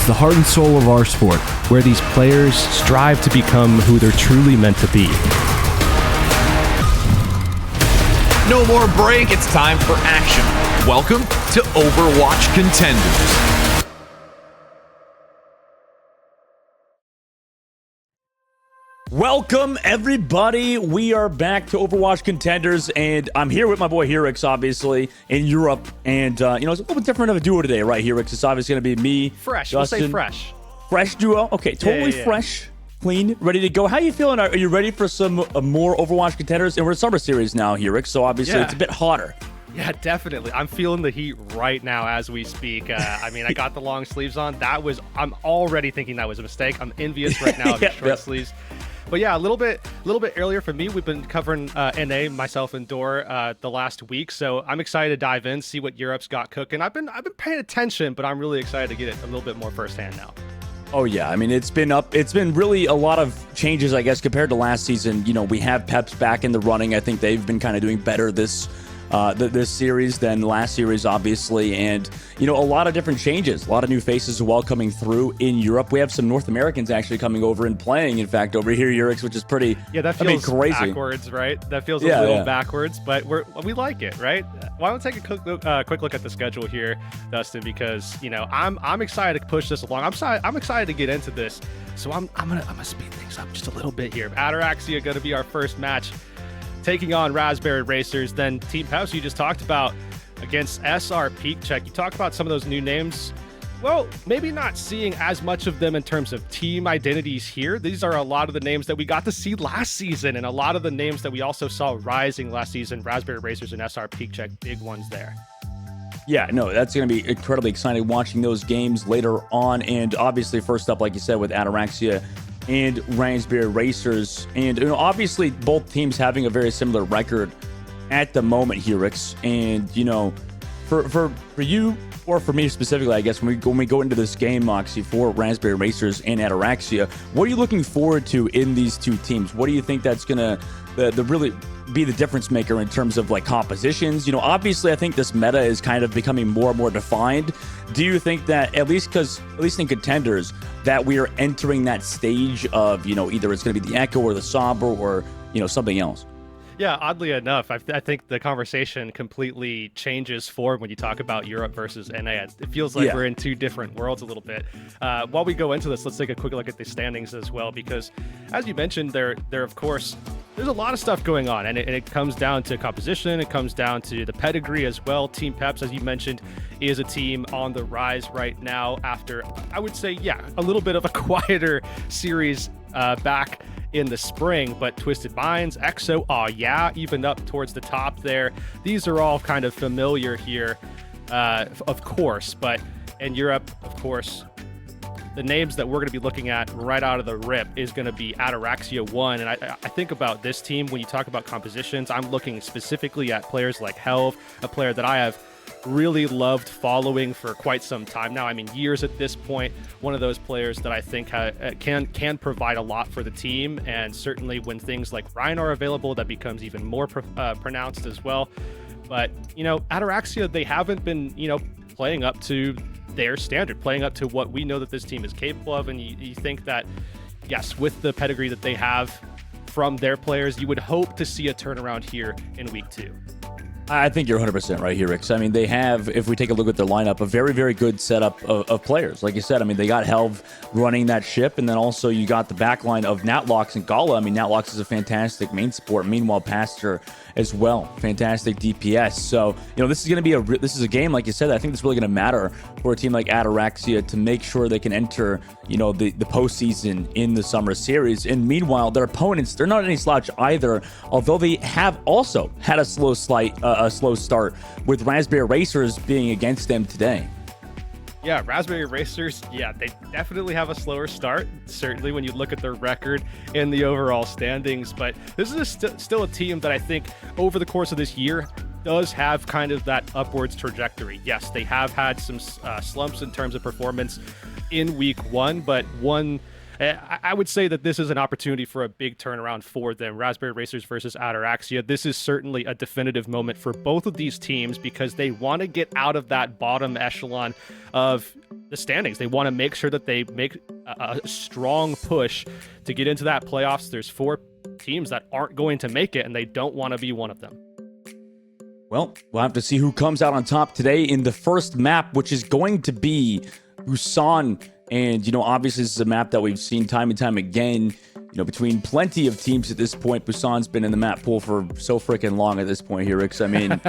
is the heart and soul of our sport, where these players strive to become who they're truly meant to be. No more break, it's time for action. Welcome to Overwatch Contenders. Welcome, everybody. We are back to Overwatch Contenders, and I'm here with my boy Herix, obviously, in Europe. And, it's a little bit different of a duo today, right, Herix? It's obviously going to be me, Fresh, Justin. we'll say fresh. Fresh duo? Okay, totally fresh, clean, ready to go. How you feeling? Are you ready for some more Overwatch Contenders? And we're in summer series now, Herix, so obviously it's a bit hotter. Yeah, definitely. I'm feeling the heat right now as we speak. I got the long sleeves on. I'm already thinking that was a mistake. I'm envious right now of the short sleeves. But yeah, a little bit earlier for me. We've been covering NA, myself and Dor, the last week, so I'm excited to dive in, see what Europe's got cooking. I've been paying attention, but I'm really excited to get it a little bit more firsthand now. Oh yeah, I mean it's been really a lot of changes, I guess, compared to last season. We have Peps back in the running. I think they've been kind of doing better this series than last series, obviously, and a lot of different changes, a lot of new faces as well coming through in Europe. We have some North Americans actually coming over and playing, in fact, over here, Eurix, which is pretty that feels crazy. Backwards, right? That feels a little backwards, but we like it, right? Why don't we take a quick look at the schedule here, Dustin, because I'm excited to push this along. I'm excited to get into this, so I'm gonna speed things up just a little bit here. Ataraxia gonna be our first match, taking on Raspberry Racers. Then Team Peps, you just talked about, against SR Peak Check. You talked about some of those new names. Well, maybe not seeing as much of them in terms of team identities here. These are a lot of the names that we got to see last season, and a lot of the names that we also saw rising last season. Raspberry Racers and SR Peak Check, big ones there. Yeah, no, that's going to be incredibly exciting watching those games later on. And obviously, first up, like you said, with Ataraxia and Raspberry Racers, and obviously both teams having a very similar record at the moment, Herix. And for you, or for me specifically, I guess, when we go into this game, Moxie, for Raspberry Racers and Ataraxia, what are you looking forward to in these two teams? What do you think that's gonna really be the difference maker in terms of like compositions? Obviously I think this meta is kind of becoming more and more defined. Do you think that at least in Contenders, that we are entering that stage of either it's going to be the Echo or the Somber or something else? Yeah, oddly enough, I think the conversation completely changes form when you talk about Europe versus NA. It feels like we're in two different worlds a little bit. While we go into this, let's take a quick look at the standings as well, because as you mentioned, there of course, there's a lot of stuff going on, and it comes down to composition. It comes down to the pedigree as well. Team Peps, as you mentioned, is a team on the rise right now after, I would say, a little bit of a quieter series back in the spring, but Twisted Minds, EXO, even up towards the top there. These are all kind of familiar here, of course, but in Europe, of course, the names that we're going to be looking at right out of the rip is going to be Ataraxia 1. And I think about this team, when you talk about compositions, I'm looking specifically at players like Helv, a player that I have really loved following for quite some time now. I mean, years at this point. One of those players that I think can provide a lot for the team, and certainly when things like Ryan are available, that becomes even more pronounced as well. But Ataraxia, they haven't been playing up to their standard, playing up to what we know that this team is capable of. And you think that, yes, with the pedigree that they have from their players, you would hope to see a turnaround here in week 2. I think you're 100% right here, Rix. I mean, they have, if we take a look at their lineup, a very, very good setup of players. Like you said, I mean, they got Helv running that ship, and then also you got the backline of Natlox and Gala. I mean, Natlox is a fantastic main support. Meanwhile, Pastor as well, fantastic DPS. So, this is going to be this is a game, like you said, I think it's really going to matter for a team like Ataraxia to make sure they can enter, the postseason in the summer series. And meanwhile, their opponents, they're not any slouch either, although they have also had a slow start, with Raspberry Racers being against them today. Yeah, Raspberry Racers, they definitely have a slower start, certainly when you look at their record in the overall standings. But this is still a team that I think over the course of this year does have kind of that upwards trajectory. Yes, they have had some slumps in terms of performance in week 1, but one I would say that this is an opportunity for a big turnaround for them. Raspberry Racers versus Ataraxia. This is certainly a definitive moment for both of these teams because they want to get out of that bottom echelon of the standings. They want to make sure that they make a strong push to get into that playoffs. There's 4 teams that aren't going to make it, and they don't want to be one of them. Well, we'll have to see who comes out on top today in the first map, which is going to be Busan. And, obviously this is a map that we've seen time and time again, between plenty of teams at this point. Busan's been in the map pool for so freaking long at this point here, Rix. I mean,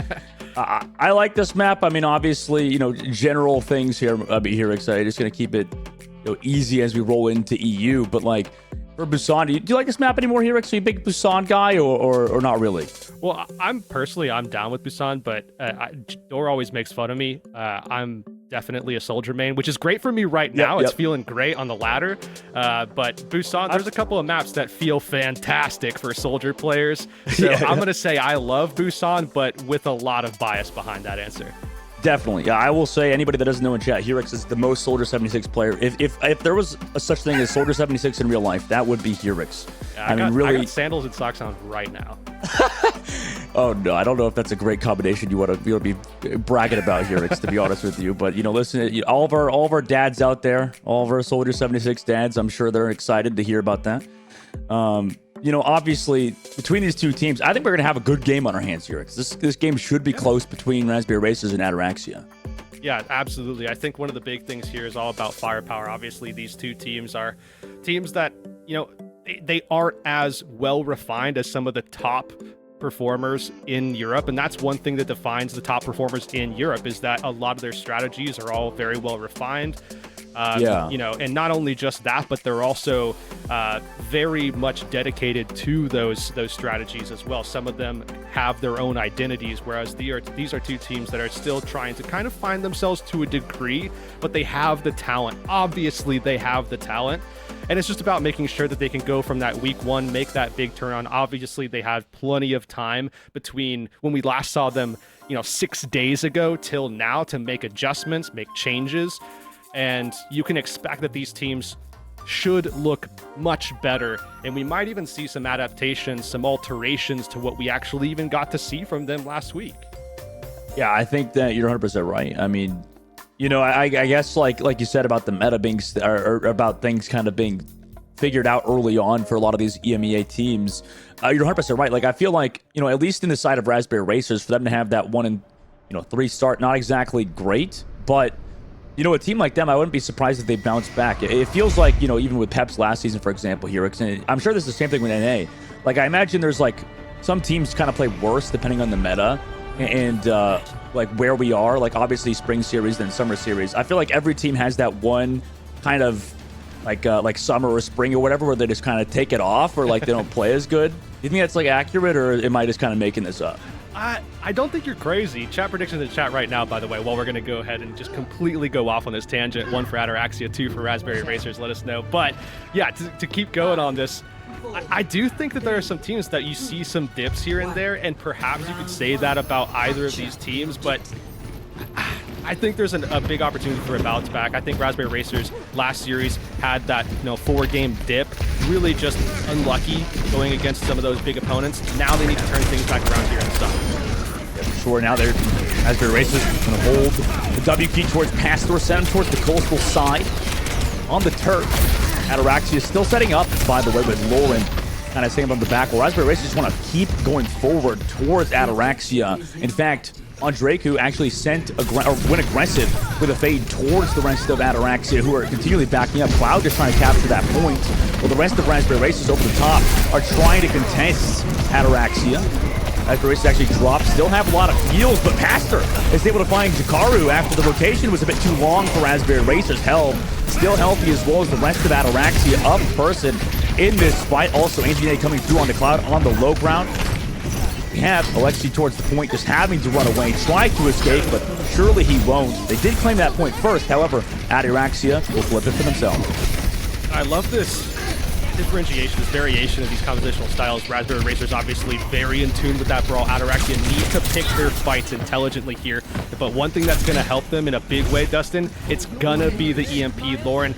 I like this map. I mean, obviously, general things here, Rix. I'm just going to keep it easy as we roll into EU. But, like, for Busan, do you like this map anymore, Rix? Are you a big Busan guy or not really? Well, I'm down with Busan, but Dor always makes fun of me. I'm definitely a soldier main, which is great for me right now. It's feeling great on the ladder. But Busan, there's a couple of maps that feel fantastic for soldier players. So I'm going to say I love Busan, but with a lot of bias behind that answer. Definitely. Yeah, I will say anybody that doesn't know in chat, Herix is the most Soldier 76 player. If there was a such thing as Soldier 76 in real life, that would be Herix. Yeah, I got sandals and socks on right now. Oh no, I don't know if that's a great combination you want to be bragging about, Herix, to be honest with you. But listen, all of our dads out there, all of our Soldier 76 dads, I'm sure they're excited to hear about that. Obviously, between these two teams, I think we're going to have a good game on our hands here. This game should be close between Raspberry Racers and Ataraxia. Yeah, absolutely. I think one of the big things here is all about firepower. Obviously, these two teams are teams that, they aren't as well refined as some of the top performers in Europe, and that's one thing that defines the top performers in Europe is that a lot of their strategies are all very well refined. And not only just that, but they're also very much dedicated to those strategies as well. Some of them have their own identities, whereas these are two teams that are still trying to kind of find themselves to a degree, but they have the talent. Obviously, they have the talent. And it's just about making sure that they can go from that week 1, make that big turn on. Obviously, they have plenty of time between when we last saw them, 6 days ago till now to make adjustments, make changes. And you can expect that these teams should look much better. And we might even see some adaptations, some alterations to what we actually even got to see from them last week. Yeah, I think that you're 100% right. I mean, I guess like you said about the meta being, or about things kind of being figured out early on for a lot of these EMEA teams, you're 100% right. Like, I feel like, at least in the side of Raspberry Racers, for them to have that 1-3 start, not exactly great, but a team like them, I wouldn't be surprised if they bounce back. It feels like, even with Pep's last season, for example, here, and I'm sure this is the same thing with NA. Like, I imagine there's, some teams kind of play worse depending on the meta and, where we are. Like, obviously, spring series, then summer series. I feel like every team has that one kind of, like summer or spring or whatever, where they just kind of take it off or, they don't play as good. Do you think that's, accurate, or am I just kind of making this up? I don't think you're crazy. Chat predictions in the chat right now, by the way, while we're going to go ahead and just completely go off on this tangent. 1 for Ataraxia, 2 for Raspberry Racers. Let us know. But yeah, to keep going on this, I do think that there are some teams that you see some dips here and there, and perhaps you could say that about either of these teams, but I think there's a big opportunity for a bounce back. I think Raspberry Racers last series had that 4-game dip, really just unlucky going against some of those big opponents. Now they need to turn things back around here and stop. Yeah, for sure. Now they're Raspberry Racers going to hold the W key towards Pastor, send him towards the coastal side on the turf. Ataraxia is still setting up, by the way, with Lauren kind of staying on the back. Well, Raspberry Racers just want to keep going forward towards Ataraxia. In fact, Andreku actually went aggressive with a fade towards the rest of Ataraxia, who are continually backing up. Cloud just trying to capture that point. Well, the rest of Raspberry Racers over the top are trying to contest Ataraxia. Raspberry Racers actually dropped, still have a lot of heals, but Pastor is able to find Jakaru after the rotation was a bit too long for Raspberry Racers. Held, still healthy as well as the rest of Ataraxia. Up person in this fight. Also, Angie coming through on the Cloud on the low ground. We have Alexi towards the point, just having to run away, try to escape, but surely he won't. They did claim that point first, however, Ataraxia will flip it for themselves. I love this differentiation, this variation of these compositional styles. Raspberry Racers obviously very in tune with that brawl. Ataraxia need to pick their fights intelligently here, but one thing that's going to help them in a big way, Dustin, it's going to be the EMP. Lauren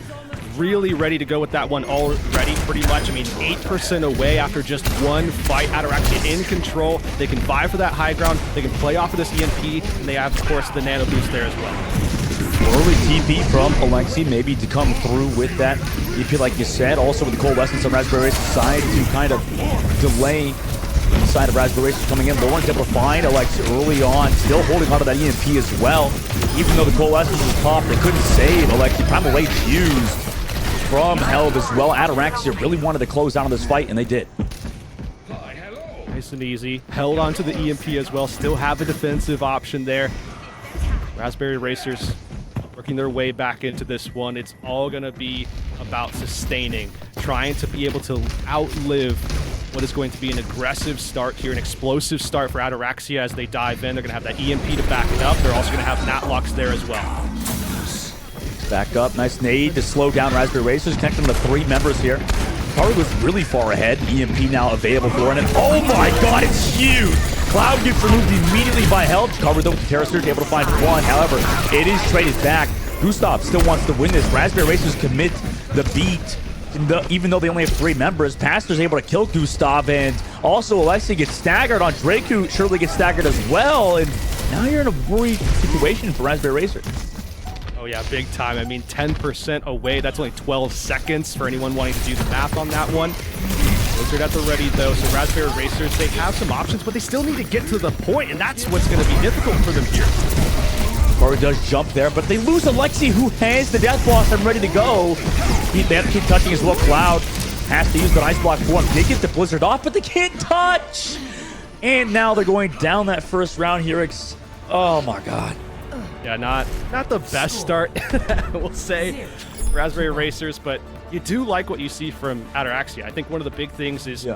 really ready to go with that one already, pretty much. I mean, 8% away after just one fight. Ataraxia in control. They can vie for that high ground. They can play off of this EMP, and they have, of course, the nano boost there as well. Early TP from Alexi, maybe to come through with that EP, like you said. Also with the coalescence on Raspberry Racer's side to kind of delay the side of Raspberry Racer coming in. Lauren's able to find Alexi early on, still holding on to that EMP as well. Even though the coalescence was popped, they couldn't save Alexi. Primal Rage used from Helv as well. Ataraxia really wanted to close out on this fight, and they did. Nice and easy. Held onto the EMP as well. Still have a defensive option there. Raspberry Racers working their way back into this one. It's all going to be about sustaining, trying to be able to outlive what is going to be an aggressive start here, an explosive start for Ataraxia as they dive in. They're going to have that EMP to back it up. They're also going to have Natlocks there as well. Back up, nice nade to slow down Raspberry Racers, connecting the 3 members here. Carly was really far ahead. EMP now available for it. Oh my god, it's huge! Cloud gets removed immediately by Helv. Covered though with the Terror Surge, able to find one. However, it is traded back. Gustav still wants to win this. Raspberry Racers commit the beat. Even though they only have 3 members, Pastor's able to kill Gustav, and also Alexi gets staggered on Drake, who surely gets staggered as well. And now you're in a worried situation for Raspberry Racers. Oh yeah, big time. I mean, 10% away. That's only 12 seconds for anyone wanting to do the math on that one. Blizzard at the ready though, so Raspberry Racers, they have some options, but they still need to get to the point, and that's what's going to be difficult for them here. Corey does jump there, but they lose Alexi, who has the Death Blossom and ready to go. They have to keep touching as well. Cloud has to use the Ice Block for him. They get the Blizzard off, but they can't touch. And now they're going down that first round here. Oh my god. Yeah, not the best start, we'll say, Raspberry Racers, but you do like what you see from Ataraxia. I think one of the big things is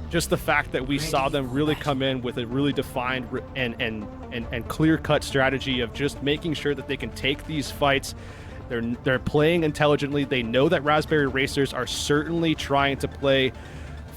just the fact that we saw them really come in with a really defined and clear-cut strategy of just making sure that they can take these fights. They're playing intelligently. They know that Raspberry Racers are certainly trying to play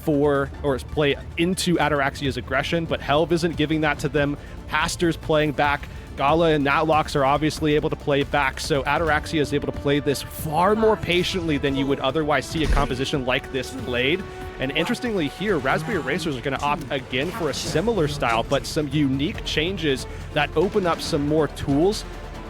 into Ataraxia's aggression, but Helv isn't giving that to them. Pastor's playing back. Gala and Natlocks are obviously able to play back, so Ataraxia is able to play this far more patiently than you would otherwise see a composition like this played. And interestingly here, Raspberry Racers are going to opt again for a similar style, but some unique changes that open up some more tools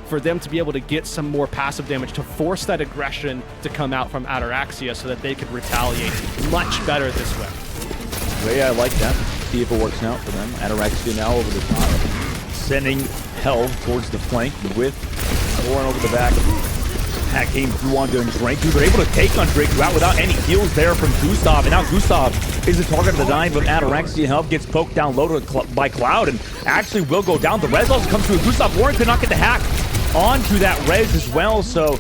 for them to be able to get some more passive damage, to force that aggression to come out from Ataraxia so that they could retaliate much better this way. Yeah, I like that. See if it works out for them. Ataraxia now over the top, sending Helv towards the flank with Lauren over the back. That came through onto Draku. They're able to take on Draku out without any heals there from Gustav. And now Gustav is the target of the dive, but Ataraxia Helv gets poked down low by Cloud and actually will go down. The res also comes through. Gustav Lauren could not get the hack onto that res as well. So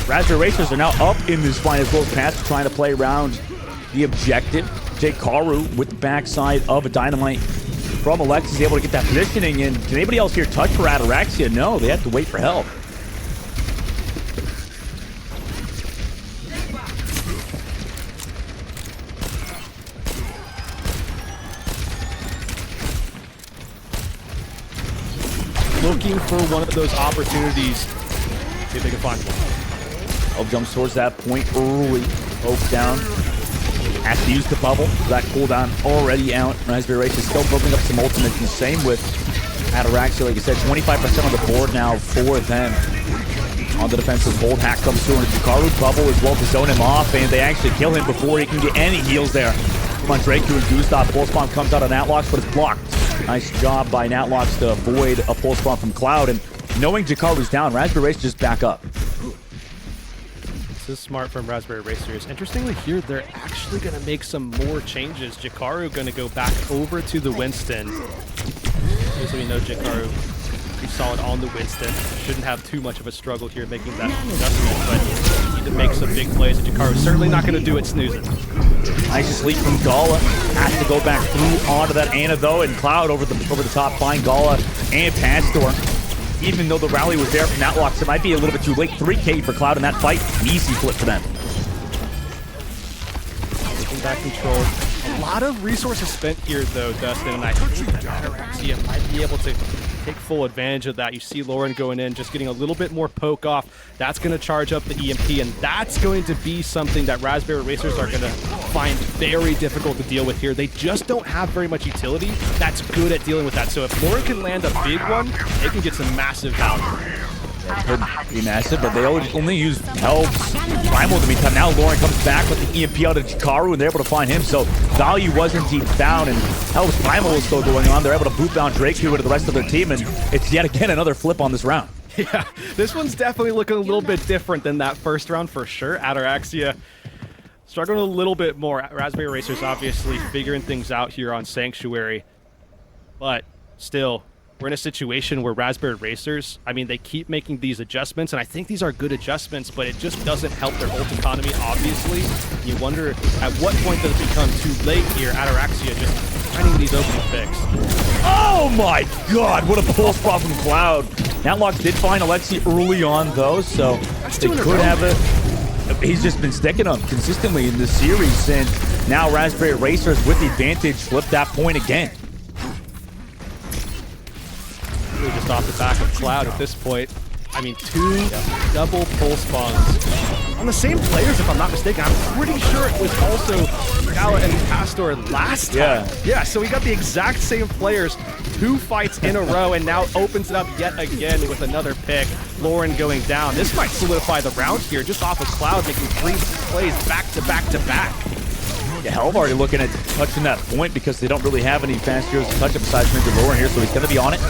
Raspberry Racers are now up in this fight as well as Pastor trying to play around the objective. Jkaru with the backside of a dynamite from Alexi is able to get that positioning. And can anybody else here touch for Ataraxia? No, they have to wait for help. Looking for one of those opportunities. See if they can find one. Help jumps towards that point early. Poke down. Has to use the bubble. That cooldown already out. Raspberry Race is still building up some ultimates. And the same with Ataraxia. Like I said, 25% on the board now for them. On the defensive hold, hack comes through into Jkaru. Bubble as well to zone him off. And they actually kill him before he can get any heals there. Come on, Draku and Gustav. Pulse bomb comes out of Natlocks, but it's blocked. Nice job by Natlocks to avoid a pulse bomb from Cloud. And knowing Jkaru's down, Raspberry Race just back up. This is smart from Raspberry Racers. Interestingly here, they're actually going to make some more changes. Jkaru going to go back over to the Winston. As we know, Jkaru pretty solid on the Winston. Shouldn't have too much of a struggle here making that adjustment, but need to make some big plays. And Jkaru's certainly not going to do it snoozing. Nice sleep from Gala. Has to go back through onto that Ana though, and Cloud over the top. Find Gala and Pastor. Even though the rally was there from Natlocks, it might be a little bit too late. 3K for Cloud in that fight. An easy flip for them. Taking back control. A lot of resources spent here, though, Dustin, and I think that Ataraxia might be able to take full advantage of that. You see Lauren going in, just getting a little bit more poke off. That's going to charge up the EMP, and that's going to be something that Raspberry Racers are going to find very difficult to deal with here. They just don't have very much utility that's good at dealing with that. So if Lauren can land a big one, they can get some massive value. That could be massive, but they only use Helb's Primal to meantime. Now Lauren comes back with the EMP out of Jikaru, and they're able to find him. So value was indeed found, and Helb's Primal is still going on. They're able to boot down Drake here to the rest of their team, and it's yet again another flip on this round. Yeah, this one's definitely looking a little bit different than that first round for sure. Ataraxia struggling a little bit more. Raspberry Racers obviously figuring things out here on Sanctuary, but still, we're in a situation where Raspberry Racers, I mean, they keep making these adjustments, and I think these are good adjustments, but it just doesn't help their ult economy, obviously. You wonder at what point does it become too late here? Ataraxia just finding these opening picks. Oh my god, what a pull spot from Cloud. Natlox did find Alexi early on, though, so they could have it. He's just been sticking them consistently in this series, and now Raspberry Racers with the advantage flip that point again. Really just off the back of Cloud at this point. I mean, 2 double pull spawns on the same players, if I'm not mistaken. I'm pretty sure it was also Gala and Pastor last time. Yeah, so we got the exact same players, 2 fights in a row, and now opens it up yet again with another pick. Lauren going down. This might solidify the round here, just off of Cloud, making 3 plays back to back to back. Yeah, Helv already looking at touching that point because they don't really have any fast heroes to touch it besides Ninja Lauren here, so he's going to be on it.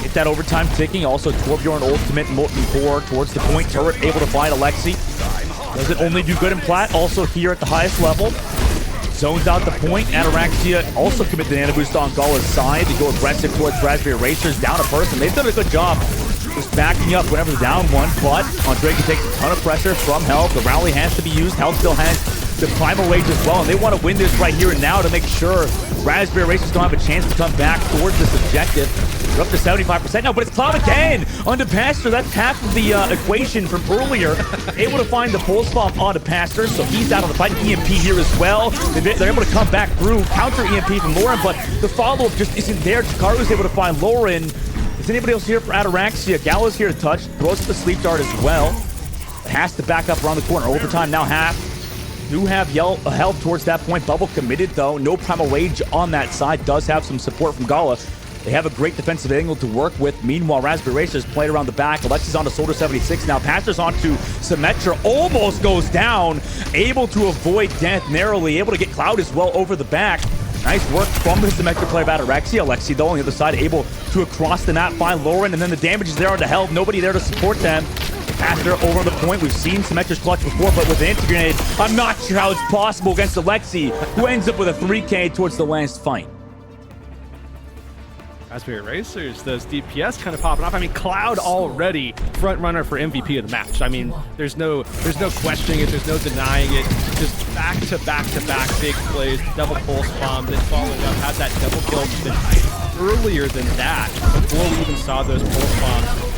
Get that overtime ticking. Also, Torbjorn ultimate Molten 4 towards the point turret, able to find Alexi. Doesn't only do good in plat, also here at the highest level. Zones out the point. Ataraxia also commit the nano boost on Gala's side to go aggressive towards Raspberry Racers. Down a person. They've done a good job just backing up whenever they're down one, but Andrei takes a ton of pressure from Helv. The rally has to be used. Helv still has the Primal Rage as well, and they want to win this right here and now to make sure Raspberry Racers don't have a chance to come back towards this objective. They're up to 75% now, but it's Cloud again onto Pastor. That's half of the equation from earlier. Able to find the pull spot onto Pastor, so he's out of the fight. EMP here as well. They're able to come back through, counter EMP from Lauren, but the follow-up just isn't there. Jikaru's able to find Lauren. Is anybody else here for Ataraxia? Gala's here to touch, throws the sleep dart as well. Has to back up around the corner. Overtime now half. Do have help towards that point. Bubble committed, though. No Primal Rage on that side. Does have some support from Gala. They have a great defensive angle to work with. Meanwhile, Raspberry Racers played around the back. Alexi's on to Soldier 76 now. Pastor's on to Symmetra. Almost goes down. Able to avoid death narrowly. Able to get Cloud as well over the back. Nice work from the Symmetra player of Ataraxia. Alexi, though, on the other side, able to across the map find Lauren, and then the damage is there on the help. Nobody there to support them. Pastor over on the point. We've seen Symmetra's clutch before, but with the anti-grenade, I'm not sure how it's possible against Alexi, who ends up with a 3K towards the last fight. Raspberry Racers, those DPS kind of popping off. I mean, Cloud already front runner for MVP of the match. I mean, there's no questioning it, there's no denying it. Just back to back to back big plays, double pulse bomb, then following up, had that double kill earlier than that, before we even saw those pulse bombs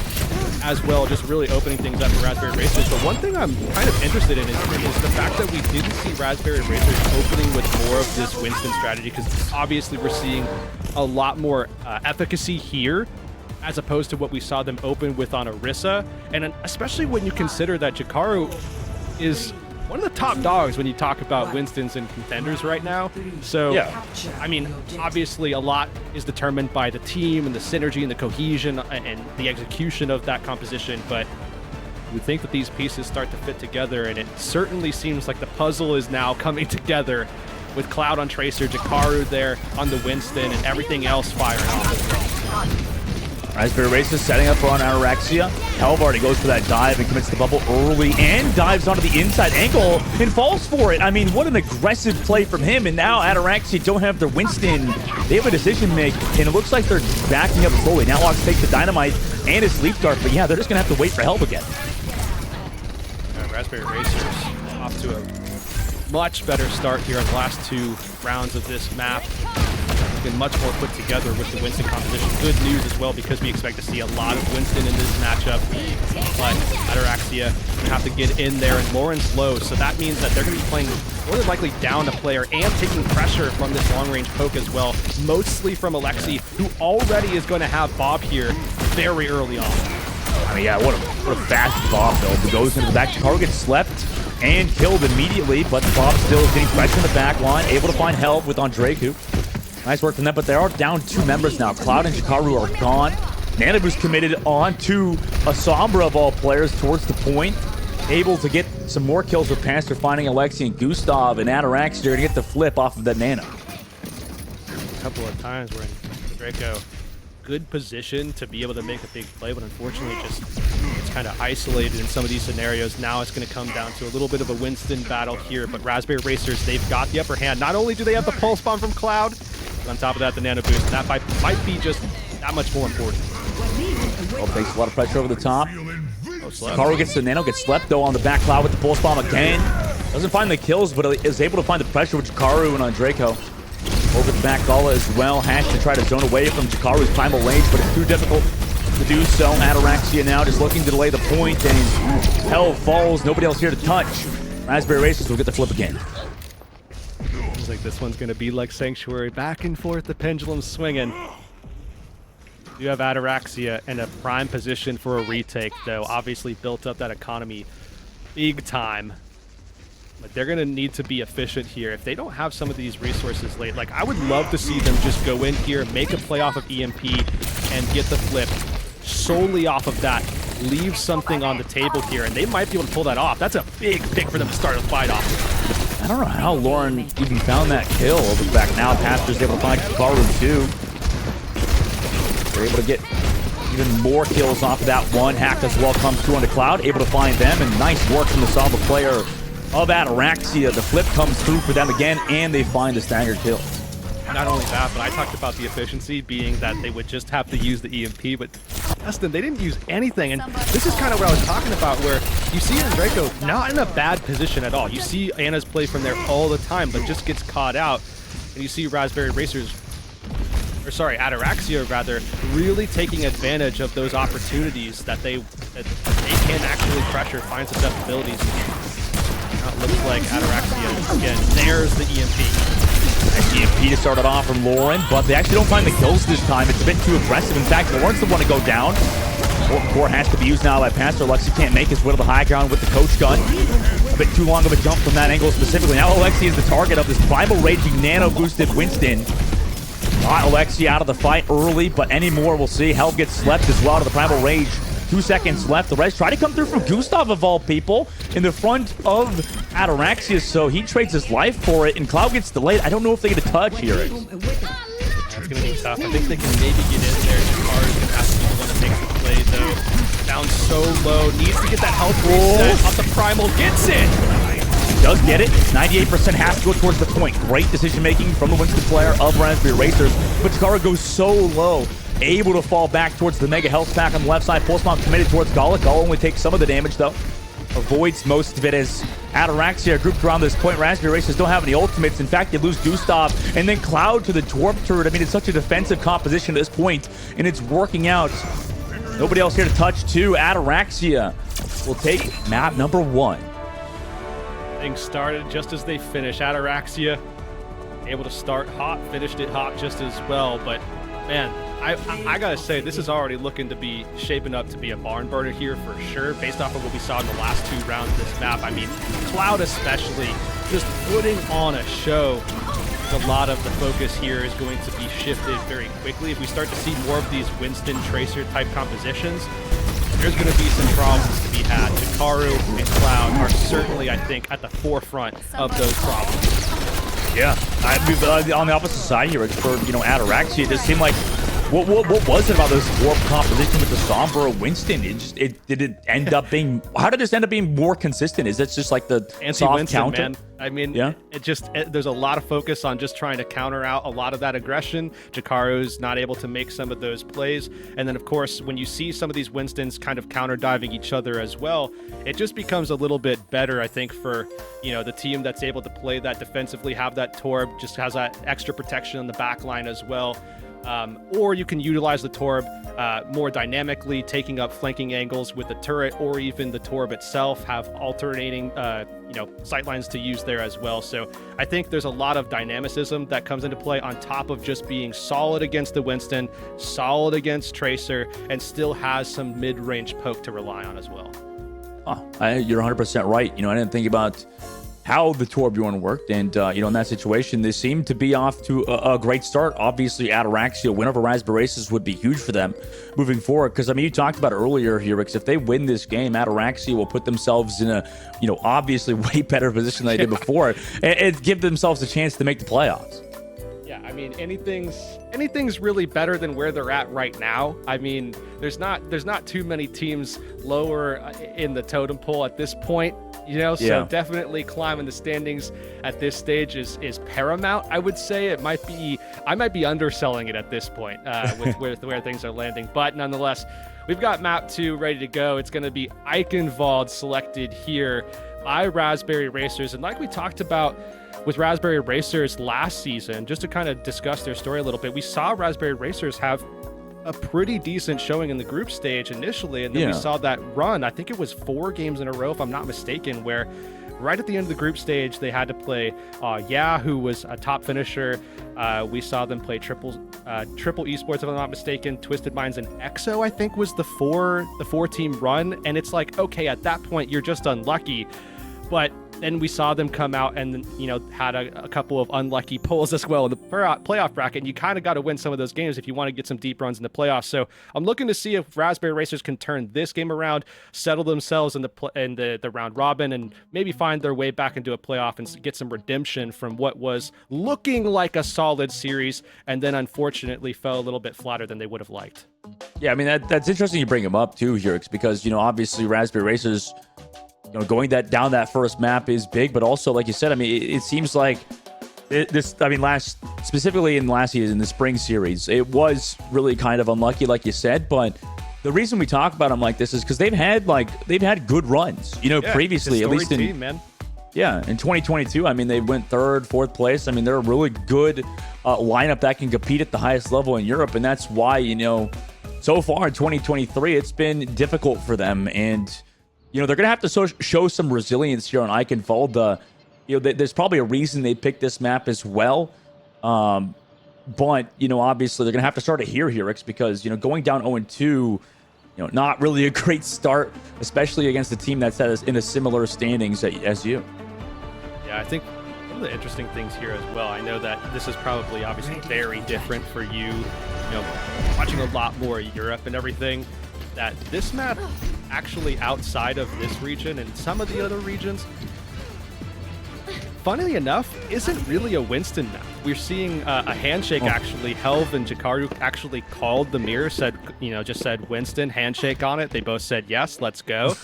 as well, just really opening things up for Raspberry Racers. But one thing I'm kind of interested in is the fact that we didn't see Raspberry Racers opening with more of this Winston strategy, because obviously we're seeing a lot more efficacy here as opposed to what we saw them open with on Orisa, and especially when you consider that Jikaru is one of the top dogs when you talk about Winstons and Contenders right now. So, yeah. I mean, obviously a lot is determined by the team and the synergy and the cohesion and the execution of that composition, but you think that these pieces start to fit together, and it certainly seems like the puzzle is now coming together with Cloud on Tracer, Jikaru there on the Winston, and everything else firing off. Raspberry Racers setting up on Ataraxia. Helv already goes for that dive and commits the bubble early and dives onto the inside ankle and falls for it. I mean, what an aggressive play from him. And now Ataraxia don't have their Winston. They have a decision make, and it looks like they're backing up slowly. Natlox takes the dynamite and his leaf dart, but yeah, they're just going to have to wait for Helv again. Raspberry Racers off to a much better start here on the last 2 rounds of this map. looking much more put together with the Winston composition. Good news as well, because we expect to see a lot of Winston in this matchup. But Ataraxia gonna have to get in there, and Lauren's low, so that means that they're gonna be playing more than likely down a player and taking pressure from this long-range poke as well, mostly from Alexi, who already is going to have Bob here very early on. I mean, yeah, what a fast Bob build. He goes into the back. Chikaru gets slept and killed immediately, but Bob still is getting pressure in the back line, able to find help with Andreku. Nice work from them, but they are down 2 members now. Cloud and Chikaru are gone. Nanabu's committed on to a Sombra of all players towards the point. Able to get some more kills with Panzer, finding Alexi and Gustav, and Ataraxia are going to get the flip off of that Nano. A couple of times where Draco, good position to be able to make a big play, but unfortunately just it's kind of isolated in some of these scenarios. Now it's going to come down to a little bit of a Winston battle here, but Raspberry Racers, they've got the upper hand. Not only do they have the pulse bomb from Cloud, but on top of that, the Nano boost. That might be just that much more important. Oh, takes a lot of pressure over the top. Chikaru gets the Nano, gets slept though on the back Cloud with the pulse bomb again. Doesn't find the kills, but is able to find the pressure with Chikaru and Draco. Over the back Gala as well. Hash to try to zone away from Chikaru's primal range, but it's too difficult to do so. Ataraxia now just looking to delay the point, and hell falls. Nobody else here to touch. Raspberry Racers will get the flip again. Seems like this one's going to be like Sanctuary. Back and forth, the pendulum swinging. You have Ataraxia in a prime position for a retake, though. Obviously built up that economy big time. But they're going to need to be efficient here. If they don't have some of these resources late, like I would love to see them just go in here, make a play off of EMP, and get the flip solely off of that. Leave something on the table here, and they might be able to pull that off. That's a big pick for them to start a fight off. I don't know how Lauren even found that kill over the back. Now Pastor's able to find Chikaru too. They're able to get even more kills off of that one. Hack as well comes through on the Cloud, able to find them, and nice work from the Samba player of Ataraxia. The flip comes through for them again, and they find the staggered kill. Not only that, but I talked about the efficiency being that they would just have to use the EMP, but Dustin, they didn't use anything, and this is kind of what I was talking about, where you see Draco not in a bad position at all. You see Anna's play from there all the time, but just gets caught out, and you see Raspberry Racers, or sorry, Ataraxia rather, really taking advantage of those opportunities that they can actually pressure, find susceptibilities. Now it looks like Ataraxia, again, there's the EMP. EMP to start it off from Lauren, but they actually don't find the kills this time. It's a bit too aggressive. In fact, Lauren's the one to go down. Core has to be used now by Pastor. Alexi can't make his way to the high ground with the coach gun. A bit too long of a jump from that angle specifically. Now Alexi is the target of this primal raging nano boosted Winston. Got Alexi out of the fight early, but any more we'll see. Help gets slept as well to the primal rage. 2 seconds left. The rest try to come through from Gustav of all people in the front of Ataraxia, so he trades his life for it, and Cloud gets delayed. I don't know if they get a touch here. That's going to be tough. I think they can maybe get in there. Chikaru's going to have to be the one that makes the play, though. Down so low. Needs to get that health reset. Off the primal. Gets it! Does get it. 98% has to go towards the point. Great decision-making from the Winston player of Raspberry Racers, but Chikaru goes so low. Able to fall back towards the Mega Health Pack on the left side. Pulse Bomb committed towards Gala. Gala only takes some of the damage, though. Avoids most of it as Ataraxia are grouped around this point. Raspberry Racers don't have any ultimates. In fact, they lose Gustav and then Cloud to the Dwarf turret. I mean, it's such a defensive composition at this point, and it's working out. Nobody else here to touch, too. Ataraxia will take map number 1. Things started just as they finished. Ataraxia able to start hot, finished it hot just as well, but man, I gotta say, this is already looking to be shaping up to be a barn burner here for sure, based off of what we saw in the last 2 rounds of this map. I mean, Cloud especially, just putting on a show. A lot of the focus here is going to be shifted very quickly. If we start to see more of these Winston Tracer type compositions, there's going to be some problems to be had. Chikaru and Cloud are certainly, I think, at the forefront of those problems. Yeah, on the opposite side here, for Ataraxia, it just seemed like What was it about this warp composition with the Sombra Winston? Did it end up being? How did this end up being more consistent? Is it just like the soft counter? Man. I mean, yeah. There's a lot of focus on just trying to counter out a lot of that aggression. Jakaru's not able to make some of those plays, and then of course when you see some of these Winstons kind of counter diving each other as well, it just becomes a little bit better, I think, for the team that's able to play that defensively, have that Torb, just has that extra protection on the back line as well. Or you can utilize the Torb more dynamically, taking up flanking angles with the turret, or even the Torb itself, have alternating sightlines to use there as well. So I think there's a lot of dynamicism that comes into play on top of just being solid against the Winston, solid against Tracer, and still has some mid-range poke to rely on as well. You're 100% right. I didn't think about how the Torbjorn worked, and in that situation, they seemed to be off to a great start. Obviously, Ataraxia, win over Raspberry Races would be huge for them moving forward. Because you talked about earlier here, Rix, if they win this game, Ataraxia will put themselves in a, obviously way better position than they did before, and give themselves a chance to make the playoffs. Yeah, I mean, anything's really better than where they're at right now. I mean, there's not too many teams lower in the totem pole at this point. So definitely climbing the standings at this stage is paramount. I would say I might be underselling it at this point with where things are landing. But nonetheless, we've got map 2 ready to go. It's going to be Eichenwald selected here by Raspberry Racers. And like we talked about with Raspberry Racers last season, just to kind of discuss their story a little bit, we saw Raspberry Racers have a pretty decent showing in the group stage initially, and then we saw that run. I think it was 4 games in a row, if I'm not mistaken, where right at the end of the group stage they had to play who was a top finisher. We saw them play triple esports, if I'm not mistaken. Twisted Minds and EXO, I think, was the four team run, and it's like, okay, at that point you're just unlucky. But then we saw them come out and, had a couple of unlucky pulls as well in the playoff bracket. And you kind of got to win some of those games if you want to get some deep runs in the playoffs. So I'm looking to see if Raspberry Racers can turn this game around, settle themselves in the round robin, and maybe find their way back into a playoff and get some redemption from what was looking like a solid series, and then unfortunately fell a little bit flatter than they would have liked. Yeah, I mean, that's interesting you bring them up too, Hurix, because, obviously Raspberry Racers, going down that first map is big, but also, like you said, I mean, it seems like specifically in last season, the spring series, it was really kind of unlucky, like you said. But the reason we talk about them like this is because they've had good runs, previously, at least team, man. Yeah, in 2022, I mean, they went 3rd, 4th place. I mean, they're a really good lineup that can compete at the highest level in Europe, and that's why, so far in 2023, it's been difficult for them. And they're going to have to show some resilience here on Eichenwald. There's probably a reason they picked this map as well. But, obviously they're going to have to start it here, Rix, because, going down 0-2, not really a great start, especially against a team that's in a similar standings as you. Yeah, I think one of the interesting things here as well, I know that this is probably obviously very different for you, watching a lot more Europe and everything, that this map actually outside of this region and some of the other regions, funnily enough, isn't really a Winston map. We're seeing a handshake actually. Helv and Jakaru actually called the mirror, just said Winston, handshake on it. They both said yes, let's go.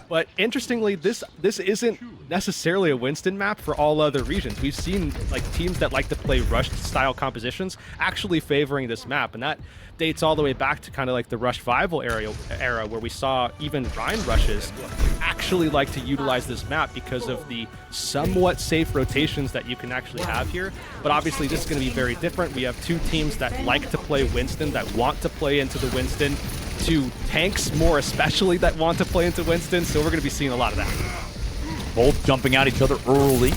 But interestingly, this isn't necessarily a Winston map for all other regions. We've seen teams that like to play rush style compositions actually favoring this map, and that dates all the way back to kind of like the Rush Vival era where we saw even Rhine rushes actually like to utilize this map because of the somewhat safe rotations that you can actually have here. But obviously this is going to be very different. We have 2 teams that like to play Winston, that want to play into the Winston, 2 tanks more especially that want to play into Winston, so we're going to be seeing a lot of that. Both jumping at each other early.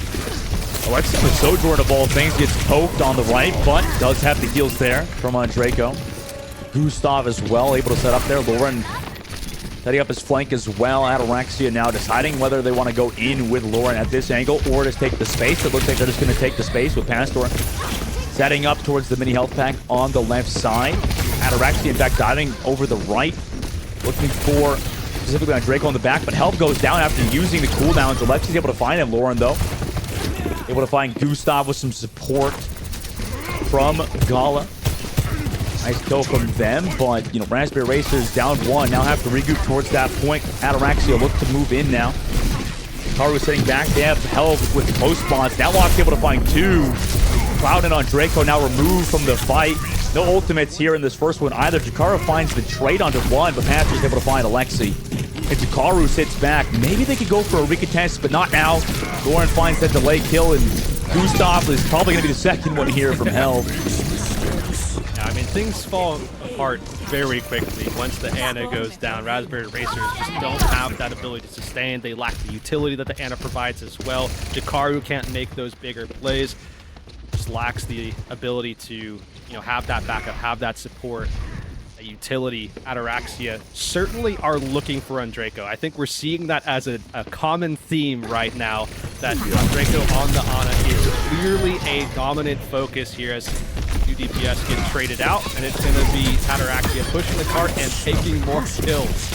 Alexia with Sojourn of all things gets poked on the right, but does have the heals there from Draco. Gustav as well, able to set up there. Lauren setting up his flank as well. Ataraxia now deciding whether they want to go in with Lauren at this angle or just take the space. It looks like they're just going to take the space with Pastor setting up towards the mini health pack on the left side. Ataraxia, in fact, diving over the right, looking for specifically on Draco on the back, but health goes down after using the cooldowns. Alexi's able to find him. Lauren, though, able to find Gustav with some support from Gala. Nice kill from them, but, you know, Raspberry Racers down 1. Now have to regroup towards that point. Ataraxia look to move in now. Karu sitting back. They have Hell with close spots. Natlock's able to find 2. Cloud and on Draco now removed from the fight. No ultimates here in this first one either. Jakaro finds the trade onto 1, but Pastor's able to find Alexi. And Jakaru sits back. Maybe they could go for a recontest, but not now. Lauren finds that delay kill, and Gustav is probably going to be the second one here from Hell. Yeah, I mean, things fall apart very quickly once the Ana goes down. Raspberry Racers just don't have that ability to sustain. They lack the utility that the Ana provides as well. Jakaru can't make those bigger plays. Just lacks the ability to, you know, have that backup, have that support. Utility. Ataraxia certainly are looking for Undraco. I think we're seeing that as a common theme right now, that Undraco on the Ana is clearly a dominant focus here as 2 DPS get traded out, and it's going to be Ataraxia pushing the cart and taking more kills.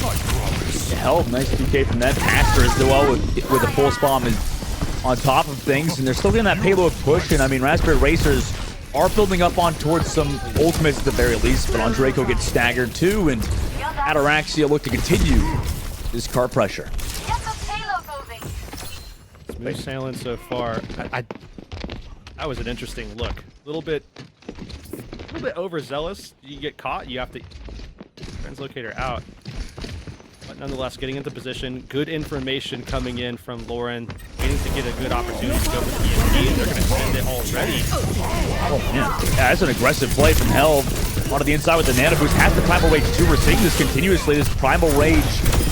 Hell, nice 2K from that. Pastor as well with a pulse bomb is on top of things, and they're still getting that payload push, and I mean, Raspberry Racers are building up on towards some ultimates at the very least, but Undraco gets staggered too, and Ataraxia look to continue this car pressure. Smooth sailing so far. That was an interesting look. A little bit overzealous. You get caught, you have to translocator out. But nonetheless, getting into position. Good information coming in from Lauren. Waiting to get a good opportunity to go with the EMP. They're going to send it already. Oh, man. Yeah, that's an aggressive play from Hell. Onto the inside with the Nano Boost. Has the Primal Rage too. We're seeing this continuously. This Primal Rage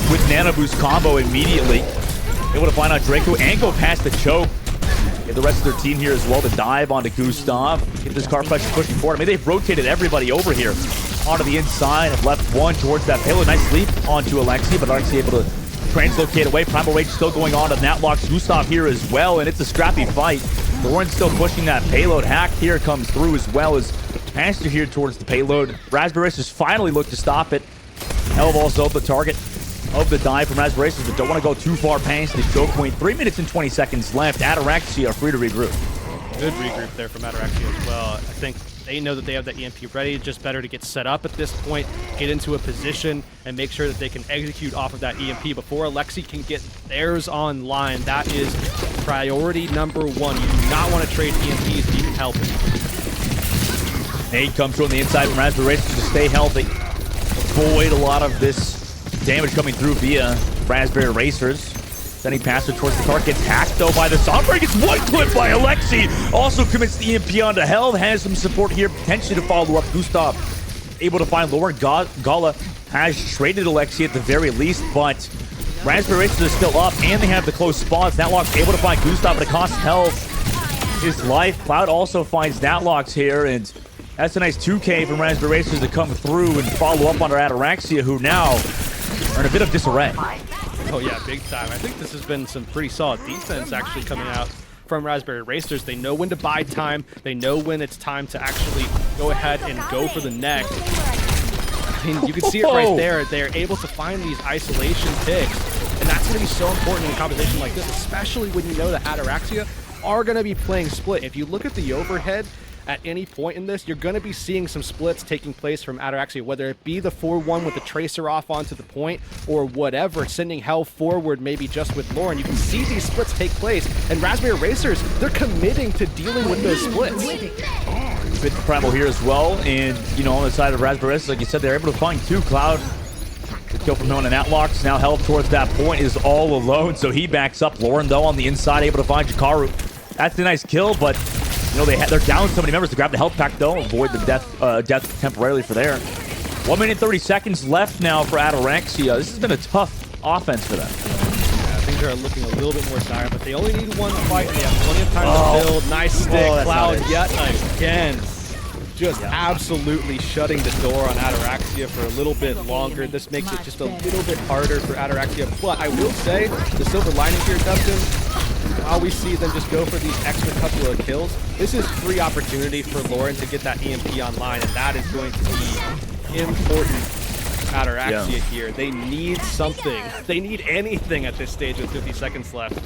with Nano Boost combo immediately. Able to find out Draco and go past the choke. Get the rest of their team here as well to dive onto Gustav. Get this car pressure pushing forward. I mean, they've rotated everybody over here. Onto the inside, have left 1 towards that payload. Nice leap onto Alexi, but Alexi able to translocate away. Primal Rage still going on to Natlocks. Gustav here as well, and it's a scrappy fight. Lauren's still pushing that payload. Hack here comes through as well as Pastor here towards the payload. Raspberry Racers finally look to stop it. Hell also the target of the dive from Raspberry Racers, but don't want to go too far past the choke point. 3 minutes and 20 seconds left. Ataraxia are free to regroup. Good regroup there from Ataraxia as well. I think they know that they have that EMP ready. Just better to get set up at this point, get into a position, and make sure that they can execute off of that EMP before Alexi can get theirs online. That is priority number 1. You do not want to trade EMPs if you can help it. Nade comes through on the inside from Raspberry Racers to stay healthy. Avoid a lot of this damage coming through via Raspberry Racers. Sending Pastor towards the car. Gets hacked, though, by the Sombra. Gets one clip by Alexi. Also commits the EMP onto Hell. Has some support here, potentially to follow up. Gustav able to find Lauren. Gala has traded Alexi at the very least, but Raspberry Racers is still up, and they have the close spawns. Natlock's able to find Gustav, but it costs Hell his life. Cloud also finds Natlocks here, and that's a nice 2K from Raspberry Racers to come through and follow up on our Ataraxia, who now are in a bit of disarray. Oh yeah, big time. I think this has been some pretty solid defense actually coming out from Raspberry Racers. They know when to buy time. They know when it's time to actually go ahead and go for the neck. I mean, you can see it right there. They're able to find these isolation picks, and that's going to be so important in a composition like this, especially when you know that Ataraxia are going to be playing split. If you look at the overhead, at any point in this, you're going to be seeing some splits taking place from Ataraxia, whether it be the 4-1 with the Tracer off onto the point or whatever, sending Hell forward maybe just with Lauren. You can see these splits take place, and Raspberry Racers, they're committing to dealing with those splits. Bit Primal here as well, and, you know, on the side of Raspberry Racers, like you said, they're able to find 2. Cloud, the kill from him on the Natlocks. Now Hell towards that point is all alone, so he backs up. Lauren, though, on the inside, able to find Jakaru. That's a nice kill, but you know, they're down so many members to grab the health pack, though. Avoid the death temporarily for there. 1 minute 30 seconds left now for Ataraxia. This has been a tough offense for them. Yeah, things are looking a little bit more dire, but they only need 1 fight, and they have plenty of time to build. Nice stick. Cloud yet again. Just absolutely shutting the door on Ataraxia for a little bit longer. This makes it just a little bit harder for Ataraxia. But I will say, the silver lining here, Dustin, while we see them just go for these extra couple of kills, this is free opportunity for Lauren to get that EMP online, and that is going to be important for Ataraxia here. They need something. They need anything at this stage with 50 seconds left.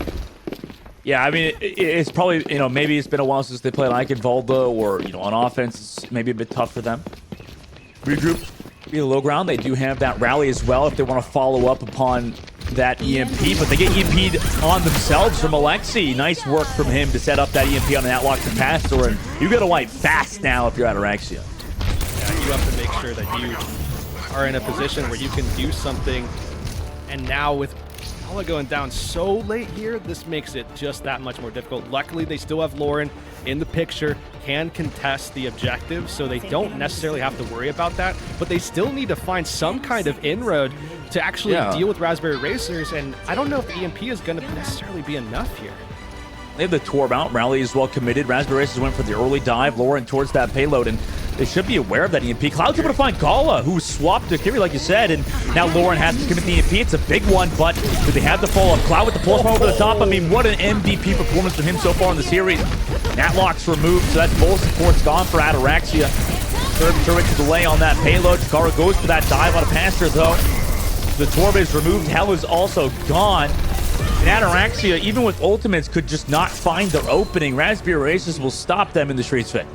Yeah, I mean, it's probably, you know, maybe it's been a while since they played Ike and Volda, or, you know, on offense, it's maybe a bit tough for them. regroup, be the low ground. They do have that rally as well if they want to follow up upon that EMP, but they get EMP'd on themselves from Alexi. Nice work from him to set up that EMP on the Atlox and Pastor, and you got to wipe fast now if you're Ataraxia. Yeah, you have to make sure that you are in a position where you can do something, and now with Paula going down so late here, this makes it just that much more difficult. Luckily, they still have Lauren in the picture, can contest the objective, so they don't necessarily have to worry about that, but they still need to find some kind of inroad to actually deal with Raspberry Racers, and I don't know if EMP is going to necessarily be enough here. They have the Torb out. Rally is well committed. Raspberry Racers went for the early dive. Lauren towards that payload, and they should be aware of that EMP. Cloud's able to find Gala, who swapped to Kiri, like you said, and now Lauren has to commit the EMP. It's a big one, but do they have the follow-up? Cloud with the pulse over the top. I mean, what an MVP performance from him so far in the series. Natlock's removed, so that's full support's gone for Ataraxia. Third turret to delay on that payload. Chikara goes for that dive on a Pastor, though. The Torb is removed. Hell is also gone. And Ataraxia, even with ultimates, could just not find their opening. Raspberry Racers will stop them in the Streets Fit.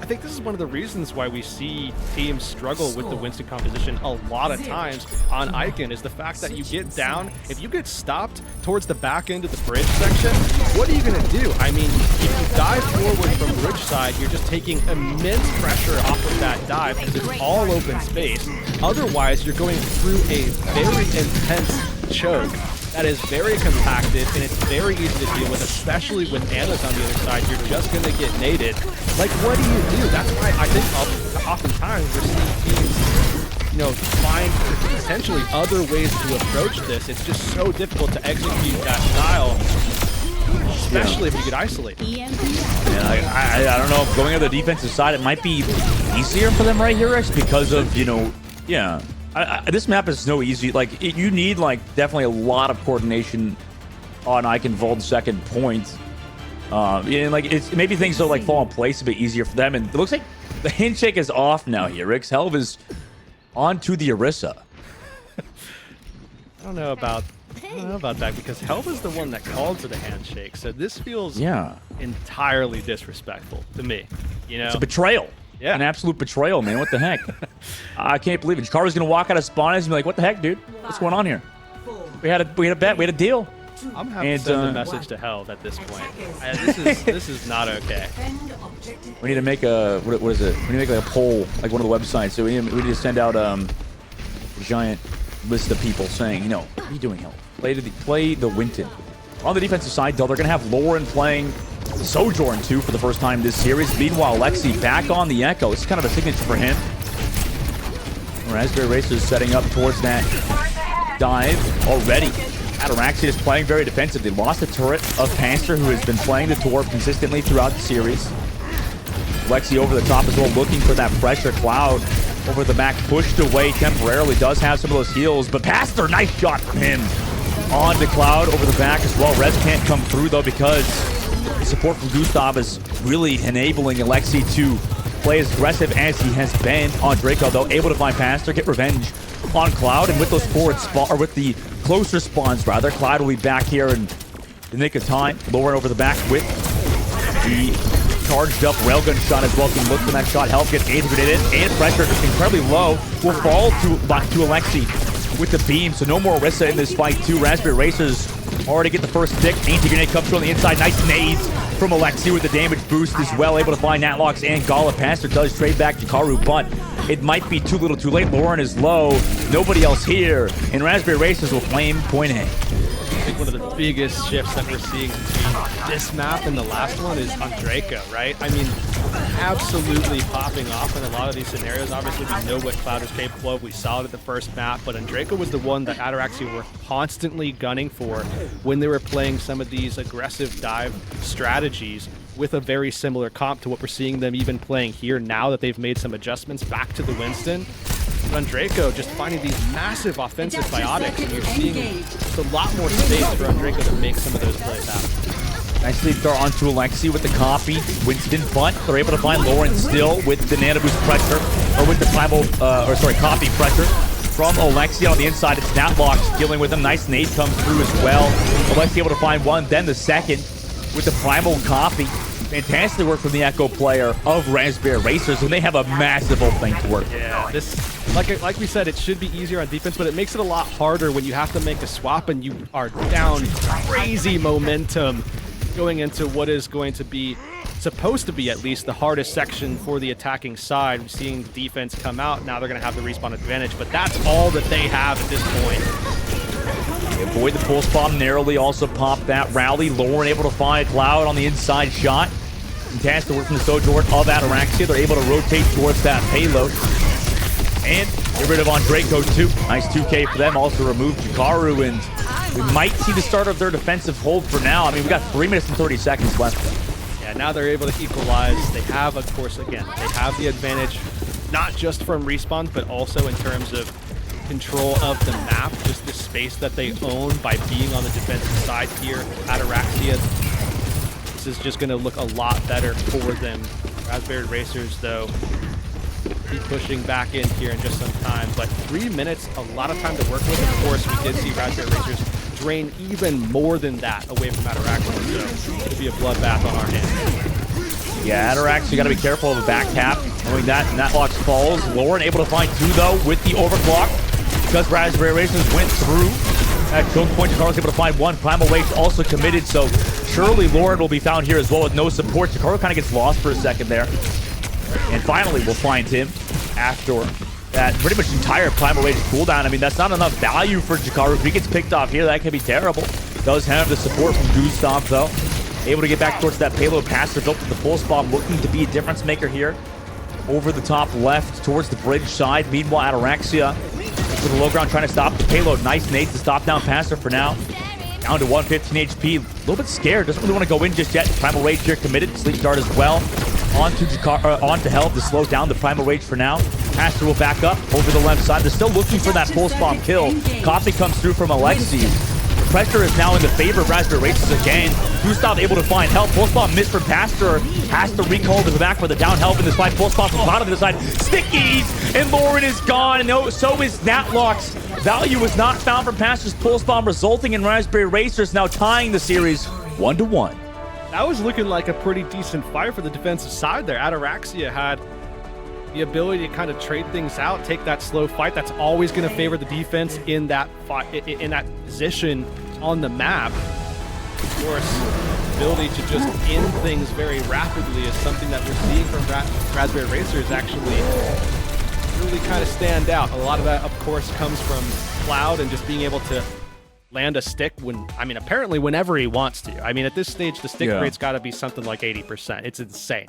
I think this is one of the reasons why we see teams struggle with the Winston composition a lot of times on Icon, is the fact that you get down, if you get stopped towards the back end of the bridge section, what are you going to do? I mean, if you dive forward from bridge side, you're just taking immense pressure off of that dive because it's all open space. Otherwise, you're going through a very intense choke that is very compacted, and it's very easy to deal with, especially with Anna's on the other side. You're just going to get naded. Like, what do you do? That's why I think oftentimes we're seeing teams, you know, find potentially other ways to approach this. It's just so difficult to execute that style, especially if you get isolated. And I don't know, going on the defensive side, it might be easier for them right here, Rex, because of, you know, this map is no easy. Like, you need, like, definitely a lot of coordination on Icon Vault's second point. And, like, it's maybe things will, like, fall in place a bit easier for them. And it looks like the handshake is off now here. Rix Helv is on to the Orisa. I don't know about that, because Helv is the one that called for the handshake. So this feels entirely disrespectful to me. You know, it's a betrayal. Yeah, an absolute betrayal, man. What the heck? I can't believe it. Chikara's gonna walk out of spawn and be like, "What the heck, dude? What's going on here? We had a bet. We had a deal." I'm gonna have to send a message to Helv at this point. This is not okay. We need to make a what is it? We need to make like a poll, like one of the websites. So we need to send out a giant list of people saying, you know, what are you doing, Helv? Play the Winton. On the defensive side, though, they're gonna have Lauren playing Sojourn 2 for the first time this series. Meanwhile, Lexi back on the Echo. It's kind of a signature for him. Raspberry Racers setting up towards that dive already. Ataraxia is playing very defensive. They lost the turret of Panster, who has been playing the Torb consistently throughout the series. Lexi over the top as well, looking for that pressure. Cloud over the back, pushed away temporarily. Does have some of those heals, but Pastor, nice shot from him. On to Cloud over the back as well. Rez can't come through, though, because the support from Gustav is really enabling Alexi to play as aggressive as he has been on Draco, though. Able to find Pastor, get revenge on Cloud, and with those forward spawn, or with the closer spawns, rather, Cloud will be back here in the nick of time. Lauren over the back with the charged up railgun shot as well. Can look for that shot. Help gets integrated in, and pressure just incredibly low. Will fall to Alexi with the beam, so no more Orisa in this fight too. Raspberry Racers already get the first stick. Anti-grenade comes through on the inside. Nice nades from Alexi with the damage boost as well. Able to find Natlocks and Gala. Pastor does trade back Chikaru, but it might be too little too late. Lauren is low. Nobody else here. And Raspberry Racers will claim point A. I think one of the biggest shifts that we're seeing between this map and the last one is on Draco, right? I mean, absolutely popping off in a lot of these scenarios. Obviously, we know what Cloud is capable of. We saw it at the first map, but Draco was the one that Ataraxia were constantly gunning for when they were playing some of these aggressive dive strategies with a very similar comp to what we're seeing them even playing here now that they've made some adjustments back to the Winston. But Draco just finding these massive offensive biotics, and you're seeing just a lot more space for Draco to make some of those plays happen. Nice lead throw onto Alexi with the copy. Winston, but they're able to find Lauren still with the nano boost pressure, or with the primal, copy pressure from Alexi on the inside. It's Natlocks dealing with him. Nice nade comes through as well. Alexi able to find one, then the second with the primal copy. Fantastic work from the Echo player of Raspberry Racers, and they have a massive opening to work. Yeah, this, like we said, it should be easier on defense, but it makes it a lot harder when you have to make a swap and you are down crazy momentum going into what is going to be, supposed to be at least, the hardest section for the attacking side. We're seeing the defense come out. Now they're going to have the respawn advantage, but that's all that they have at this point. They avoid the pulse bomb narrowly, also pop that rally. Lauren able to find Cloud on the inside shot. Fantastic work from the Sojourn of Ataraxia. They're able to rotate towards that payload. And get rid of Andreko too. Nice 2K for them. Also remove Jikaru, and we might see the start of their defensive hold for now. I mean, we got 3 minutes and 30 seconds left. Yeah, now they're able to equalize. They have, of course, again, they have the advantage, not just from respawns, but also in terms of control of the map, just the space that they own by being on the defensive side here. Ataraxia, this is just going to look a lot better for them. Raspberry Racers, though, keep pushing back in here in just some time, but 3 minutes, a lot of time to work with. Of course, we did see Raspberry Racers drain even more than that away from Ataraxia, so it could be a bloodbath on our hands. Yeah, Ataraxia, you got to be careful of a back tap. Knowing that, and that locks falls. Lauren able to find 2, though, with the overclock. Because Raspberry Racers went through at choke point, Jikaru's able to find 1. Primal Rage also committed, so surely Lauren will be found here as well with no support. Jikaru kind of gets lost for a second there. And finally, we'll find him after that pretty much entire Primal Rage cooldown. I mean, that's not enough value for Jikaru. If he gets picked off here, that can be terrible. Does have the support from Gustav, though. Able to get back towards that payload passer, built to the full spawn, looking to be a difference maker here. Over the top left towards the bridge side. Meanwhile, Ataraxia with the low ground trying to stop the payload. Nice nade to stop down passer for now. Down to 115 HP. A little bit scared. Doesn't really want to go in just yet. Primal Rage here committed. Sleep Dart as well. Onto Helm to slow down the Primal Rage for now. Passer will back up over the left side. They're still looking for that full spawn kill. Coffee comes through from Alexi. The pressure is now in the favor of Raspberry Racers again. Gustav able to find help. Full spawn missed from Pastor. Has to recall to the back for the down help in this fight. Full spawn from bottom to the side. Stickies! And Lauren is gone. And so is Natlock's. Value was not found from Pastor's pulse bomb, resulting in Raspberry Racers now tying the series 1-1. That was looking like a pretty decent fight for the defensive side there. Ataraxia had the ability to kind of trade things out, take that slow fight. That's always going to favor the defense in that in that position on the map. Of course, the ability to just end things very rapidly is something that we're seeing from Raspberry Racers actually really kind of stand out. A lot of that, of course, comes from Cloud and just being able to land a stick when, I mean, apparently whenever he wants to. I mean, at this stage, the stick rate's got to be something like 80%. It's insane.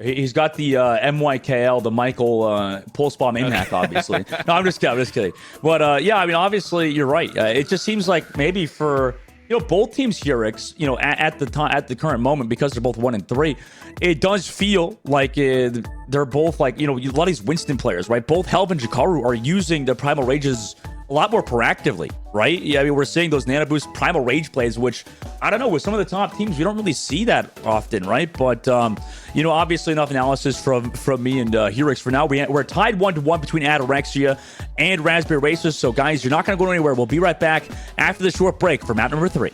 He's got the MYKL, the Michael pulse bomb aim hack, obviously. No, I'm just kidding. But yeah, I mean, obviously, you're right. It just seems like maybe for both teams here, at the current moment, because they're both 1-3, it does feel like they're both like a lot of these Winston players, right? Both Helv and Jikaru are using the Primal Rages a lot more proactively, right? Yeah, I mean, we're seeing those Nano Boost Primal Rage plays, which, I don't know, with some of the top teams, you don't really see that often, right? But, obviously enough analysis from me and Herix for now. We're tied 1-1 between Ataraxia and Raspberry Racers. So, guys, you're not going to go anywhere. We'll be right back after the short break for map number 3.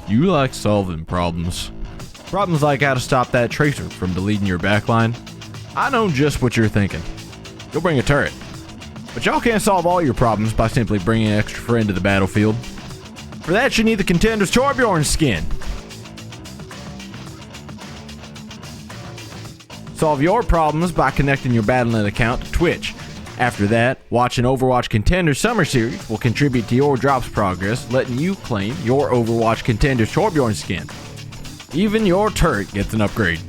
You like solving problems. Problems like how to stop that Tracer from deleting your backline. I know just what you're thinking. Go bring a turret. But y'all can't solve all your problems by simply bringing an extra friend to the battlefield. For that, you need the Contenders Torbjorn skin. Solve your problems by connecting your Battle.net account to Twitch. After that, watching Overwatch Contenders Summer Series will contribute to your drops progress, letting you claim your Overwatch Contenders Torbjorn skin. Even your turret gets an upgrade.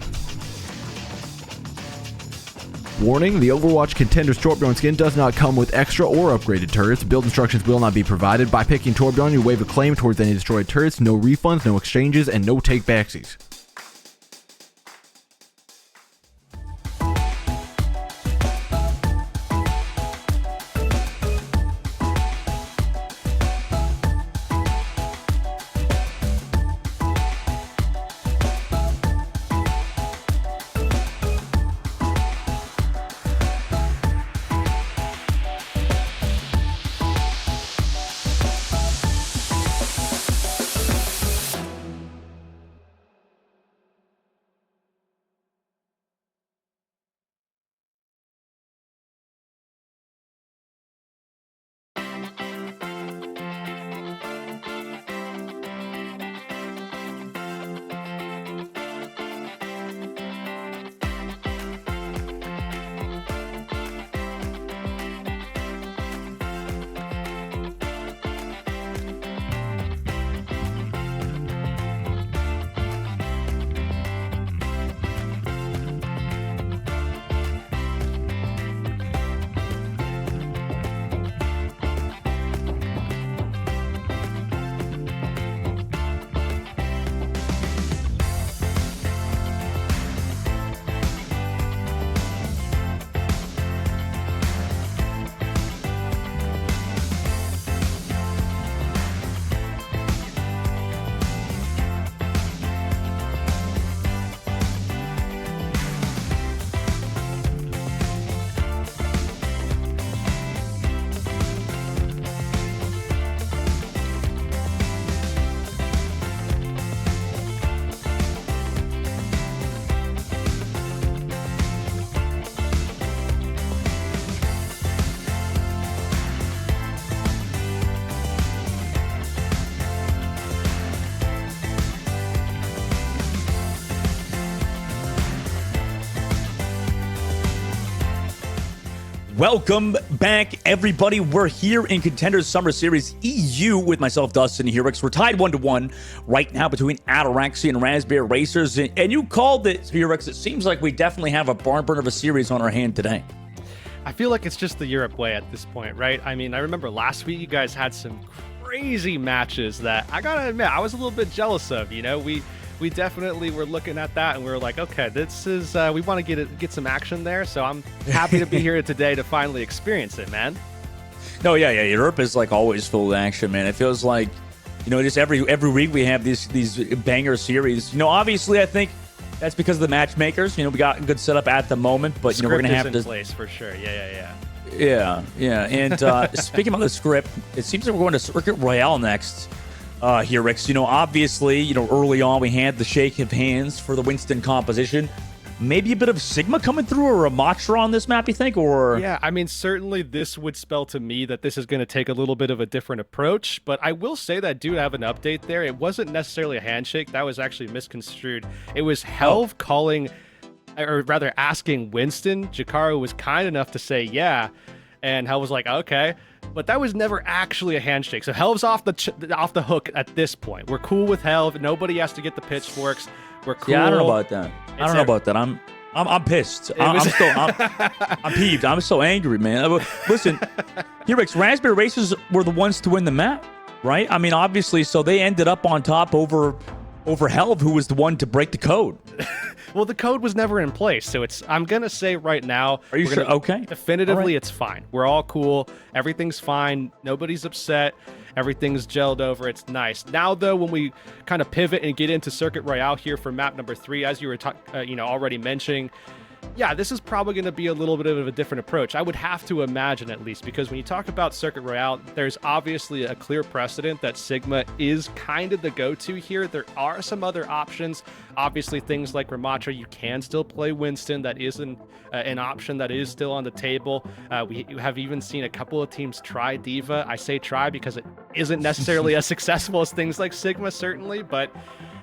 Warning, the Overwatch Contenders Torbjorn skin does not come with extra or upgraded turrets. Build instructions will not be provided. By picking Torbjorn, you waive a claim towards any destroyed turrets. No refunds, no exchanges, and no take-backsies. Welcome back, everybody. We're here in Contenders Summer Series EU with myself, Dustin Herix. We're tied 1-1 right now between Ataraxia and Raspberry Racers. And you called it, Herix. It seems like we definitely have a barn burner of a series on our hand today. I feel like it's just the Europe way at this point, right? I mean, I remember last week you guys had some crazy matches that I gotta admit I was a little bit jealous of. You know, we definitely were looking at that and we were like, okay, this is we want to get some action there. So I'm happy to be here today to finally experience it, man. No, yeah. Europe is like always full of action, man. It feels like, you know, just every week we have these banger series. You know, obviously I think that's because of the matchmakers. You know, we got a good setup at the moment, but you know, we're gonna have to place for sure. Yeah. And speaking about the script, it seems like we're going to Circuit Royale next. Here, Rix. You know, obviously, you know, early on we had the shake of hands for the Winston composition. Maybe a bit of Sigma coming through or a Matra on this map, you think? Or yeah, I mean, certainly this would spell to me that this is going to take a little bit of a different approach. But I will say that I do have an update there. It wasn't necessarily a handshake. That was actually misconstrued. It was Helv calling, or rather asking Winston. Jakaro was kind enough to say yeah. And Helv was like, okay. But that was never actually a handshake. So Helv's off the hook at this point. We're cool with Helv. Nobody has to get the pitchforks. We're cool. Yeah, I don't know about that. I'm pissed. I'm peeved. I'm so angry, man. Listen, here, Rex, Raspberry Racers were the ones to win the map, right? I mean, obviously, so they ended up on top over Helv, who was the one to break the code. Well, the code was never in place, so I'm gonna say right now. Are you sure? Okay. Definitively, It's fine. We're all cool. Everything's fine. Nobody's upset. Everything's gelled over. It's nice. Now, though, when we kind of pivot and get into Circuit Royale here for map number 3, as you were already mentioning, yeah, this is probably going to be a little bit of a different approach. I would have to imagine, at least, because when you talk about Circuit Royale, there's obviously a clear precedent that Sigma is kind of the go-to here. There are some other options. Obviously, things like Ramatra, you can still play Winston. That is an option that is still on the table. We have even seen a couple of teams try D.Va. I say try because it isn't necessarily as successful as things like Sigma, certainly, but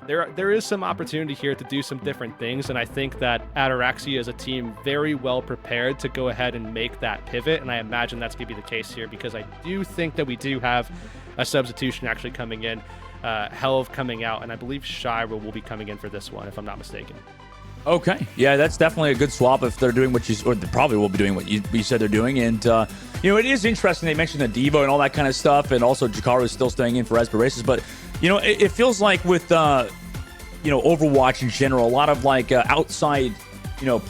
there is some opportunity here to do some different things, and I think that Ataraxia is a team very well prepared to go ahead and make that pivot, and I imagine that's going to be the case here because I do think that we do have a substitution actually coming in, Helv coming out, and I believe Shira will be coming in for this one, if I'm not mistaken. Okay. Yeah, that's definitely a good swap if they're doing what or they probably will be doing what you said they're doing. And, you know, it is interesting. They mentioned the D.Va and all that kind of stuff. And also Jakaro is still staying in for Raspberry Racers. But, you know, it feels like with, you know, Overwatch in general, a lot of like outside, you know,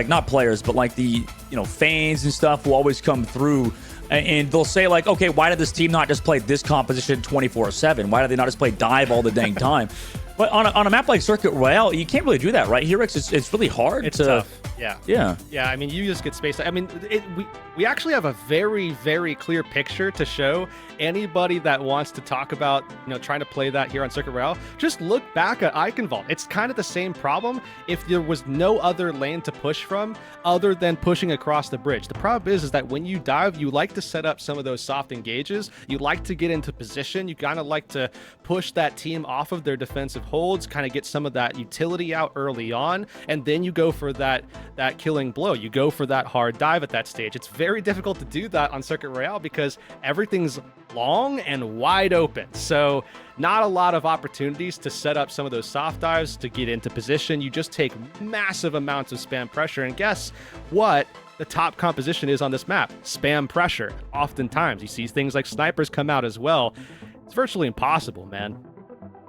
not players, but like the, you know, fans and stuff will always come through. And they'll say like, okay, why did this team not just play this composition 24/7? Why did they not just play dive all the dang time? But on a map like Circuit Royale, you can't really do that, right? Here, it's really hard. It's tough. Yeah. I mean, you just get spaced. I mean, we actually have a very, very clear picture to show anybody that wants to talk about, you know, trying to play that here on Circuit Royale. Just look back at Eichenwald. It's kind of the same problem if there was no other lane to push from other than pushing across the bridge. The problem is that when you dive, you like to set up some of those soft engages. You like to get into position. You kind of like to push that team off of their defensive holds, kind of get some of that utility out early on, and then you go for that killing blow. You go for that hard dive at that stage. It's very difficult to do that on Circuit Royale because everything's long and wide open. So not a lot of opportunities to set up some of those soft dives to get into position. You just take massive amounts of spam pressure. And guess what? The top composition is on this map. Spam pressure. Oftentimes you see things like snipers come out as well. It's virtually impossible, man.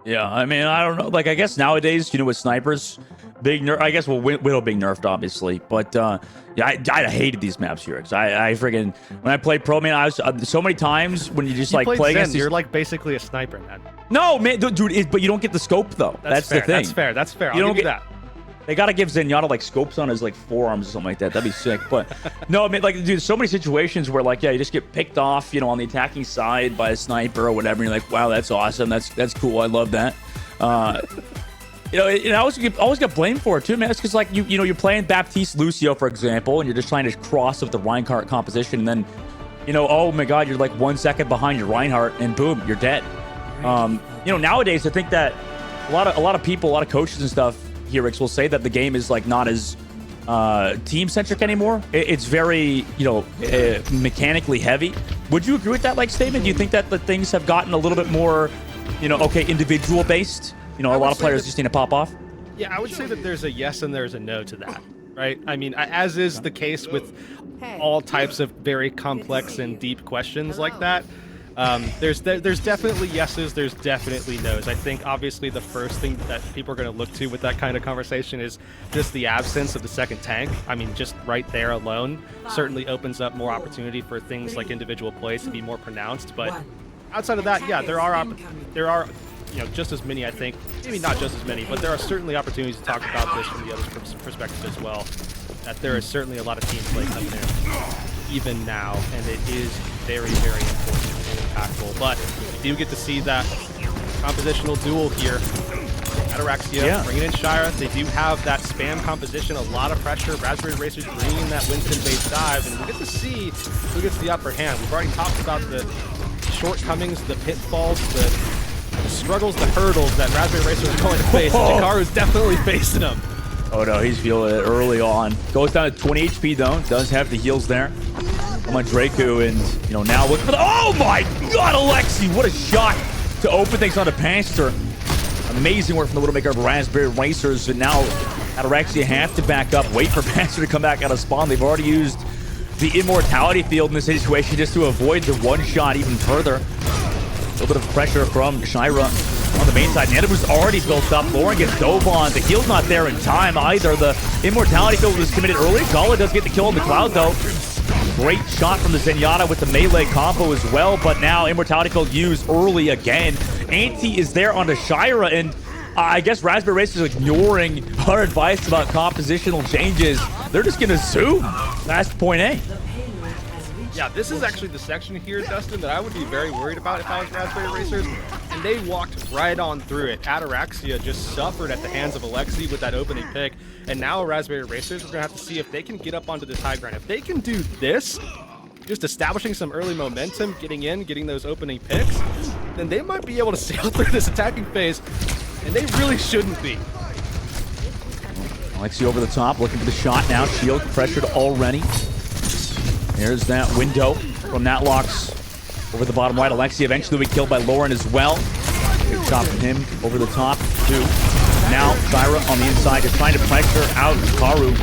Yeah, I mean, I don't know. Like, I guess nowadays, you know, with snipers, I guess, well, Widow being nerfed, obviously. But, yeah, I hated these maps here. Cause I friggin', when I played Pro, man, I was so many times when you just, like, play against these... You're, like, basically a sniper, man. No, man, dude, but you don't get the scope, though. That's the thing. That's fair. You I'll don't give you that. They got to give Zenyatta, like, scopes on his, like, forearms or something like that. That'd be sick. But, no, I mean, like, dude, so many situations where, like, yeah, you just get picked off, you know, on the attacking side by a sniper or whatever. And you're like, wow, that's awesome. That's cool. I love that. You know, I always get blamed for it, too, man. It's because, like, you know, you're playing Baptiste Lucio, for example, and you're just trying to cross with the Reinhardt composition. And then, you know, oh, my God, you're, like, 1 second behind your Reinhardt, and boom, you're dead. You know, nowadays, I think that a lot of people, a lot of coaches and stuff, Herix, will say that the game is like not as team centric anymore. It's very, mechanically heavy. Would you agree with that statement? Do you think that the things have gotten a little bit more, individual based? A lot of players just need to pop off. Yeah, I would say that there's a yes and there's a no to that, right? I mean, as is the case with all types of very complex and deep questions like that. There's definitely yeses, there's definitely nos. I think obviously the first thing that people are going to look to with that kind of conversation is just the absence of the second tank. I mean, just right there alone certainly opens up more opportunity for things like individual plays to be more pronounced. But outside of that, yeah, there are just as many, I think, maybe not just as many, but there are certainly opportunities to talk about this from the other perspective as well. That there is certainly a lot of team play coming in even now, and it is very, very important and impactful. But we do get to see that compositional duel here. Ataraxia bringing in Shira. They do have that spam composition, a lot of pressure. Raspberry Racers bringing that Winston-based dive, and we get to see who gets the upper hand. We've already talked about the shortcomings, the pitfalls, the struggles, the hurdles that Raspberry Racers are going to face. Jakaru's definitely facing them. Oh no, he's feeling it early on. Goes down to 20 HP though. Does have the heals there. Come on, Draco, and now look for the. Oh my God, Alexi! What a shot to open things on the Panster. Amazing work from the Widowmaker of Raspberry Racers, and now Ataraxia have to back up, wait for Panster to come back out of spawn. They've already used the Immortality Field in this situation just to avoid the one shot even further. A little bit of pressure from Shira on the main side. Nanabu's already built up. Lauren gets dove on. The heal's not there in time either. The Immortality Field was committed early. Gala does get the kill on the Cloud though. Great shot from the Zenyatta with the melee combo as well, but now Immortality Field used early again. Anti is there on the Shira, and I guess Raspberry Racers is ignoring our advice about compositional changes. They're just going to zoom past point A. Yeah, this is actually the section here, Dustin, that I would be very worried about if I was Raspberry Racers. And they walked right on through it. Ataraxia just suffered at the hands of Alexi with that opening pick. And now Raspberry Racers are going to have to see if they can get up onto this high ground. If they can do this, just establishing some early momentum, getting those opening picks, then they might be able to sail through this attacking phase. And they really shouldn't be. Alexi over the top, looking for the shot now. Shield pressured already. There's that window from Natlox over the bottom right. Alexi eventually will be killed by Lauren as well. Good shot from him over the top, too. Now, Shira on the inside is trying to pressure out Karu.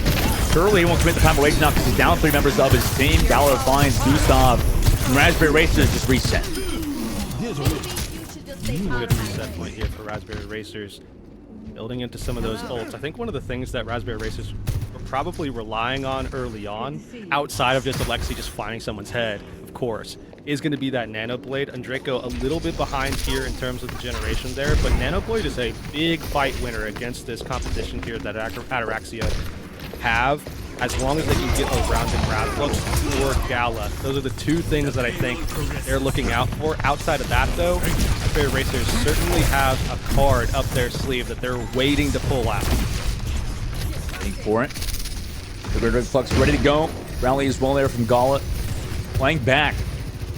Surely he won't commit the time away now because he's down 3 members of his team. Galler finds Gustav. And Raspberry Racers just reset. Good reset point here for Raspberry Racers. Building into some of those ults. I think one of the things that Raspberry Racers were probably relying on early on, outside of just Alexi just finding someone's head, of course, is going to be that Nano Blade. And Draco a little bit behind here in terms of the generation there, but Nano Blade is a big fight winner against this competition here that Ataraxia have, as long as they can get around in Razlux or Gala. Those are the two things that I think they're looking out for. Outside of that, though, Raspberry Racers certainly have a card up their sleeve that they're waiting to pull out. Waiting for it. The Red Flux ready to go. Rally as well there from Gala. Playing back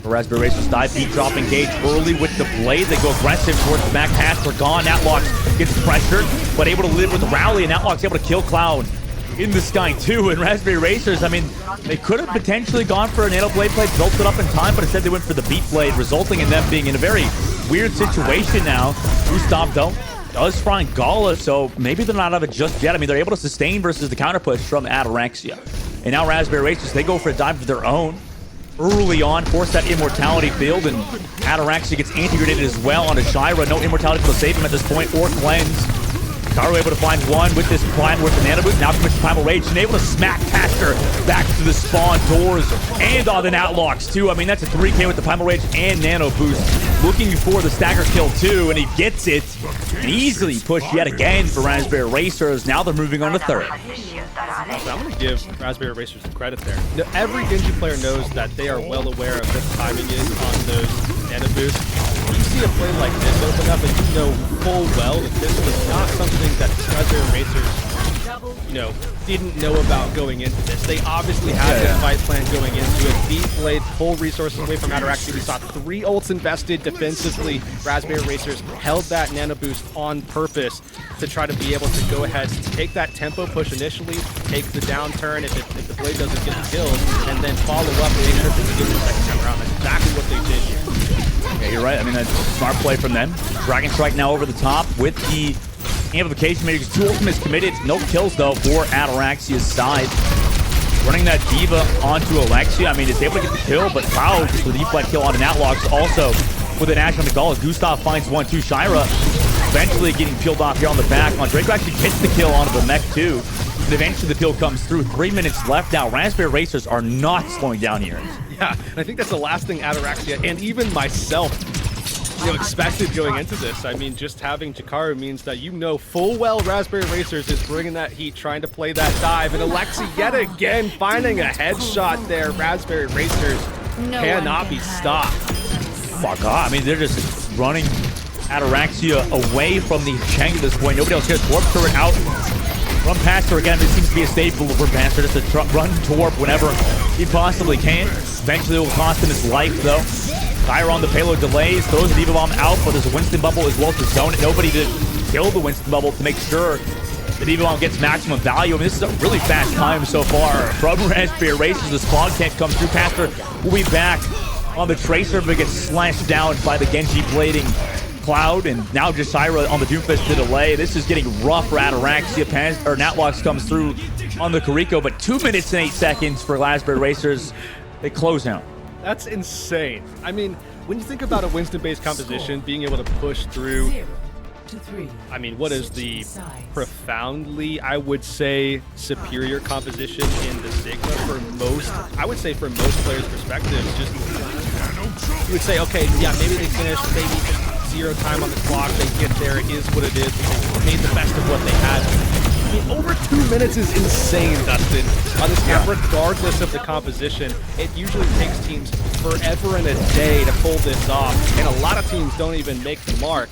for Raspberry Racers. Dive deep, drop engage early with the blade. They go aggressive towards the back pass. They're gone. Natlox gets pressured, but able to live with the rally, and Natlox able to kill Cloud in the sky too. And Raspberry Racers, I mean, they could have potentially gone for a Nano Blade play, built it up in time, but instead they went for the Beat Blade, resulting in them being in a very weird situation now. Gustav, though, does find Gala, so maybe they're not out of it just yet. I mean, they're able to sustain versus the counter push from Ataraxia. And now Raspberry Racers, they go for a dive of their own early on, force that Immortality Field, and Ataraxia gets integrated as well onto Shira. No Immortality Field to save him at this point, or Cleanse. Karu able to find one with this Prime worth the Nano Boost. Now commits Primal Rage and able to smack Caster back to the spawn doors and on the Natlocks too. I mean, that's a 3K with the Primal Rage and Nano Boost. Looking for the stagger kill too, and he gets it. And easily pushed yet again for Raspberry Racers. Now they're moving on to third. I'm going to give Raspberry Racers some credit there. Every Genji player knows that they are well aware of what the timing is on those Nano Boosts. You see a play like this open up and you know full well that this was not something that Raspberry Racers didn't know about going into this. They obviously had a fight plan going into it. Beat Blade, pull resources away from Ataraxia. We saw 3 ults invested defensively. Raspberry Racers held that nano boost on purpose to try to be able to go ahead, take that tempo push initially, take the downturn if the Blade doesn't get the kills, and then follow up and make sure that they get the second time around. That's exactly what they did here. Yeah, you're right. I mean, that's a smart play from them. Dragon Strike now over the top with the amplification. Maybe 2 ultimates committed. No kills, though, for Ataraxia's side. Running that Diva onto Alexia. I mean, it's able to get the kill, but wow, just with the deflect kill onto Natlox. Also, with an Ash on the Gala, Gustav finds 1-2. Shira eventually getting peeled off here on the back. Draco actually gets the kill onto the mech, too. And eventually the kill comes through. 3 minutes left now. Raspberry Racers are not slowing down here. Yeah, and I think that's the last thing Ataraxia and even myself expected going into this. I mean, just having Jakaru means that full well Raspberry Racers is bringing that heat, trying to play that dive, and Alexi yet again finding a headshot there. Raspberry Racers cannot be stopped. Fuck off. I mean, they're just running Ataraxia away from the Chang at this point. Nobody else cares. Warp turret out. Run past her again. This seems to be a staple for Panther, just to run to warp whenever he possibly can. Eventually it will cost him his life, though. Fire on the payload delays, throws the Diva Bomb out, but there's a Winston Bubble as well to zone it. Nobody to kill the Winston Bubble to make sure the Diva Bomb gets maximum value. I mean, this is a really fast time so far from Raspberry Racers. The spawn can't come through. Panther will be back on the Tracer, but gets slashed down by the Genji blading Cloud, and now Jashira on the Doomfist to delay. This is getting rough for Ataraxia. Natlox comes through on the Kariko, but 2 minutes and 8 seconds for Raspberry Racers. They close out. That's insane. I mean, when you think about a Winston-based composition, being able to push through, I mean, what is the profoundly, I would say, superior composition in the Sigma for most, I would say for most players' perspectives, just, you would say, okay, yeah, maybe they finished, maybe just 0 time on the clock, they get there, it is what it is, they made the best of what they had. I mean, over 2 minutes is insane, Dustin. On this game, regardless of the composition, it usually takes teams forever and a day to pull this off, and a lot of teams don't even make the mark.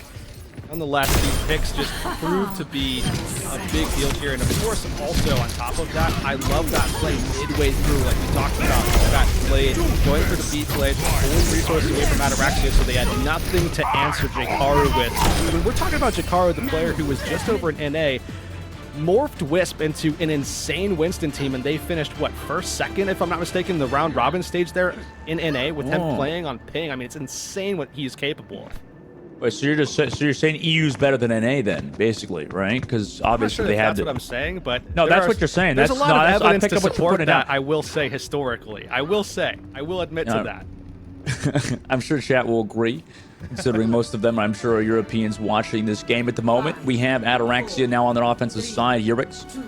Nonetheless, these picks just prove to be a big deal here, and of course, also on top of that, I love that play midway through, like we talked about, that Blade going for the beat Blade, pulling resources away from Ataraxia, so they had nothing to answer Jakaru with. I mean, we're talking about Jakaru, the player who was just over in NA, morphed Wisp into an insane Winston team, and they finished, what, first, second, if I'm not mistaken, the round robin stage there in NA with him playing on ping. I mean, it's insane what he's capable of. Wait, so you're saying EU's better than NA then, basically, right? Because obviously they had. That's what I'm saying, but no, that's what you're saying. There's that's a lot of evidence to support that. Out. I will say historically, I will admit to that. I'm sure chat will agree, considering most of them, I'm sure, are Europeans watching this game at the moment. We have Ataraxia now on their offensive side. Yurix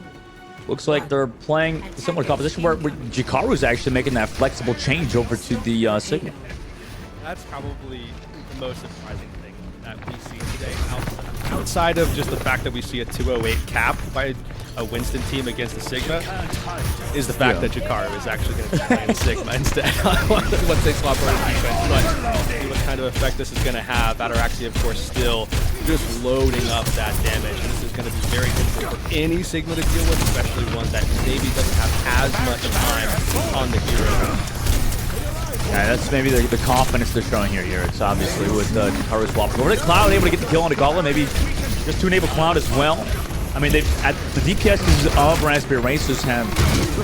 looks like they're playing a similar composition where Jikaru's actually making that flexible change over to the Sigma. That's probably the most surprising thing that we see today, outside of just the fact that we see a 208 cap by a Winston team against the Sigma, is the fact that Jakaru is actually going to be playing Sigma instead once they swap over to defense. But see what kind of effect this is going to have. Ataraxia, of course, still just loading up that damage. And this is going to be very difficult for any Sigma to deal with, especially one that maybe doesn't have as much time on the hero. Yeah, that's maybe the confidence they're showing here. It's obviously with Jakaru swapping over to Cloud, able to get the kill on the Gala, maybe just to enable Cloud as well. I mean, the DPSs of Raspberry Racers have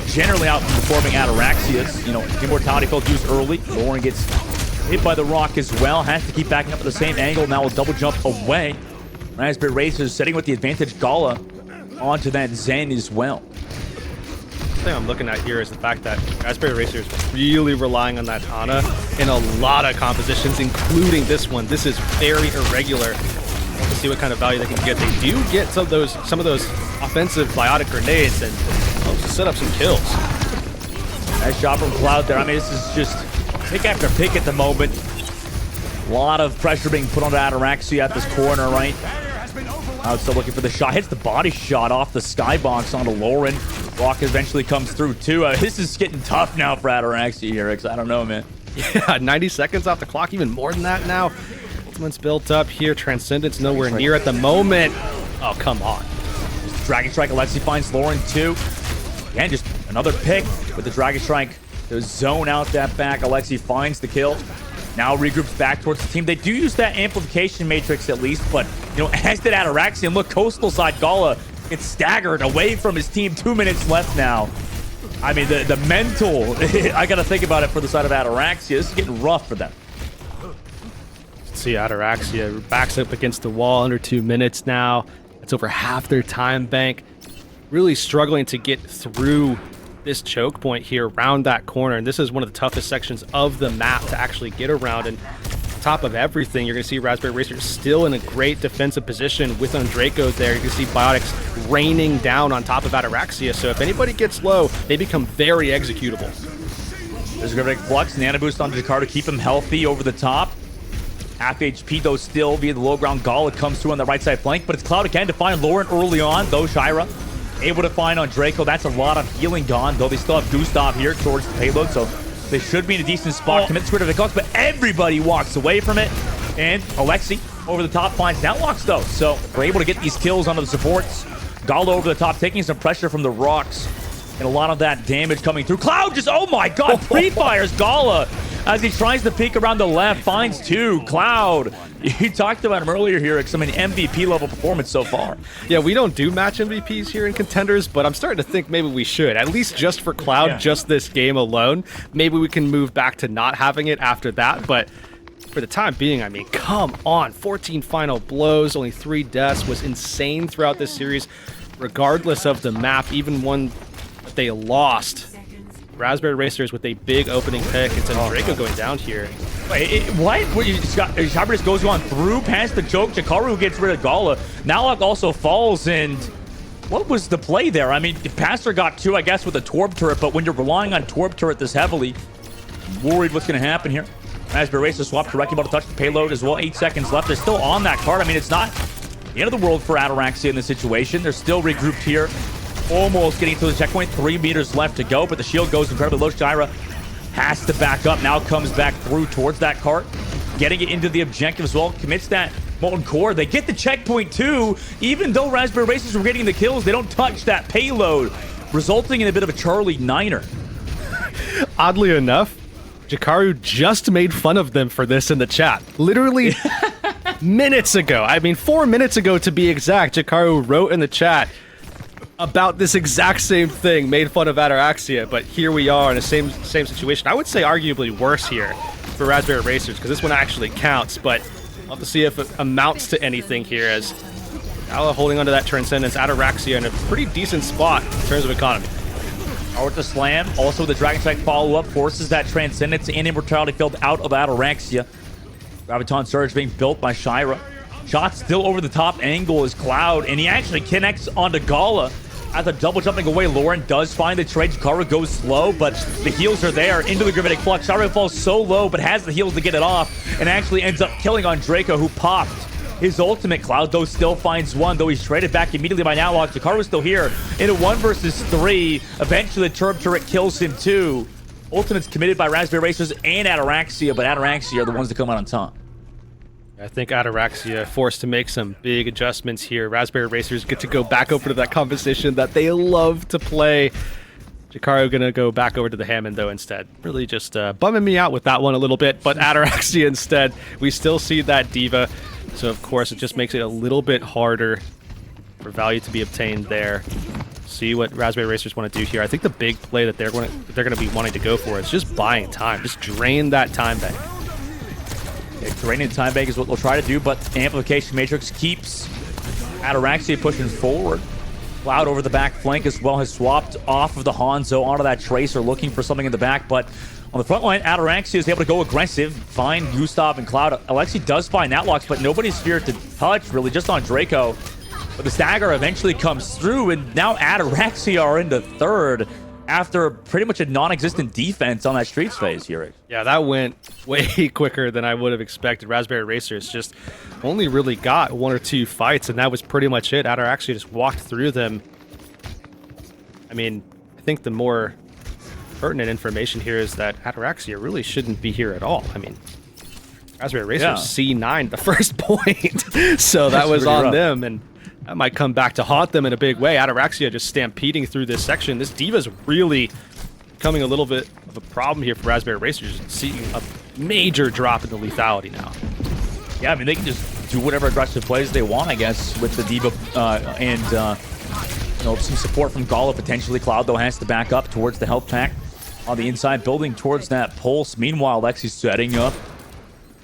generally outperforming Ataraxia's. Immortality Field used early. Lauren gets hit by the rock as well. Has to keep backing up at the same angle. Now will double jump away. Raspberry Racers sitting with the advantage. Gala onto that Zen as well. The thing I'm looking at here is the fact that Raspberry Racers really relying on that Ana in a lot of compositions, including this one. This is very irregular. To see what kind of value they can get. They do get some of those offensive biotic grenades and helps to set up some kills. Nice shot from Cloud there. I mean, this is just pick after pick at the moment. A lot of pressure being put onto Ataraxia at this corner, right? Cloud still looking for the shot. Hits the body shot off the skybox onto Lauren. Rock eventually comes through too. This is getting tough now for Ataraxia here, because I don't know, man. Yeah, 90 seconds off the clock, even more than that now. Ultimate's built up here. Transcendence nowhere near at the moment. Oh, come on. Dragon Strike, Alexi finds Lauren too. Again, just another pick with the Dragon Strike to zone out that back. Alexi finds the kill. Now regroups back towards the team. They do use that amplification matrix at least, but, you know, as did Ataraxia. And look, Coastal side, Gala gets staggered away from his team. 2 minutes left now. I mean, the mental, I got to think about it for the side of Ataraxia. This is getting rough for them. See Ataraxia backs up against the wall under 2 minutes now. It's over half their time bank. Really struggling to get through this choke point here around that corner. And this is one of the toughest sections of the map to actually get around. And top of everything, you're going to see Raspberry Racers still in a great defensive position with Undraco there. You can see Biotics raining down on top of Ataraxia. So if anybody gets low, they become very executable. There's a great Flux, Nano Boost on Jakar to keep him healthy over the top. Half HP though still via the low ground. Gala comes through on the right side flank, but it's Cloud again to find Lauren early on, though Shira able to find on Draco. That's a lot of healing gone, though they still have Gustav here towards the payload, so they should be in a decent spot. Commit squid of the cost, but everybody walks away from it. And Alexi over the top finds Outlocks though, so we're able to get these kills onto the supports. Gala over the top, taking some pressure from the rocks, and a lot of that damage coming through. Cloud just, oh my god, pre-fires Gala as he tries to peek around the left, finds two. Cloud, you talked about him earlier here. It's, I mean, MVP level performance so far. Yeah, we don't do match MVPs here in Contenders, but I'm starting to think maybe we should, at least just for Cloud, just this game alone. Maybe we can move back to not having it after that, but for the time being, I mean, come on. 14 final blows, only 3 deaths, was insane throughout this series, regardless of the map, even one that they lost. Raspberry Racers with a big opening pick. It's Draco going down here. Wait, what? Shabra just goes on through past the choke. Jakaru gets rid of Gala. Nalok also falls, and what was the play there? I mean, Pastor got 2, I guess, with a Torb turret, but when you're relying on Torb turret this heavily, worried what's going to happen here. Raspberry Racers swap to Wrecking Ball to touch the payload as well. 8 seconds left. They're still on that card. I mean, it's not the end of the world for Ataraxia in this situation. They're still regrouped here. Almost getting to the checkpoint. 3 meters left to go, but the shield goes incredibly low. Shira has to back up. Now comes back through towards that cart, getting it into the objective as well. Commits that Molten Core. They get the checkpoint too. Even though Raspberry Racers were getting the kills, they don't touch that payload, resulting in a bit of a Charlie Niner. Oddly enough, Jakaru just made fun of them for this in the chat. Literally minutes ago. I mean, 4 minutes ago to be exact, Jakaru wrote in the chat about this exact same thing, made fun of Ataraxia, but here we are in the same situation. I would say arguably worse here for Raspberry Racers, because this one actually counts, but we'll have to see if it amounts to anything here, as Ala holding onto that Transcendence. Ataraxia in a pretty decent spot in terms of economy. With the slam, also the Dragon Strike follow-up forces that Transcendence and Immortality field out of Ataraxia. Graviton Surge being built by Shira. Shot still over the top angle is Cloud, and he actually connects onto Gala. As the double jumping away, Lauren does find the trade. Jakaru goes slow, but the heals are there into the Gravitic Flux. Shira falls so low, but has the heals to get it off, and actually ends up killing on Draco, who popped his ultimate. Cloud, though, still finds one, though he's traded back immediately by Nalok. Jakaru is still here in a 1 versus 3. Eventually, the Turb Turret kills him, too. Ultimate's committed by Raspberry Racers and Ataraxia, but Ataraxia are the ones that come out on top. I think Ataraxia forced to make some big adjustments here. Raspberry Racers get to go back over to that composition that they love to play. Jakaru gonna go back over to the Hammond though instead. Really just bumming me out with that one a little bit, but Ataraxia instead. We still see that Diva, so of course it just makes it a little bit harder for value to be obtained there. See what Raspberry Racers want to do here. I think the big play that they're going to be wanting to go for is just buying time. Just drain that time bank. Draining the time bank is what they'll try to do, but Amplification Matrix keeps Ataraxia pushing forward. Cloud over the back flank as well has swapped off of the Hanzo onto that Tracer, looking for something in the back, but on the front line, Ataraxia is able to go aggressive, find Gustav and Cloud. Alexi does find Outlocks, but nobody's here to touch, really, just on Draco. But the stagger eventually comes through, and now Ataraxia are into third after pretty much a non-existent defense on that Streets phase here. Yeah, that went way quicker than I would have expected. Raspberry Racers just only really got 1 or 2 fights, and that was pretty much it. Ataraxia just walked through them. I mean, I think the more pertinent information here is that Ataraxia really shouldn't be here at all. I mean, Raspberry Racers C9 the first point, so that was really on them, and That might come back to haunt them in a big way. Ataraxia just stampeding through this section. This Diva's really becoming a little bit of a problem here for Raspberry Racers, seeing a major drop in the lethality now. Yeah, I mean, they can just do whatever aggressive plays they want, I guess, with the Diva and you know, some support from Gala potentially. Cloud, though, has to back up towards the health pack on the inside building towards that pulse. Meanwhile, Lexi's setting up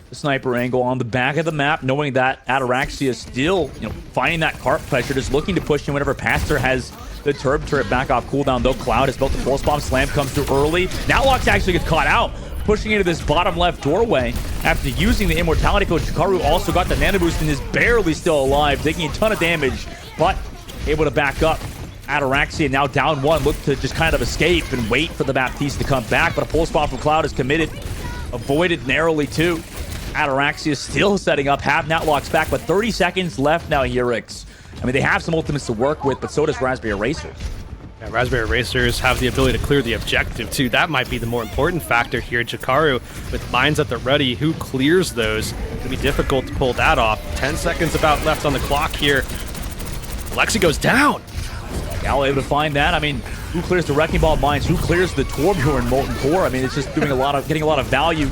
the sniper angle on the back of the map, knowing that Ataraxia is still, you know, finding that cart pressure, just looking to push in whenever Pastor has the turb turret back off cooldown, though. Cloud has built the pulse bomb. Slam comes through early. Now Lux actually gets caught out, pushing into this bottom left doorway after using the immortality code. Chikaru also got the nano boost and is barely still alive, taking a ton of damage, but able to back up. Ataraxia now down one, look to just kind of escape and wait for the Baptiste to come back, but a pulse bomb from Cloud is committed, avoided narrowly too. Ataraxia still setting up, have Natlocks back, but 30 seconds left now, Herix. I mean, they have some ultimates to work with, but so does Raspberry Racers. Yeah, Raspberry Racers have the ability to clear the objective too. That might be the more important factor here. Chikaru with mines at the ready, who clears those? It'll be difficult to pull that off. 10 seconds about left on the clock here. Alexi goes down. Gal able to find that. I mean, who clears the Wrecking Ball mines? Who clears the Torbjorn Molten Core? I mean, it's just doing getting a lot of value.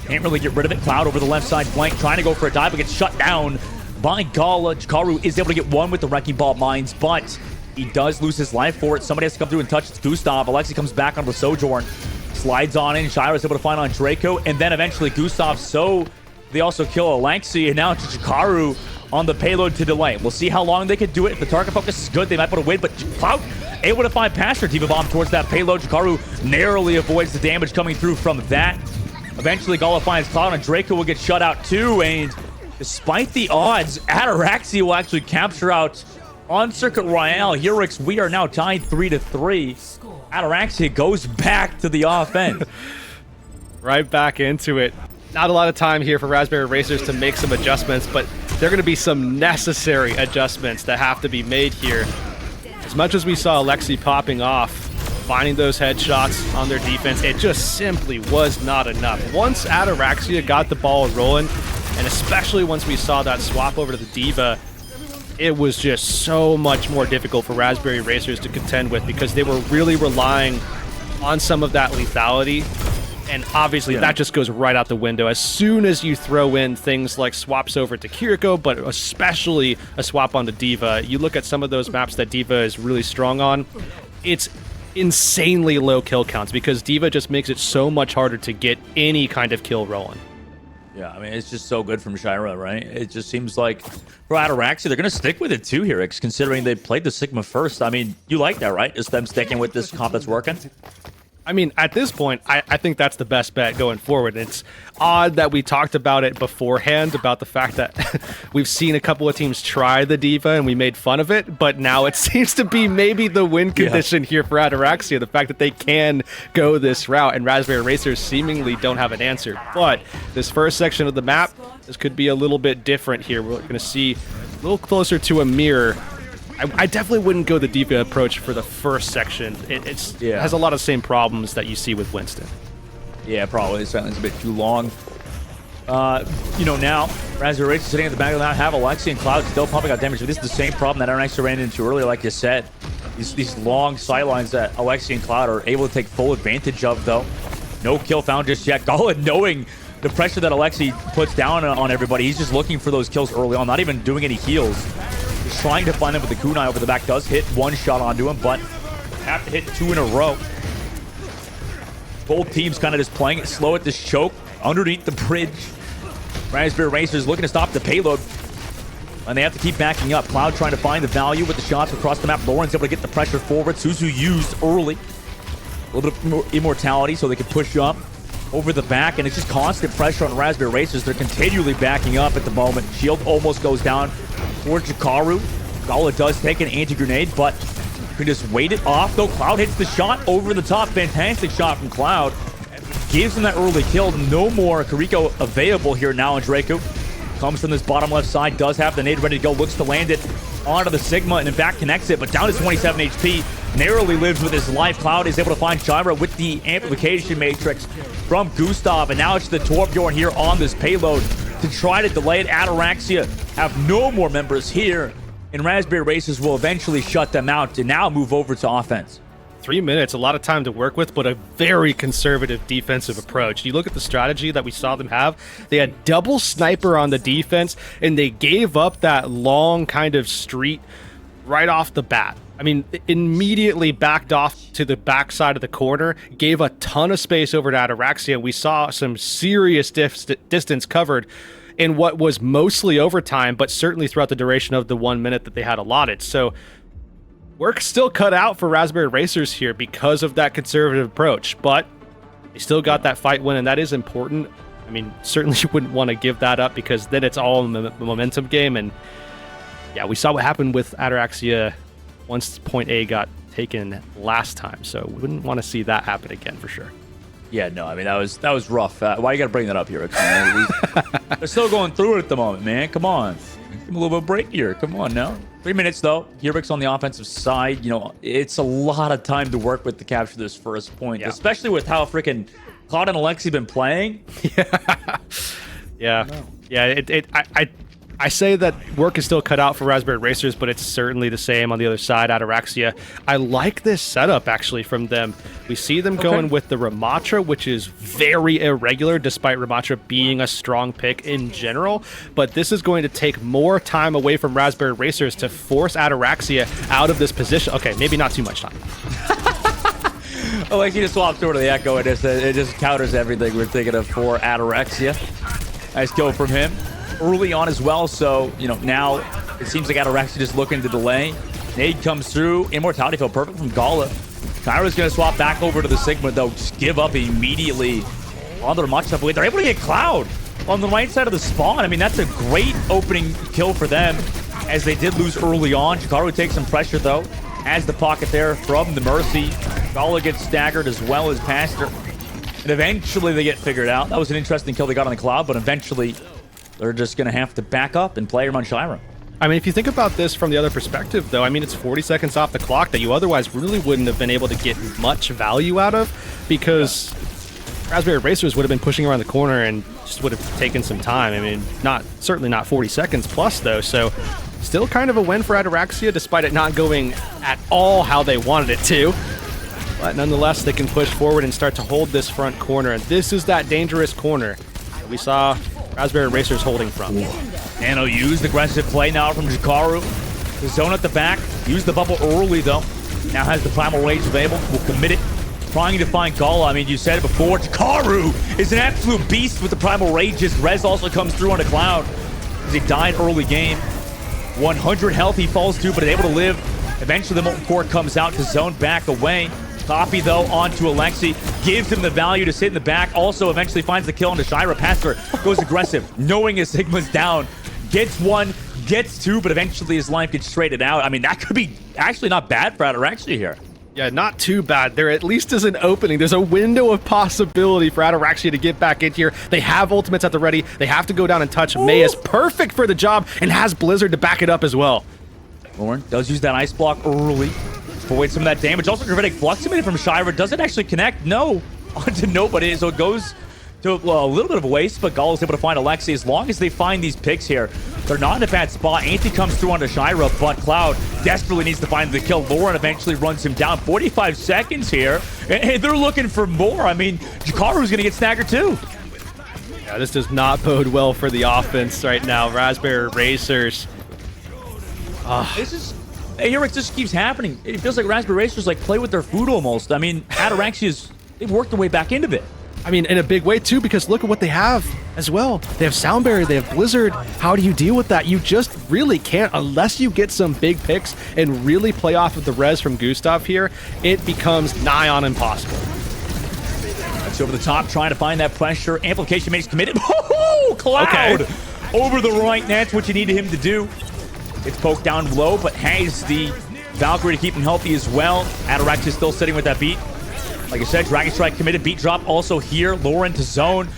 Can't really get rid of it. Cloud over the left side flank, trying to go for a dive, but gets shut down by Gala. Chikaru is able to get one with the Wrecking Ball mines, but he does lose his life for it. Somebody has to come through and touch. It's Gustav. Alexi comes back on the Sojourn, slides on in. Shira is able to find on Draco, and then eventually Gustav. So they also kill Alexi, and now it's Chikaru on the payload to delay. We'll see how long they can do it. If the target focus is good, they might be able to win, but Cloud able to find Pastor. Diva Bomb towards that payload. Chikaru narrowly avoids the damage coming through from that. Eventually, Gala finds Cloud, and Draco will get shut out too, and despite the odds, Ataraxia will actually capture out on Circuit Royale. Herix, we are now tied 3-3. Ataraxia goes back to the offense. Right back into it. Not a lot of time here for Raspberry Racers to make some adjustments, but there are going to be some necessary adjustments that have to be made here. As much as we saw Alexi popping off, finding those headshots on their defense, it just simply was not enough. Once Ataraxia got the ball rolling, and especially once we saw that swap over to the Diva, it was just so much more difficult for Raspberry Racers to contend with, because they were really relying on some of that lethality. And obviously that just goes right out the window as soon as you throw in things like swaps over to Kiriko, but especially a swap onto Diva. You look at some of those maps that Diva is really strong on, it's insanely low kill counts because Diva just makes it so much harder to get any kind of kill rolling. Yeah, I mean, it's just so good from Shira, right? It just seems like for Ataraxia, they're going to stick with it too here, considering they played the Sigma first. I mean, you like that, right? Just them sticking with this comp that's working? I mean, at this point, I think that's the best bet going forward. It's odd that we talked about it beforehand, about the fact that we've seen a couple of teams try the Diva and we made fun of it, but now it seems to be maybe the win condition here for Ataraxia, the fact that they can go this route, and Raspberry Racers seemingly don't have an answer. But this first section of the map, this could be a little bit different here. We're going to see a little closer to a mirror. I definitely wouldn't go the Diva approach for the first section. It has a lot of same problems that you see with Winston. Yeah, probably. It's a bit too long. You know, now, Raspberry Racers sitting at the back of the map, have Alexi and Cloud still pumping out damage. But this is the same problem that Ataraxia ran into earlier, like you said. These long sidelines that Alexi and Cloud are able to take full advantage of, though. No kill found just yet. Gala, knowing the pressure that Alexi puts down on everybody, he's just looking for those kills early on, not even doing any heals. He's trying to find him with the kunai over the back. Does hit one shot onto him, but have to hit two in a row. Both teams kind of just playing it slow at this choke underneath the bridge. Raspberry Racers looking to stop the payload, and they have to keep backing up. Cloud trying to find the value with the shots across the map. Lauren's able to get the pressure forward. Suzu used early. A little bit more immortality so they can push up over the back, and it's just constant pressure on Raspberry Racers. They're continually backing up at the moment. Shield almost goes down towards Chikaru. Gala does take an anti-grenade, but you can just wait it off, though. Cloud hits the shot over the top. Fantastic shot from Cloud. Gives him that early kill. No more Kiriko available here now, and Draco comes from this bottom left side. Does have the nade ready to go. Looks to land it onto the Sigma, and in fact connects it, but down to 27 HP. Narrowly lives with his life. Cloud is able to find Shira with the amplification matrix from Gustav, and now it's the Torbjorn here on this payload to try to delay it. Ataraxia have no more members here and Raspberry Racers will eventually shut them out to now move over to offense. 3 minutes, a lot of time to work with, but a very conservative defensive approach. You look at the strategy that we saw them have. They had double sniper on the defense, and they gave up that long kind of street right off the bat. I mean, immediately backed off to the backside of the corner, gave a ton of space over to Ataraxia. We saw some serious distance covered in what was mostly overtime, but certainly throughout the duration of the 1 minute that they had allotted. So work still cut out for Raspberry Racers here because of that conservative approach, but they still got that fight win, and that is important. I mean, certainly you wouldn't want to give that up because then it's all a momentum game. And yeah, we saw what happened with Ataraxia once point A got taken last time, so we wouldn't want to see that happen again for sure. Yeah, no, I mean, that was rough. Why you got to bring that up here? They're still going through it at the moment, man. Come on. Give them a little bit of break here. Come on now. 3 minutes, though. Heroic's on the offensive side. You know, it's a lot of time to work with to capture this first point, especially with how freaking Cloud and Alexi been playing. Yeah. I say that work is still cut out for Raspberry Racers, but it's certainly the same on the other side. Ataraxia, I like this setup actually from them. We see them going with the Ramatra, which is very irregular despite Ramatra being a strong pick in general, but this is going to take more time away from Raspberry Racers to force Ataraxia out of this position. Okay, maybe not too much time. Alexi just swaps over to the Echo, and it just counters everything we're thinking of for Ataraxia. Nice kill from him early on as well, so, you know, now it seems like Ataraxia just looking to delay. Nade comes through. Immortality felt perfect from Gala. Kyra's going to swap back over to the Sigma, though. Just give up immediately on the matchup. They're able to get Cloud on the right side of the spawn. I mean, that's a great opening kill for them, as they did lose early on. Jikaru takes some pressure, though. Has the pocket there from the Mercy. Gala gets staggered as well as Pastor. And eventually they get figured out. That was an interesting kill they got on the Cloud, but eventually they're just going to have to back up and play him on Shira. I mean, if you think about this from the other perspective, though, I mean, it's 40 seconds off the clock that you otherwise really wouldn't have been able to get much value out of, because Raspberry Racers would have been pushing around the corner and just would have taken some time. I mean, certainly not 40 seconds plus, though, so still kind of a win for Ataraxia, despite it not going at all how they wanted it to. But nonetheless, they can push forward and start to hold this front corner, and this is that dangerous corner that we saw Raspberry Racers holding from. Nano used aggressive play now from Jikaru. The zone at the back. Used the bubble early, though. Now has the Primal Rage available. Will commit it. Trying to find Gala. I mean, you said it before. Jikaru is an absolute beast with the Primal Rages. Rez also comes through on a Cloud, as he died early game. 100 health he falls to, but able to live. Eventually, the Molten Core comes out to zone back away. Copy, though, onto Alexi. Gives him the value to sit in the back. Also, eventually finds the kill onto Shira. Pastor goes aggressive, knowing his Sigma's down. Gets one, gets two, but eventually his life gets traded out. I mean, that could be actually not bad for Ataraxia here. Yeah, not too bad. There at least is an opening. There's a window of possibility for Ataraxia to get back in here. They have ultimates at the ready. They have to go down and touch. May is perfect for the job and has Blizzard to back it up as well. Lauren does use that ice block early. Avoid some of that damage. Also, Gravitic Flux committed from Shira. Does it actually connect? No. Onto nobody. So it goes to a little bit of a waste, but Gall is able to find Alexi. As long as they find these picks here, they're not in a bad spot. Anti comes through onto Shira, but Cloud desperately needs to find the kill. Lauren eventually runs him down. 45 seconds here, and they're looking for more. I mean, Jikaru's going to get staggered too. Yeah, this does not bode well for the offense right now. Raspberry Racers. This is... Hey, here it just keeps happening. It feels like Raspberry Racers like play with their food almost. I mean, Ataraxia's, they've worked their way back into it. I mean, in a big way too, because look at what they have as well. They have Sound Barrier, they have Blizzard. How do you deal with that? You just really can't, unless you get some big picks and really play off of the res from Gustav here. It becomes nigh on impossible. That's over the top, trying to find that pressure. Amplification makes committed. Oh, Cloud! Okay. Over the right, that's what you needed him to do. It's poked down low, but has the Valkyrie to keep him healthy as well. Ataraxia is still sitting with that beat. Like I said, Dragon Strike committed. Beat drop also here. Lauren to zone.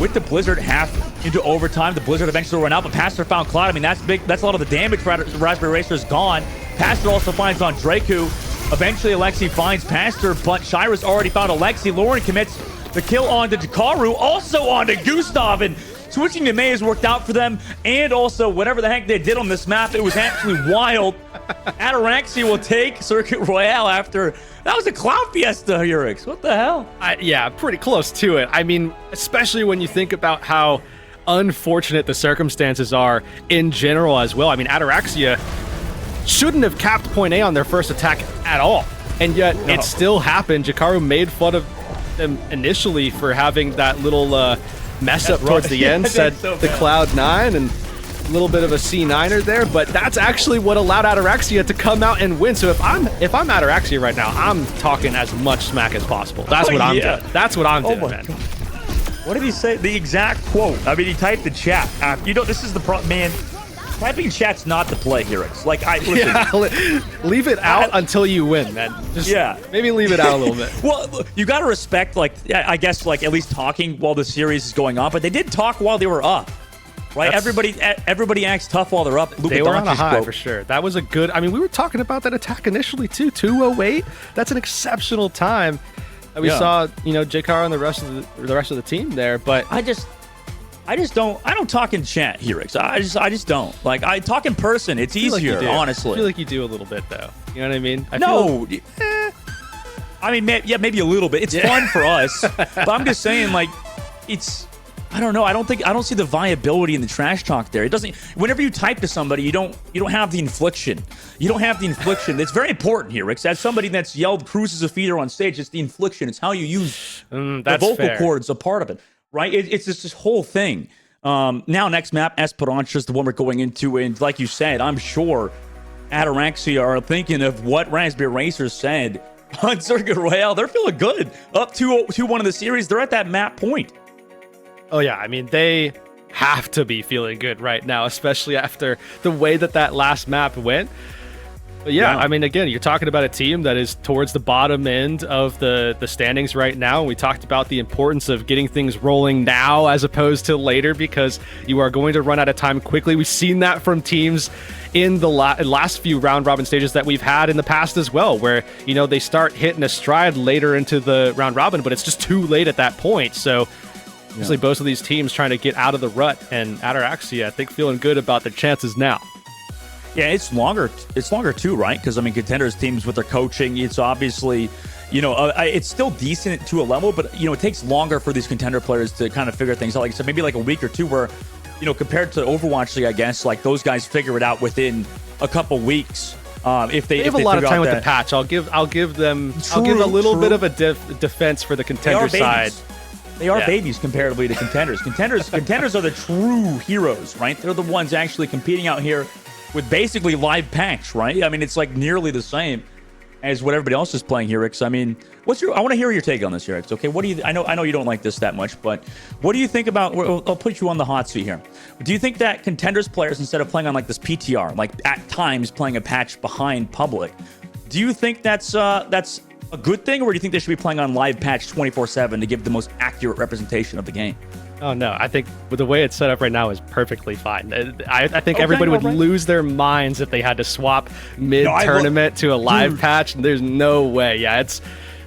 With the Blizzard half into overtime. The Blizzard eventually will run out, but Pastor found Cloud. I mean, that's big. That's a lot of the damage for Raspberry Racers gone. Pastor also finds on Draku. Eventually, Alexi finds Pastor, but Shira's already found Alexi. Lauren commits the kill onto Jikaru, also onto Gustav, and switching to May has worked out for them, and also whatever the heck they did on this map, it was actually wild. Ataraxia will take Circuit Royale after that was a cloud fiesta, Urix. What the hell? Yeah, pretty close to it. I mean, especially when you think about how unfortunate the circumstances are in general as well. I mean, Ataraxia shouldn't have capped point A on their first attack at all, and yet it still happened. Jakaru made fun of them initially for having that little mess up towards the end, said so the Cloud9 and a little bit of a C9er there, but that's actually what allowed Ataraxia to come out and win. So if I'm Ataraxia right now, I'm talking as much smack as possible. That's what I'm doing. That's what I'm doing, man. God. What did he say? The exact quote. I mean, he typed the chat. This is the problem, man. Typing chat's not the play here. It's like, listen. Yeah, leave it out until you win, man. Just maybe leave it out a little bit. Well, you got to respect, I guess, at least talking while the series is going on. But they did talk while they were up, right? Everybody acts tough while they're up. They were on a high for sure. That was a good. I mean, we were talking about that attack initially too. 208. That's an exceptional time. We saw, Jkar and the rest of the team there, but I don't talk in chat here. I just don't. Like, I talk in person. It's easier, honestly. I feel like you do a little bit, though. You know what I mean? I mean, maybe a little bit. It's fun for us, but I'm just saying, like, I don't know. I don't see the viability in the trash talk there. It doesn't. Whenever you type to somebody, you don't have the infliction. You don't have the infliction. It's very important here, Rick. As somebody that's yelled "Cruz is a feeder" on stage, it's the infliction. It's how you use the vocal cords. A part of it. Right? It's just this whole thing. Now, next map, Esperanza is the one we're going into. And like you said, I'm sure Ataraxia are thinking of what Raspberry Racers said on Circuit Royale. They're feeling good. Up 2-1 in the series. They're at that map point. Oh, yeah. I mean, they have to be feeling good right now, especially after the way that last map went. But yeah, I mean, again, you're talking about a team that is towards the bottom end of the standings right now. We talked about the importance of getting things rolling now as opposed to later, because you are going to run out of time quickly. We've seen that from teams in the last few round robin stages that we've had in the past as well, where, they start hitting a stride later into the round robin, but it's just too late at that point. So obviously both of these teams trying to get out of the rut, and Ataraxia, I think, feeling good about their chances now. Yeah, it's longer too, right? Because, I mean, Contenders teams with their coaching, it's obviously, it's still decent to a level, but, it takes longer for these Contender players to kind of figure things out. Like I said, maybe like a week or two where, compared to Overwatch League, I guess, like those guys figure it out within a couple weeks. If they have a lot of time with the patch, I'll give them a little bit of a defense for the Contender side. They are babies comparatively to Contenders. Contenders are the true heroes, right? They're the ones actually competing out here with basically live patch, right? I mean, it's like nearly the same as what everybody else is playing here, Rix. I mean, I want to hear your take on this here, Rix. Okay, what do you? I know you don't like this that much, but what do you think about? I'll put you on the hot seat here. Do you think that Contenders players, instead of playing on like this PTR, like at times playing a patch behind public, do you think that's a good thing, or do you think they should be playing on live patch 24/7 to give the most accurate representation of the game? Oh, no. I think with the way it's set up right now is perfectly fine. I think everybody would lose their minds if they had to swap mid-tournament to a live patch. There's no way. Yeah,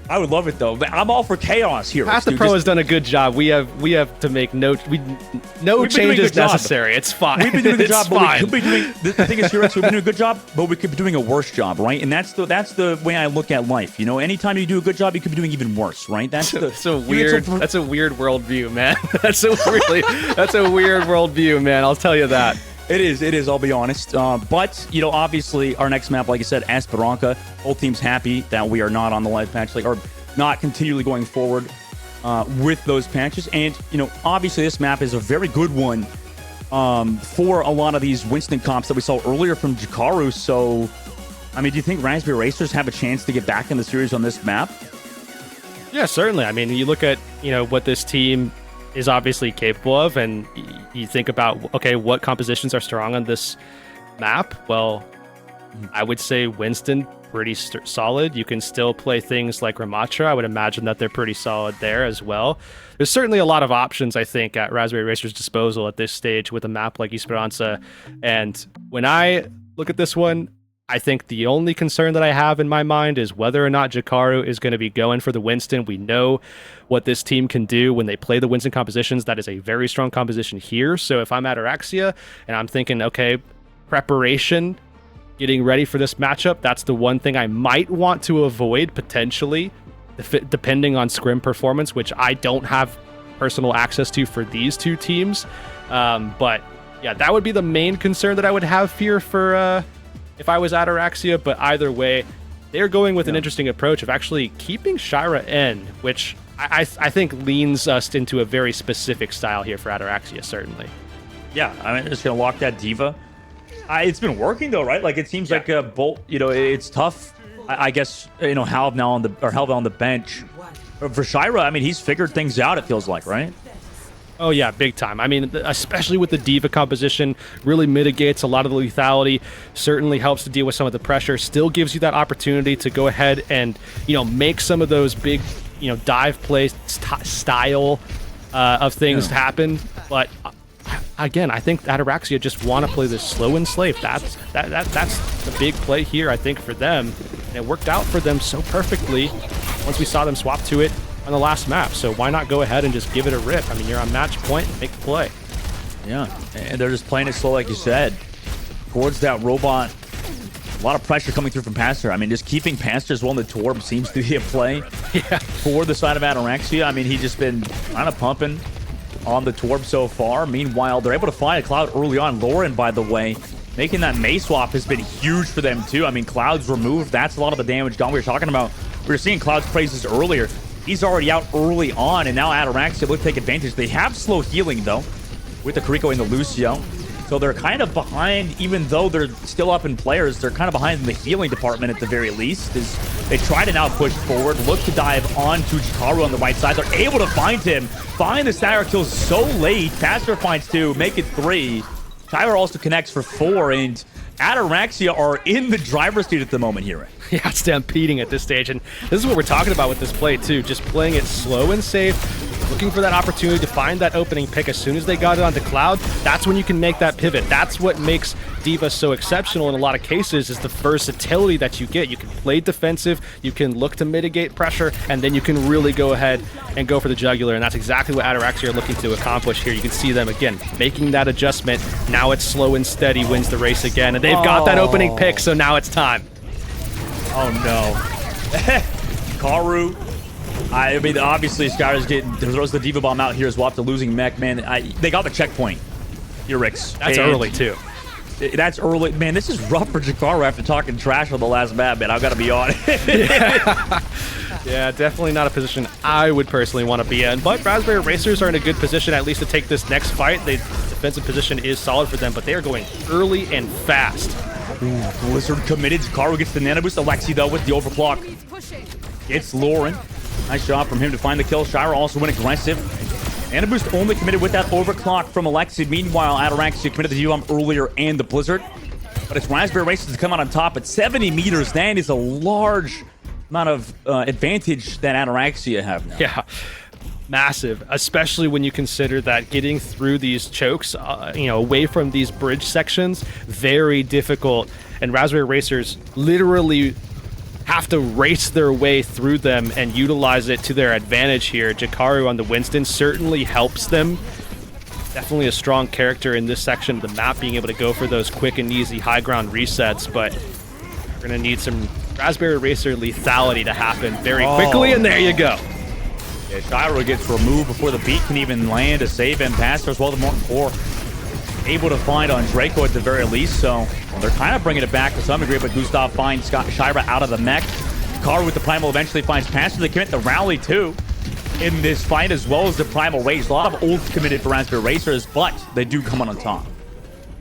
I would love it, though. I'm all for chaos here. Path the Pro has done a good job. We have to make no changes necessary. It's fine. We've been doing a good job, but we could be doing. The thing is, here, we've been doing a good job, but we could be doing a worse job, right? And that's the way I look at life. Anytime you do a good job, you could be doing even worse, right? That's a weird worldview, man. That's a weird worldview, man. I'll tell you that. It is. I'll be honest. But, obviously, our next map, like I said, Esperanza, both teams happy that we are not on the live patch, or not continually going forward with those patches. And, obviously, this map is a very good one for a lot of these Winston comps that we saw earlier from Jakaru. So, I mean, do you think Raspberry Racers have a chance to get back in the series on this map? Yeah, certainly. I mean, you look at, what this team is obviously capable of, and you think about, okay, what compositions are strong on this map? Well, I would say Winston, pretty solid. You can still play things like Ramatra. I would imagine that they're pretty solid there as well. There's certainly a lot of options, I think, at Raspberry Racer's disposal at this stage with a map like Esperanza. And when I look at this one, I think the only concern that I have in my mind is whether or not Jakaru is going to be going for the Winston. We know what this team can do when they play the Winston compositions. That is a very strong composition here. So if I'm Ataraxia and I'm thinking, okay, preparation, getting ready for this matchup, that's the one thing I might want to avoid potentially, depending on scrim performance, which I don't have personal access to for these two teams. But yeah, that would be the main concern that I would have here for if I was Ataraxia. But either way, they're going with an interesting approach of actually keeping Shira in, which I think leans us into a very specific style here for Ataraxia, certainly. Yeah, I mean, just going to lock that Diva. It's been working, though, right? Like, it seems like a Bolt, it's tough. I guess, Halv now on the bench. For Shira, I mean, he's figured things out, it feels like, right? Oh, yeah, big time. I mean, especially with the Diva composition, really mitigates a lot of the lethality, certainly helps to deal with some of the pressure, still gives you that opportunity to go ahead and, make some of those big, dive play style of things happen. But again, I think Ataraxia just want to play this slow and slave. That's the big play here, I think, for them. And it worked out for them so perfectly once we saw them swap to it on the last map. So why not go ahead and just give it a rip? I mean, you're on match point, make the play. Yeah, and they're just playing it slow, like you said, towards that robot. A lot of pressure coming through from Pastor. I mean, just keeping Pastor as well in the Torb seems to be a play for the side of Ataraxia. I mean, he's just been kind of pumping on the Torb so far. Meanwhile, they're able to find a Cloud early on. Lauren, by the way, making that May swap has been huge for them, too. I mean, Cloud's removed. That's a lot of the damage gone. We were talking about, we were seeing Cloud's praises earlier. He's already out early on, and now Ataraxia will take advantage. They have slow healing, though, with the Kariko and the Lucio. So they're kind of behind, even though they're still up in players, they're kind of behind in the healing department at the very least. As they try to now push forward, look to dive onto Jikaru on the right side. They're able to find him, find the stagger kills so late. Pastor finds 2, make it 3. Tyler also connects for 4, and Ataraxia are in the driver's seat at the moment here. Yeah, stampeding at this stage, and this is what we're talking about with this play too. Just playing it slow and safe, looking for that opportunity to find that opening pick. As soon as they got it onto Cloud, that's when you can make that pivot. That's what makes D.Va so exceptional in a lot of cases, is the versatility that you get. You can play defensive, you can look to mitigate pressure, and then you can really go ahead and go for the jugular, and that's exactly what Ataraxia are looking to accomplish here. You can see them, again, making that adjustment. Now it's slow and steady, wins the race again, and they've got that opening pick, so now it's time. Oh, no. Karu. I mean, obviously, Skyler's throws the Diva Bomb out here as well after losing mech. Man, they got the checkpoint here, Rix. That's early, too. That's early. Man, this is rough for Jakaru after talking trash on the last map, man. I've got to be honest. Yeah, definitely not a position I would personally want to be in. But Raspberry Racers are in a good position, at least to take this next fight. The defensive position is solid for them, but they are going early and fast. Blizzard committed. Jakaru gets the nano boost. Alexi, though, with the overclock. It's Lauren. Nice shot from him to find the kill. Shira also went aggressive. Nano boost only committed with that overclock from Alexi. Meanwhile, Ataraxia committed the U-bomb earlier and the Blizzard. But it's Raspberry Racers to come out on top at 70 meters. That is a large amount of advantage that Ataraxia have now. Yeah. Massive, especially when you consider that getting through these chokes, away from these bridge sections, very difficult. And Raspberry Racers literally have to race their way through them and utilize it to their advantage here. Jakaru on the Winston certainly helps them. Definitely a strong character in this section of the map, being able to go for those quick and easy high ground resets, but we're going to need some Raspberry Racer lethality to happen very quickly, and there you go. Yeah, Shira gets removed before the beat can even land to save him. Pastor as well to Morton 4. Able to find on Draco at the very least, so they're kind of bringing it back to some degree, but Gustav finds Shira out of the mech. Karu with the Primal eventually finds Pastor. They commit the rally too in this fight, as well as the Primal Rage. A lot of ults committed for Raspberry Racers, but they do come on top.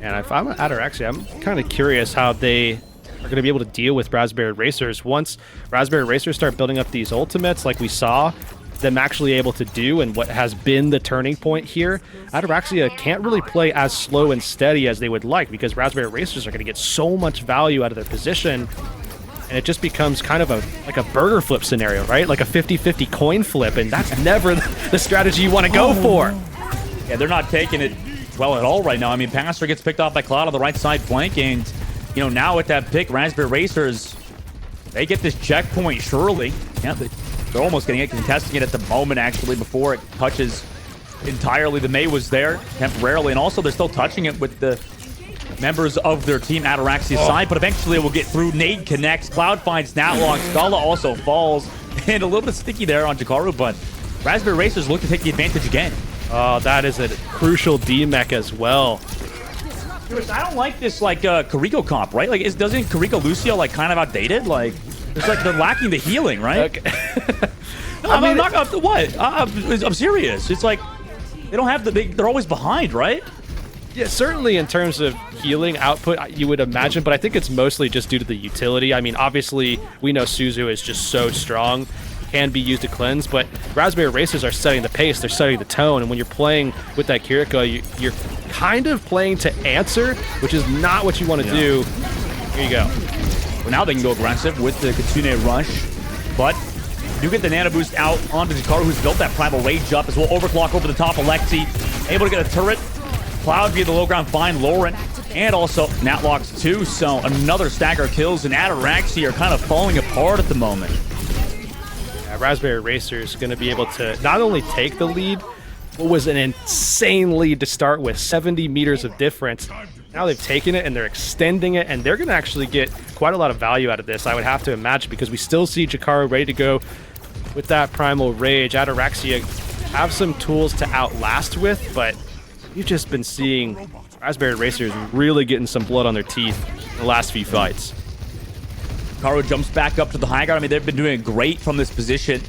And if I'm Ataraxia, I'm kind of curious how they are going to be able to deal with Raspberry Racers. Once Raspberry Racers start building up these ultimates like we saw them actually able to do, and what has been the turning point here, Ataraxia can't really play as slow and steady as they would like, because Raspberry Racers are going to get so much value out of their position, and it just becomes kind of like a burger flip scenario, right? Like a 50-50 coin flip, and that's never the strategy you want to go for. Yeah, they're not taking it well at all right now. I mean, Pastor gets picked off by Cloud on the right side flank, and you know, now with that pick, Raspberry Racers, they get this checkpoint surely. Yeah, they're almost getting it, contesting it at the moment, actually, before it touches entirely. The May was there temporarily, and also they're still touching it with the members of their team Ataraxia side, but eventually it will get through. Nade connects, Cloud finds Natlock, Scala also falls, and a little bit sticky there on Jakaru, but Raspberry Racers look to take the advantage again. Oh, that is a crucial D-mech as well. I don't like this, like, Kariko comp, right? Like, doesn't Kariko Lucio, like, kind of outdated? Like, it's like they're lacking the healing, right? Okay. No, I'm not, what? I'm serious. It's like, they don't have they're always behind, right? Yeah, certainly in terms of healing output, you would imagine, but I think it's mostly just due to the utility. I mean, obviously, we know Suzu is just so strong, can be used to cleanse, but Raspberry Racers are setting the pace, they're setting the tone, and when you're playing with that Kiriko, you're kind of playing to answer, which is not what you want to do. Here you go. Well, now they can go aggressive with the Kitsune Rush, but you get the Nano Boost out onto Jakaru, who's built that Primal Rage up as well. Overclock over the top, Alexi, able to get a turret. Cloud via the low ground, find Lauren, and also Natlocks too, so another stack of kills, and Ataraxia are kind of falling apart at the moment. Yeah, Raspberry Racers going to be able to not only take the lead, what was an insane lead to start with, 70 meters of difference. Now they've taken it and they're extending it, and they're going to actually get quite a lot of value out of this, I would have to imagine, because we still see Jakaru ready to go with that Primal Rage. Ataraxia have some tools to outlast with, but you've just been seeing Raspberry Racers really getting some blood on their teeth in the last few fights. Jakaru jumps back up to the high ground. I mean, they've been doing great from this position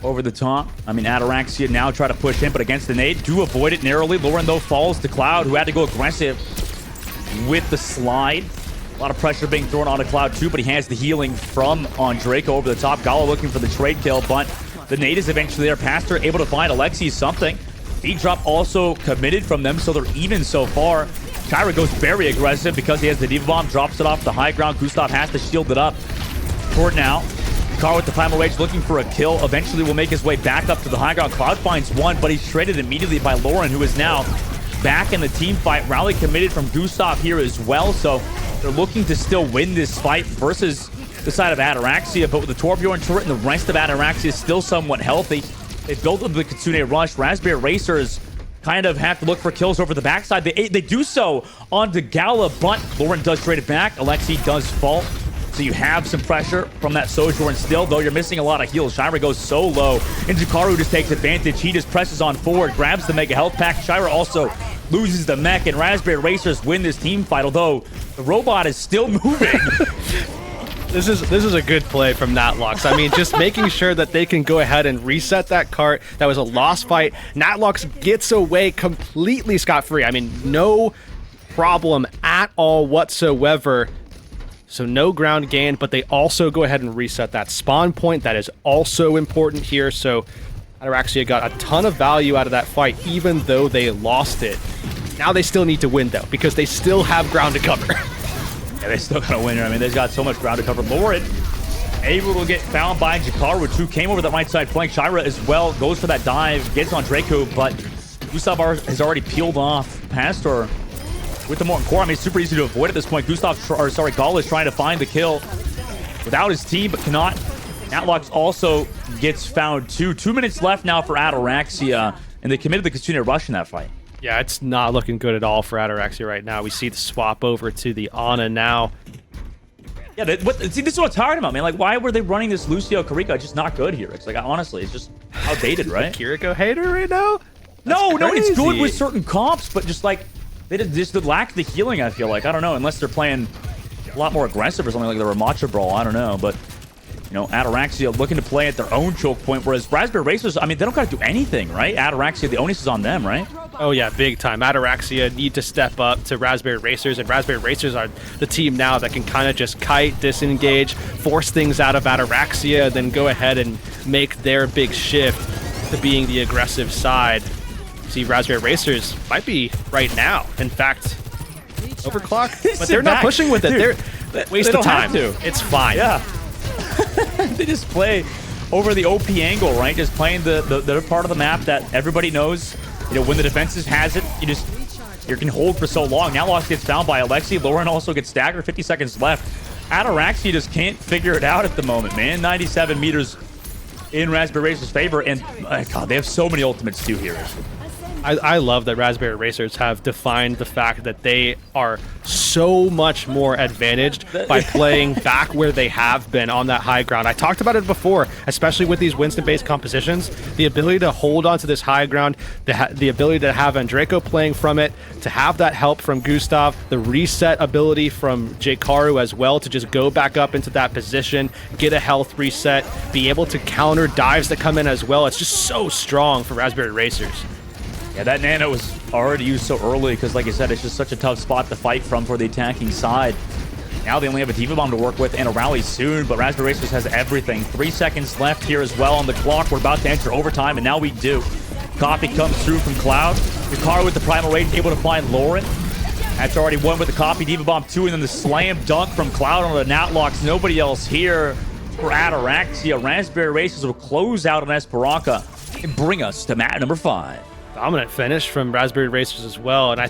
over the top. I mean, Ataraxia now try to push in, but against the nade, do avoid it narrowly. Lauren, though, falls to Cloud, who had to go aggressive with the slide. A lot of pressure being thrown onto Cloud, too, but he has the healing from on Draco over the top. Gala looking for the trade kill, but the nade is eventually there. Pastor able to find Alexi something. Feed drop also committed from them, so they're even so far. Kyra goes very aggressive because he has the Diva Bomb, drops it off the high ground. Gustav has to shield it up. Court now. Car with the Primal Rage looking for a kill. Eventually will make his way back up to the high ground. Cloud finds one, but he's shredded immediately by Lauren, who is now back in the team fight. Rally committed from Gustav here as well, so they're looking to still win this fight versus the side of Ataraxia, but with the Torbjorn turret and the rest of Ataraxia is still somewhat healthy. They built up the Kitsune Rush. Raspberry Racers kind of have to look for kills over the backside. They do so onto Gala, but Lauren does trade it back. Alexi does fall. So you have some pressure from that Sojourn still, though you're missing a lot of heals. Shira goes so low, and Jakaru just takes advantage. He just presses on forward, grabs the Mega Health Pack. Shira also loses the mech, and Raspberry Racers win this team fight, although the robot is still moving. This is a good play from Natlocks. I mean, just making sure that they can go ahead and reset that cart. That was a lost fight. Natlocks gets away completely scot-free. I mean, no problem at all whatsoever. So no ground gain, but they also go ahead and reset that spawn point. That is also important here. So Ataraxia got a ton of value out of that fight, even though they lost it. Now they still need to win, though, because they still have ground to cover. Yeah, they still got to win here. I mean, they've got so much ground to cover. Lauren able to get found by Jakaru, who came over the right side flank. Shira as well goes for that dive, gets on Draco, but Gustav has already peeled off Pastor with the Morton Core. I mean, it's super easy to avoid at this point. Gala is trying to find the kill without his team, but cannot. Natlocks also gets found too. 2 minutes left now for Ataraxia, and they committed the Kitsune Rush in that fight. Yeah, it's not looking good at all for Ataraxia right now. We see the swap over to the Ana now. Yeah, see, this is what I'm talking about, man. Like, why were they running this Lucio Karika? It's just not good here. It's like, honestly, it's just outdated, right? Kiriko hater right now? No, it's good with certain comps, but just like, they just lack the healing, I feel like. I don't know, unless they're playing a lot more aggressive or something like the Ramacha Brawl. I don't know, but you know, Ataraxia looking to play at their own choke point, whereas Raspberry Racers, I mean, they don't got to do anything, right? Ataraxia, the onus is on them, right? Oh, yeah, big time. Ataraxia need to step up to Raspberry Racers, and Raspberry Racers are the team now that can kind of just kite, disengage, force things out of Ataraxia, then go ahead and make their big shift to being the aggressive side. See, Raspberry Racers might be right now. In fact, overclock, but they're not pushing with it. Dude, they're waste of time. It's fine. Yeah. They just play over the OP angle, right? Just playing the part of the map that everybody knows. You know, when the defensive has it, you just You can hold for so long. Now Lost gets found by Alexi. Lauren also gets staggered. 50 seconds left. Ataraxia just can't figure it out at the moment, man. 97 meters in Raspberry Racer's favor. And, God, they have so many ultimates too here. I love that Raspberry Racers have defined the fact that they are so much more advantaged by playing back where they have been on that high ground. I talked about it before, especially with these Winston-based compositions. The ability to hold onto this high ground, the ability to have Andreko playing from it, to have that help from Gustav, the reset ability from Jkaru as well to just go back up into that position, get a health reset, be able to counter dives that come in as well. It's just so strong for Raspberry Racers. Yeah, that nano was already used so early because, like I said, it's just such a tough spot to fight from for the attacking side. Now they only have a Diva Bomb to work with and a rally soon, but Raspberry Racers has everything. 3 seconds left here as well on the clock. We're about to enter overtime, and now we do. Copy comes through from Cloud. Hikaru with the Primal Rage able to find Lauren. That's already one with the Copy, Diva Bomb 2, and then the slam dunk from Cloud on the Natlocks. Nobody else here for Ataraxia. Raspberry Racers will close out on Esperanza and bring us to map number 5. Dominant finish from Raspberry Racers as well, and I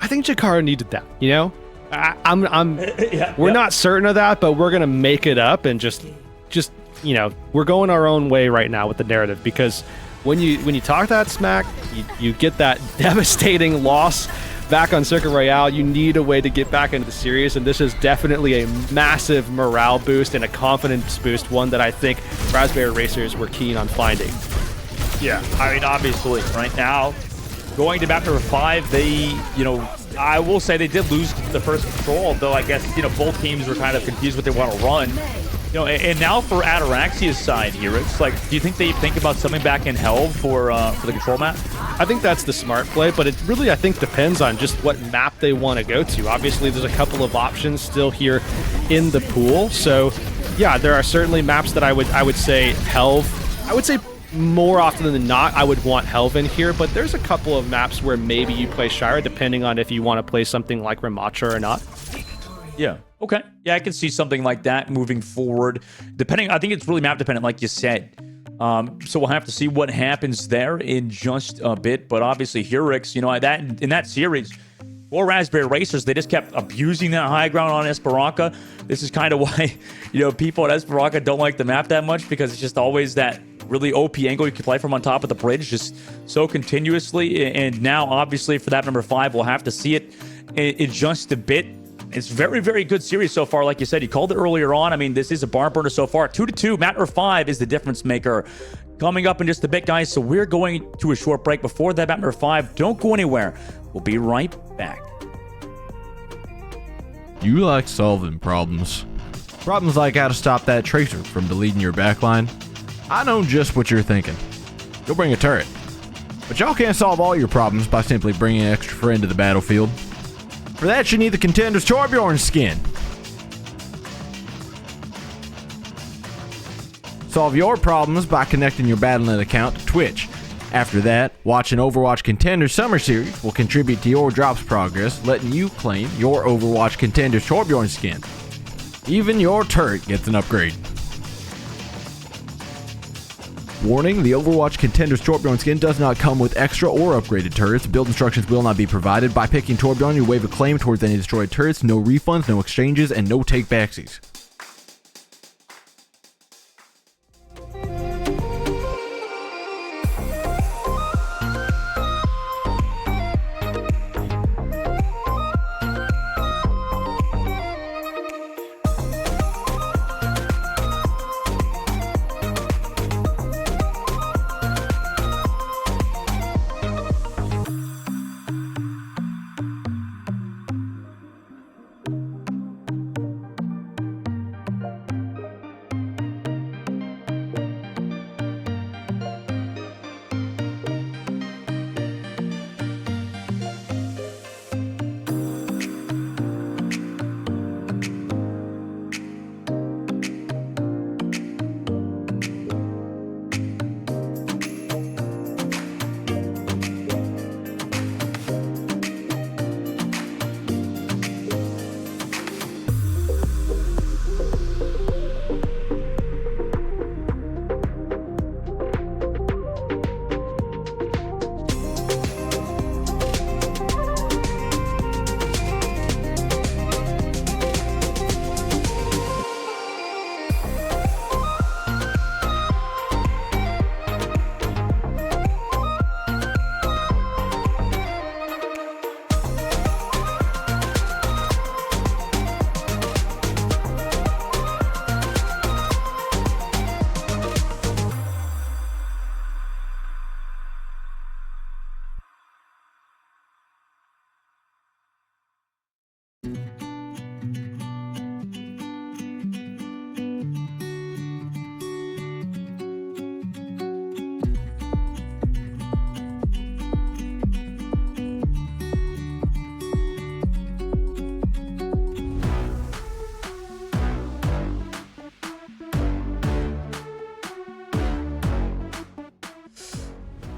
think Jkaru needed that. You know, we're not certain of that, but we're gonna make it up and just we're going our own way right now with the narrative, because when you talk that smack, you get that devastating loss back on Circuit Royale. You need a way to get back into the series, and this is definitely a massive morale boost and a confidence boost, one that I think Raspberry Racers were keen on finding. Yeah, I mean, obviously, right now, going to map number 5, they, I will say they did lose the first control, though I guess, both teams were kind of confused what they want to run. And now for Ataraxia's side here, it's like, do you think they think about something back in Hell for the control map? I think that's the smart play, but it really, I think, depends on just what map they want to go to. Obviously, there's a couple of options still here in the pool, so yeah, there are certainly maps that I would say Helve. I would say more often than not, I would want Helve in here, but there's a couple of maps where maybe you play Shira, depending on if you want to play something like Ramatra or not. Yeah. Okay. Yeah, I can see something like that moving forward. Depending, I think it's really map dependent, like you said. So we'll have to see what happens there in just a bit. But obviously, Hurix, in that series, for Raspberry Racers, they just kept abusing that high ground on Esperanza. This is kind of why, people at Esperanza don't like the map that much, because it's just always that really OP angle you can play from on top of the bridge, just so continuously. And now, obviously, for that number 5, we'll have to see it in just a bit. It's very, very good series so far. Like you said, you called it earlier on. I mean, this is a barn burner so far. 2-2. Map number 5 is the difference maker. Coming up in just a bit, guys. So we're going to a short break. Before that, map number 5, don't go anywhere. We'll be right back. You like solving problems. Problems like how to stop that tracer from deleting your backline. I know just what you're thinking. You'll bring a turret. But y'all can't solve all your problems by simply bringing an extra friend to the battlefield. For that, you need the Contenders Torbjorn skin. Solve your problems by connecting your Battle.net account to Twitch. After that, watching Overwatch Contenders Summer Series will contribute to your drops progress, letting you claim your Overwatch Contenders Torbjorn skin. Even your turret gets an upgrade. Warning, the Overwatch Contenders Torbjorn skin does not come with extra or upgraded turrets. Build instructions will not be provided. By picking Torbjorn, you waive a claim towards any destroyed turrets. No refunds, no exchanges, and no take-backsies.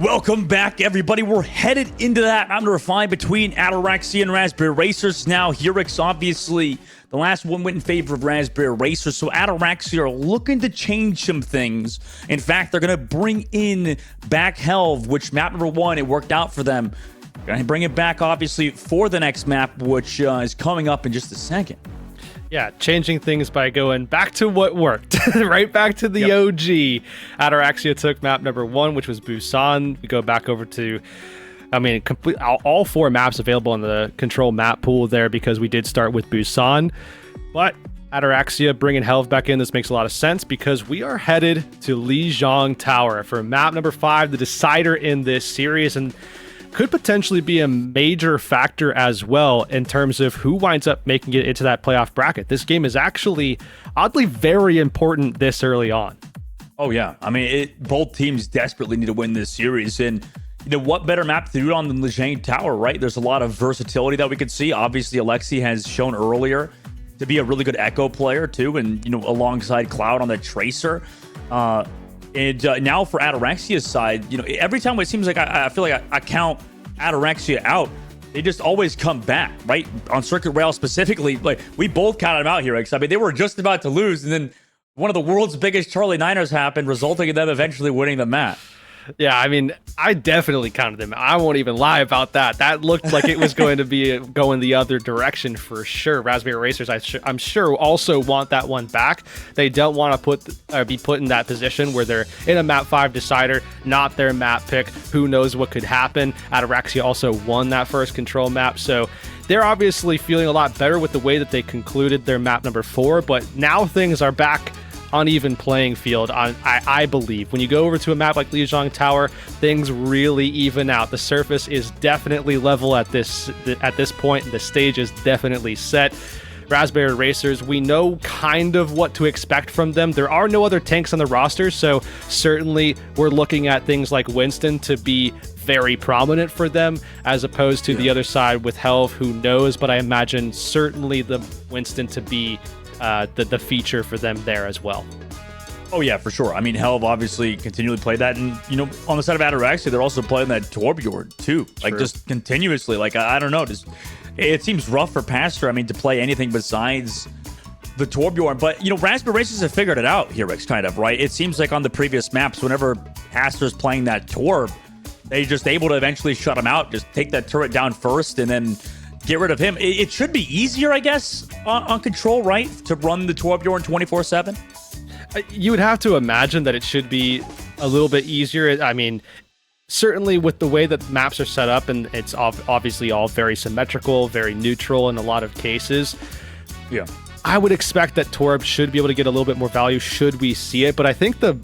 Welcome back, everybody. We're headed into that map number 5 between Ataraxia and Raspberry Racers. Now, Hurix, obviously, the last one went in favor of Raspberry Racers, so Ataraxia are looking to change some things. In fact, they're going to bring in back Helv, which map number 1, it worked out for them. Going to bring it back, obviously, for the next map, which is coming up in just a second. Yeah, changing things by going back to what worked, right back to the OG. Ataraxia took map number 1, which was Busan. We go back over to, all 4 maps available in the control map pool there because we did start with Busan. But Ataraxia bringing Helv back in, this makes a lot of sense because we are headed to Lijiang Tower for map number 5, the decider in this series, and could potentially be a major factor as well in terms of who winds up making it into that playoff bracket. This game is actually oddly very important this early on. Oh yeah, both teams desperately need to win this series, and what better map to do it on than Lijiang Tower, right? There's a lot of versatility that we could see. Obviously, Alexi has shown earlier to be a really good echo player too, and alongside Cloud on the Tracer. And now for Ataraxia's side, every time it seems like I feel like I count Ataraxia out, they just always come back, right? On Circuit Rail specifically, like we both counted them out here. They were just about to lose, and then one of the world's biggest Charlie Niners happened, resulting in them eventually winning the map. Yeah, I definitely counted them. I won't even lie about that. That looked like it was going to be going the other direction for sure. Raspberry Racers, I'm sure, also want that one back. They don't want to be put in that position where they're in a map 5 decider, not their map pick. Who knows what could happen? Ataraxia also won that first control map, so they're obviously feeling a lot better with the way that they concluded their map number 4, but now things are back uneven playing field. I believe when you go over to a map like Lijiang Tower, things really even out. The surface is definitely level at this point. The stage is definitely set. Raspberry Racers, we know kind of what to expect from them. There are no other tanks on the roster, so certainly we're looking at things like Winston to be very prominent for them, as opposed to the other side with Helv, who knows, but I imagine certainly the Winston to be the feature for them there as well. Oh yeah, for sure. Helv obviously continually played that, and on the side of Ataraxia, they're also playing that Torbjorn too, just continuously. I don't know, it seems rough for Pastor. To play anything besides the Torbjorn, but Raspberry Racers have figured it out here, kind of, right? It seems like on the previous maps, whenever Pastor's playing that Torb, they just able to eventually shut him out, just take that turret down first, and then get rid of him. It should be easier, I guess, on control, right? To run the Torbjorn 24/7. You would have to imagine that it should be a little bit easier. Certainly with the way that maps are set up, and it's obviously all very symmetrical, very neutral in a lot of cases. Yeah. I would expect that Torb should be able to get a little bit more value should we see it, but I think the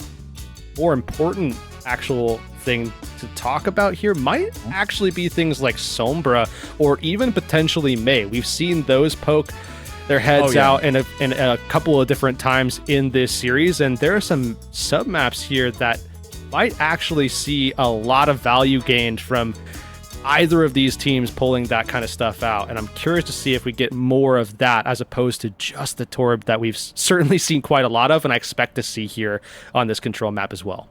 more important actual thing to talk about here might actually be things like Sombra or even potentially Mei. We've seen those poke their heads out in a couple of different times in this series, and there are some sub maps here that might actually see a lot of value gained from either of these teams pulling that kind of stuff out, and I'm curious to see if we get more of that as opposed to just the Torb that we've certainly seen quite a lot of, and I expect to see here on this control map as well.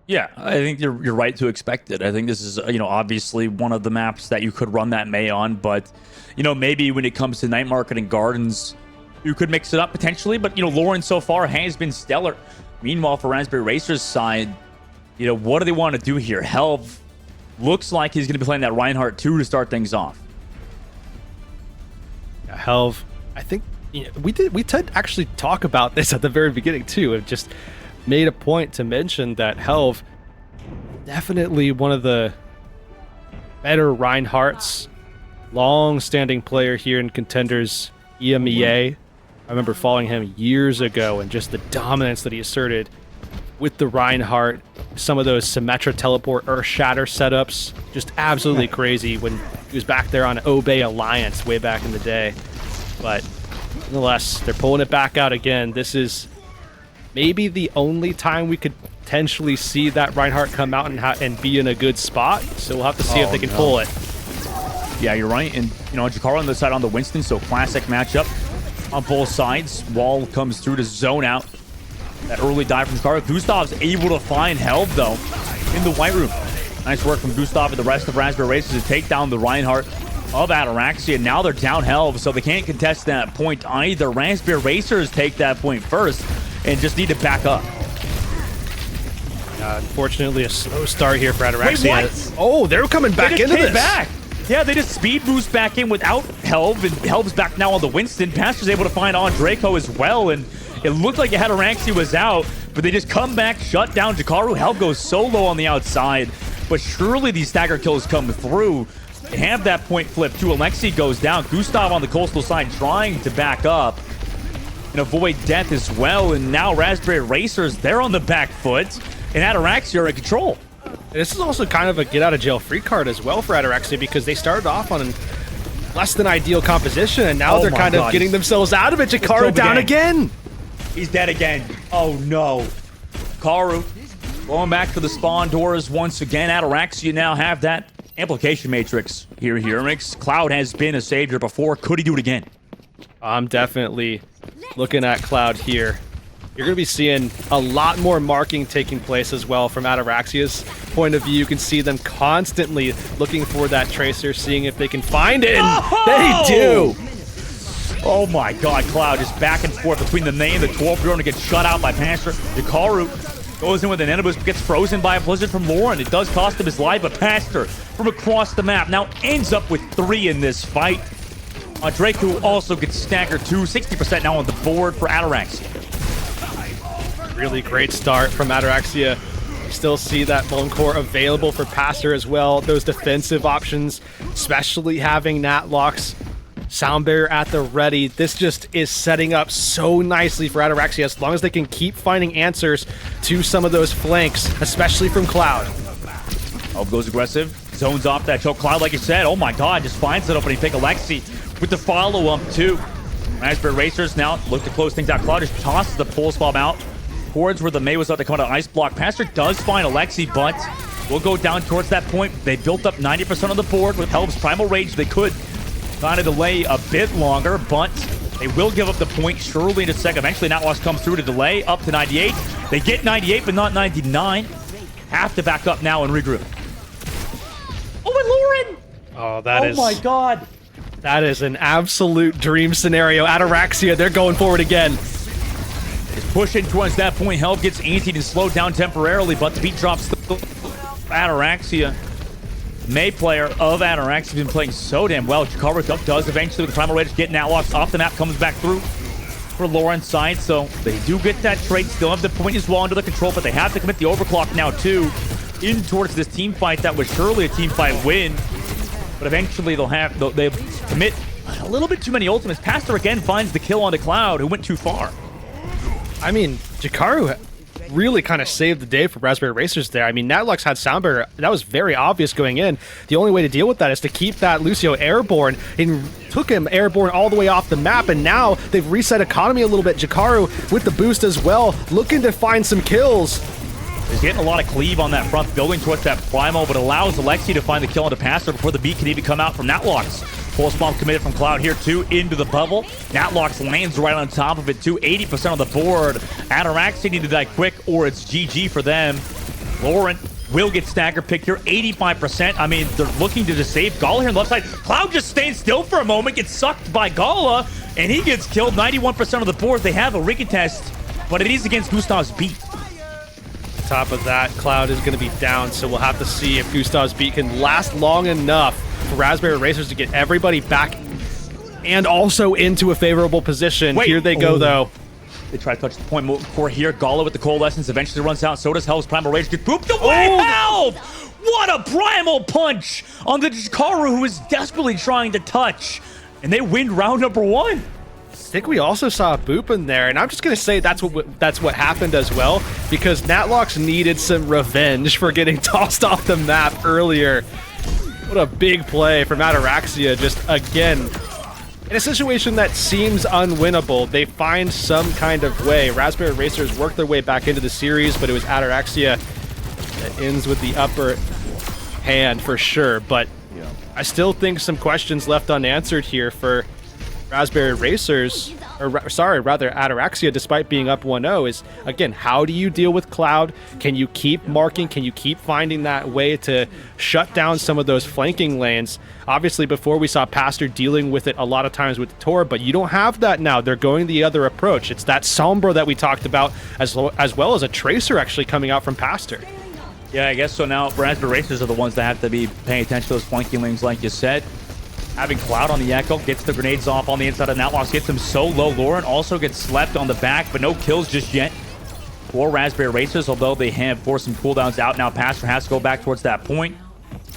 Yeah, I think you're right to expect it. I think this is, obviously one of the maps that you could run that Mei on, but, maybe when it comes to Night Market and Gardens, you could mix it up potentially, but, Lauren so far has been stellar. Meanwhile, for Raspberry Racers' side, what do they want to do here? Helv looks like he's going to be playing that Reinhardt 2 to start things off. Yeah, Helv, I think, we did actually talk about this at the very beginning, too, of just made a point to mention that Helv, definitely one of the better Reinhardts, long-standing player here in Contenders EMEA. I remember following him years ago and just the dominance that he asserted with the Reinhardt, some of those Symmetra teleport Earth Shatter setups, just absolutely crazy when he was back there on Obey Alliance way back in the day. But nonetheless, they're pulling it back out again. This is maybe the only time we could potentially see that Reinhardt come out and be in a good spot. So we'll have to see if they can pull it. Yeah, you're right. And, Jakara on the side on the Winston, so classic matchup on both sides. Wall comes through to zone out that early dive from Jakara. Gustav's able to find Helv, though, in the White Room. Nice work from Gustav and the rest of Raspberry Racers to take down the Reinhardt of Ataraxia. Now they're down Helv, so they can't contest that point either. Raspberry Racers take that point first and just need to back up. Unfortunately, a slow start here for Ataraxia. Wait, what? Oh, they're coming back into this. Back. Yeah, they just speed boost back in without Helv, and Helv's back now on the Winston. Pastor's able to find on Draco as well, and it looked like Ataraxia was out, but they just come back, shut down Jakaru. Helv goes solo on the outside, but surely these stagger kills come through. They have that point flip too. Alexi goes down. Gustav on the coastal side trying to back up and avoid death as well, and now Raspberry Racers, they're on the back foot, and Ataraxia are in control. This is also kind of a get-out-of-jail-free card as well for Ataraxia, because they started off on a less than ideal composition, and now they're kind of getting themselves out of it. Jakaru down again. He's dead again. Oh no. Karu going back to the spawn doors once again. Ataraxia now have that amplification matrix here. Cloud has been a savior before. Could he do it again? I'm definitely looking at Cloud here. You're going to be seeing a lot more marking taking place as well from Ataraxia's point of view. You can see them constantly looking for that tracer, seeing if they can find it. They do. Oh my god, Cloud just back and forth between the name and the 12 drone to get shut out by Pastor. Jakaru goes in with an Enibus, but gets frozen by a blizzard from Lauren. It does cost him his life, but Pastor from across the map now ends up with 3 in this fight. Draco also gets staggered too. 60% now on the board for Ataraxia. Really great start from Ataraxia. Still see that Bone Core available for Pastor as well. Those defensive options, especially having Natlocks, Sound Barrier at the ready. This just is setting up so nicely for Ataraxia as long as they can keep finding answers to some of those flanks, especially from Cloud. Oh, goes aggressive. Zones off that choke. Cloud, like you said, oh my god, just finds it opening. Pick Alexi with the follow-up too. Raspberry Racers now look to close things out. Cloud just tosses the pulse bomb out towards where the May was about to come out of Ice Block. Pastor does find Alexi, but will go down towards that point. They built up 90% of the board with Helv's Primal Rage. They could kind of delay a bit longer, but they will give up the point surely in a second. Eventually, Natloss comes through to delay up to 98. They get 98, but not 99. Have to back up now and regroup. Oh, and Lauren! Oh, that is... Oh my god! That is an absolute dream scenario. Ataraxia, they're going forward again. Pushing towards that point. Helv gets antied and slowed down temporarily, but the beat drops the Ataraxia. May player of Ataraxia has been playing so damn well. Jakaru does eventually with the Primal Rage get Natlocks off the map, comes back through for Lauren's side, so they do get that trait. Still have the point as well under the control, but they have to commit the overclock now too in towards this team fight that was surely a team fight win. But eventually they commit a little bit too many ultimates. Pastor again finds the kill on the Cloud, who went too far. I mean, Jakaru really kind of saved the day for Raspberry Racers there. I mean, Natlux had Sound Barrier. That was very obvious going in. The only way to deal with that is to keep that Lucio airborne, and took him airborne all the way off the map, and now they've reset economy a little bit. Jakaru with the boost as well, looking to find some kills. He's getting a lot of cleave on that front, building towards that Primal, but allows Alexi to find the kill on the Pastor before the beat can even come out from Natlocks. Pulse bomb committed from Cloud here too into the bubble. Natlocks lands right on top of it too. 80% on the board. Ataraxia need to die quick or it's GG for them. Lauren will get stagger picked here. 85%. I mean, they're looking to just save Gala here on the left side. Cloud just stays still for a moment, gets sucked by Gala, and he gets killed. 91% of the board. They have a recontest, but it is against Gustav's beat. Top of that, Cloud is going to be down, so we'll have to see if Gustav's beat can last long enough for Raspberry Racers to get everybody back and also into a favorable position. Here they go, though. They try to touch the point for here. Gala with the Coalescence eventually runs out. So does Helv's Primal Rage. Gets booped away. Helv! What a primal punch on the Jakaru, who is desperately trying to touch. And they win round number 1. I think we also saw a boop in there, and I'm just going to say that's what happened as well, because Natlocks needed some revenge for getting tossed off the map earlier. What a big play from Ataraxia, just again, in a situation that seems unwinnable. They find some kind of way. Raspberry Racers work their way back into the series, but it was Ataraxia that ends with the upper hand for sure. But I still think some questions left unanswered here for Raspberry Racers, or sorry, rather Ataraxia, despite being up 1-0, is, again, how do you deal with Cloud? Can you keep marking? Can you keep finding that way to shut down some of those flanking lanes? Obviously, before we saw Pastor dealing with it a lot of times with the Tor, but you don't have that now. They're going the other approach. It's that Sombra that we talked about, as well as a Tracer actually coming out from Pastor. Yeah, I guess so. Now, Raspberry Racers are the ones that have to be paying attention to those flanking lanes, like you said. Having Cloud on the Echo, gets the grenades off on the inside of Natlox, gets him so low. Lauren also gets slept on the back, but no kills just yet for Raspberry Racers, although they have forced some cooldowns out. Now Pastor has to go back towards that point.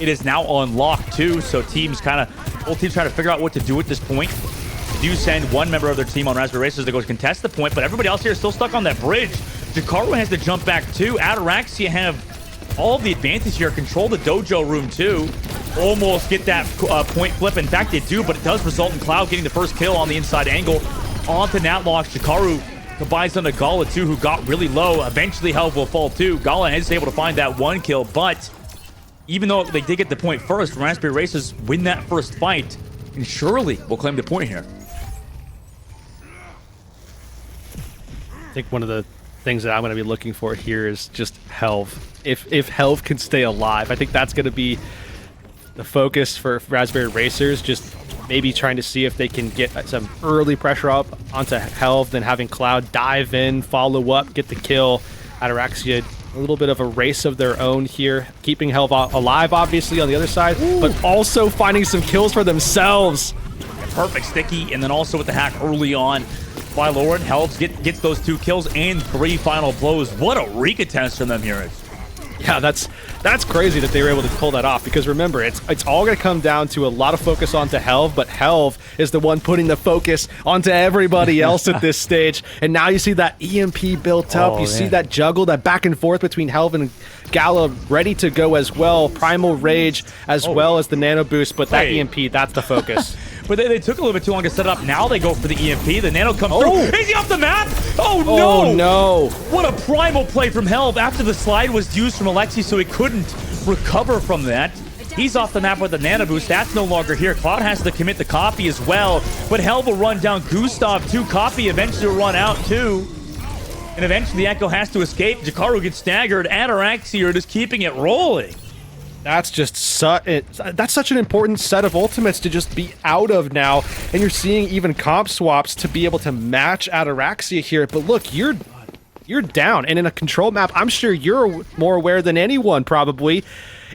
It is now unlocked too, so both teams trying to figure out what to do at this point. They do send one member of their team on Raspberry Racers to go contest the point, but everybody else here is still stuck on that bridge. Jakaru has to jump back too. Ataraxia have all of the advantage here, control the dojo room too. Almost get that point flip. In fact, they do, but it does result in Cloud getting the first kill on the inside angle. Onto Natlox. Jakaru combines onto Gala too, who got really low. Eventually, Helv will fall too. Gala is able to find that one kill, but even though they did get the point first, Raspberry Racers win that first fight, and surely will claim the point here. I think one of the things that I'm going to be looking for here is just Helv. If Helv can stay alive, I think that's going to be the focus for Raspberry Racers, just maybe trying to see if they can get some early pressure up onto Helv, then having Cloud dive in, follow up, get the kill. Ataraxia, a little bit of a race of their own here, keeping Helv alive, obviously, on the other side, but also finding some kills for themselves. Perfect sticky, and then also with the hack early on by Lauren. Helv gets those 2 kills and 3 final blows. What a recontest from them here. Yeah, that's crazy that they were able to pull that off, because remember, it's all going to come down to a lot of focus onto Helv, but Helv is the one putting the focus onto everybody else at this stage. And now you see that EMP built up. You see that juggle, that back and forth between Helv and Gala ready to go as well. Primal Rage as well as the Nano Boost, but that EMP, that's the focus. But they took a little bit too long to set it up. Now they go for the EMP. The Nano comes through. Is he off the map? Oh, no. Oh, no. What a primal play from Helv after the slide was used from Alexi, so he couldn't recover from that. He's off the map with the Nano Boost. That's no longer here. Cloud has to commit the copy as well. But Helv will run down Gustav too. Copy eventually will run out too. And eventually the Echo has to escape. Jakaru gets staggered. Ataraxia are just keeping it rolling. That's just that's such an important set of ultimates to just be out of now, and you're seeing even comp swaps to be able to match Ataraxia here. But look, you're down, and in a control map, I'm sure you're more aware than anyone probably.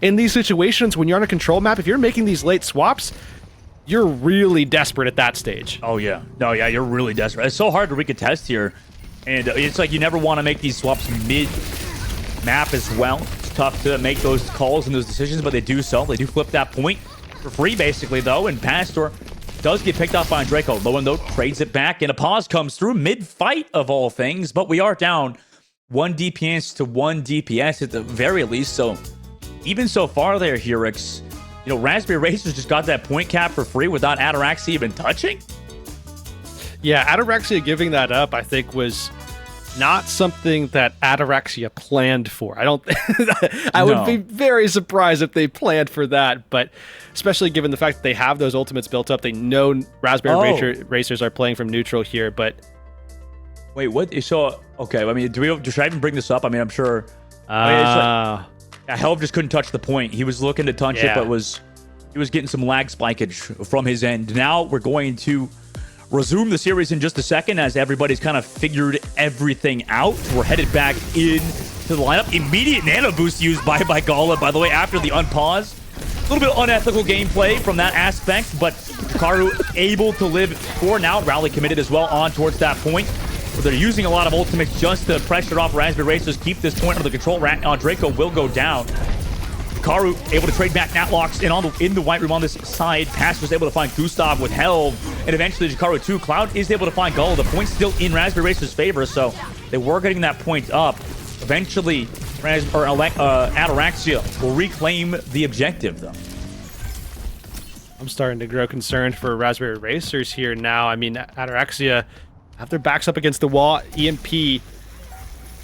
In these situations, when you're on a control map, if you're making these late swaps, you're really desperate at that stage. Oh yeah, no, yeah, you're really desperate. It's so hard to recontest here, and it's like you never want to make these swaps mid-map as well. Tough to make those calls and those decisions, but they do so. They do flip that point for free, basically, though, and Pastor does get picked up by Draco. Lowen, though, trades it back, and a pause comes through mid-fight of all things, but we are down 1 DPS to 1 DPS at the very least, so even so far there, Hurix, you know, Raspberry Racers just got that point cap for free without Ataraxia even touching? Yeah, Ataraxia giving that up, I think, was not something that Ataraxia planned for. I don't. I would be very surprised if they planned for that, but especially given the fact that they have those ultimates built up, they know Raspberry Racers are playing from neutral here. But wait, what? So okay, I mean, should I even bring this up? I mean, I'm sure. Helv just couldn't touch the point. He was looking to touch it, but he was getting some lag spikage from his end. Now we're going to resume the series in just a second as everybody's kind of figured everything out. We're headed back into the lineup. Immediate Nano Boost used by Gala, by the way, after the unpause. A little bit of unethical gameplay from that aspect, but Karu able to live for now. Rally committed as well on towards that point. But they're using a lot of ultimates just to pressure off Raspberry Racers, keep this point under the control. Draco will go down. Karu able to trade back Natlox in the white room on this side. Pass was able to find Gustav with Helv, and eventually Jakaru too. Cloud is able to find Gala. The point's still in Raspberry Racers' favor, so they were getting that point up. Eventually, Ataraxia will reclaim the objective, though. I'm starting to grow concerned for Raspberry Racers here now. I mean, Ataraxia have their backs up against the wall. EMP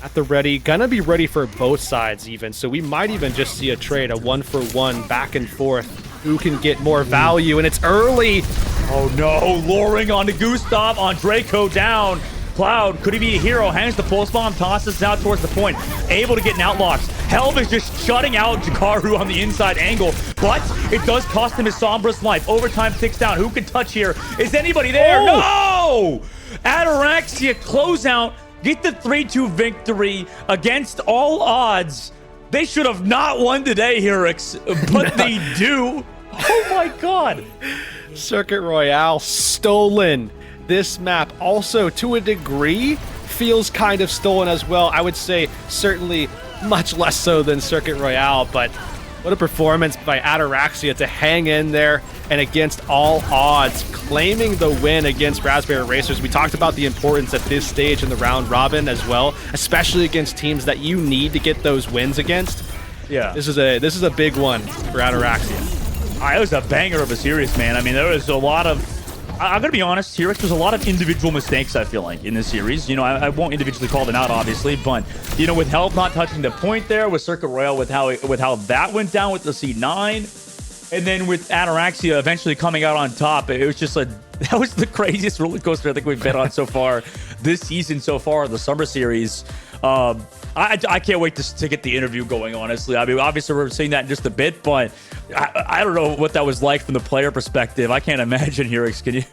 at the ready, gonna be ready for both sides even, so we might even just see a trade, a 1-for-1 back and forth. Who can get more value? And it's early. Oh no, luring onto Gustav, on Draco down. Cloud, could he be a hero? Hangs the pulse bomb, tosses out towards the point. Able to get an outlock. Helv is just shutting out Jakaru on the inside angle, but it does cost him his Sombra's life. Overtime ticks down. Who can touch here? Is anybody there? No! Ataraxia closeout, get the 3-2 victory against all odds. They should have not won today, Herix, but they do. Oh my god. Circuit Royale stolen. This map also, to a degree, feels kind of stolen as well. I would say certainly much less so than Circuit Royale, but what a performance by Ataraxia to hang in there and against all odds, claiming the win against Raspberry Racers. We talked about the importance at this stage in the round robin as well, especially against teams that you need to get those wins against. Yeah. This is a big one for Ataraxia. It was a banger of a series, man. I mean, there was a lot of... I'm going to be honest here, there's a lot of individual mistakes, I feel like, in this series. You know, I won't individually call them out, obviously, but, you know, with Help not touching the point there, with Circuit Royale, with how that went down with the C9, and then with Ataraxia eventually coming out on top, it was just that was the craziest roller coaster I think we've been on so far this season, so far, the Summer Series. I can't wait to get the interview going, honestly. I mean, obviously, we're seeing that in just a bit, but I don't know what that was like from the player perspective. I can't imagine, Herix, can you?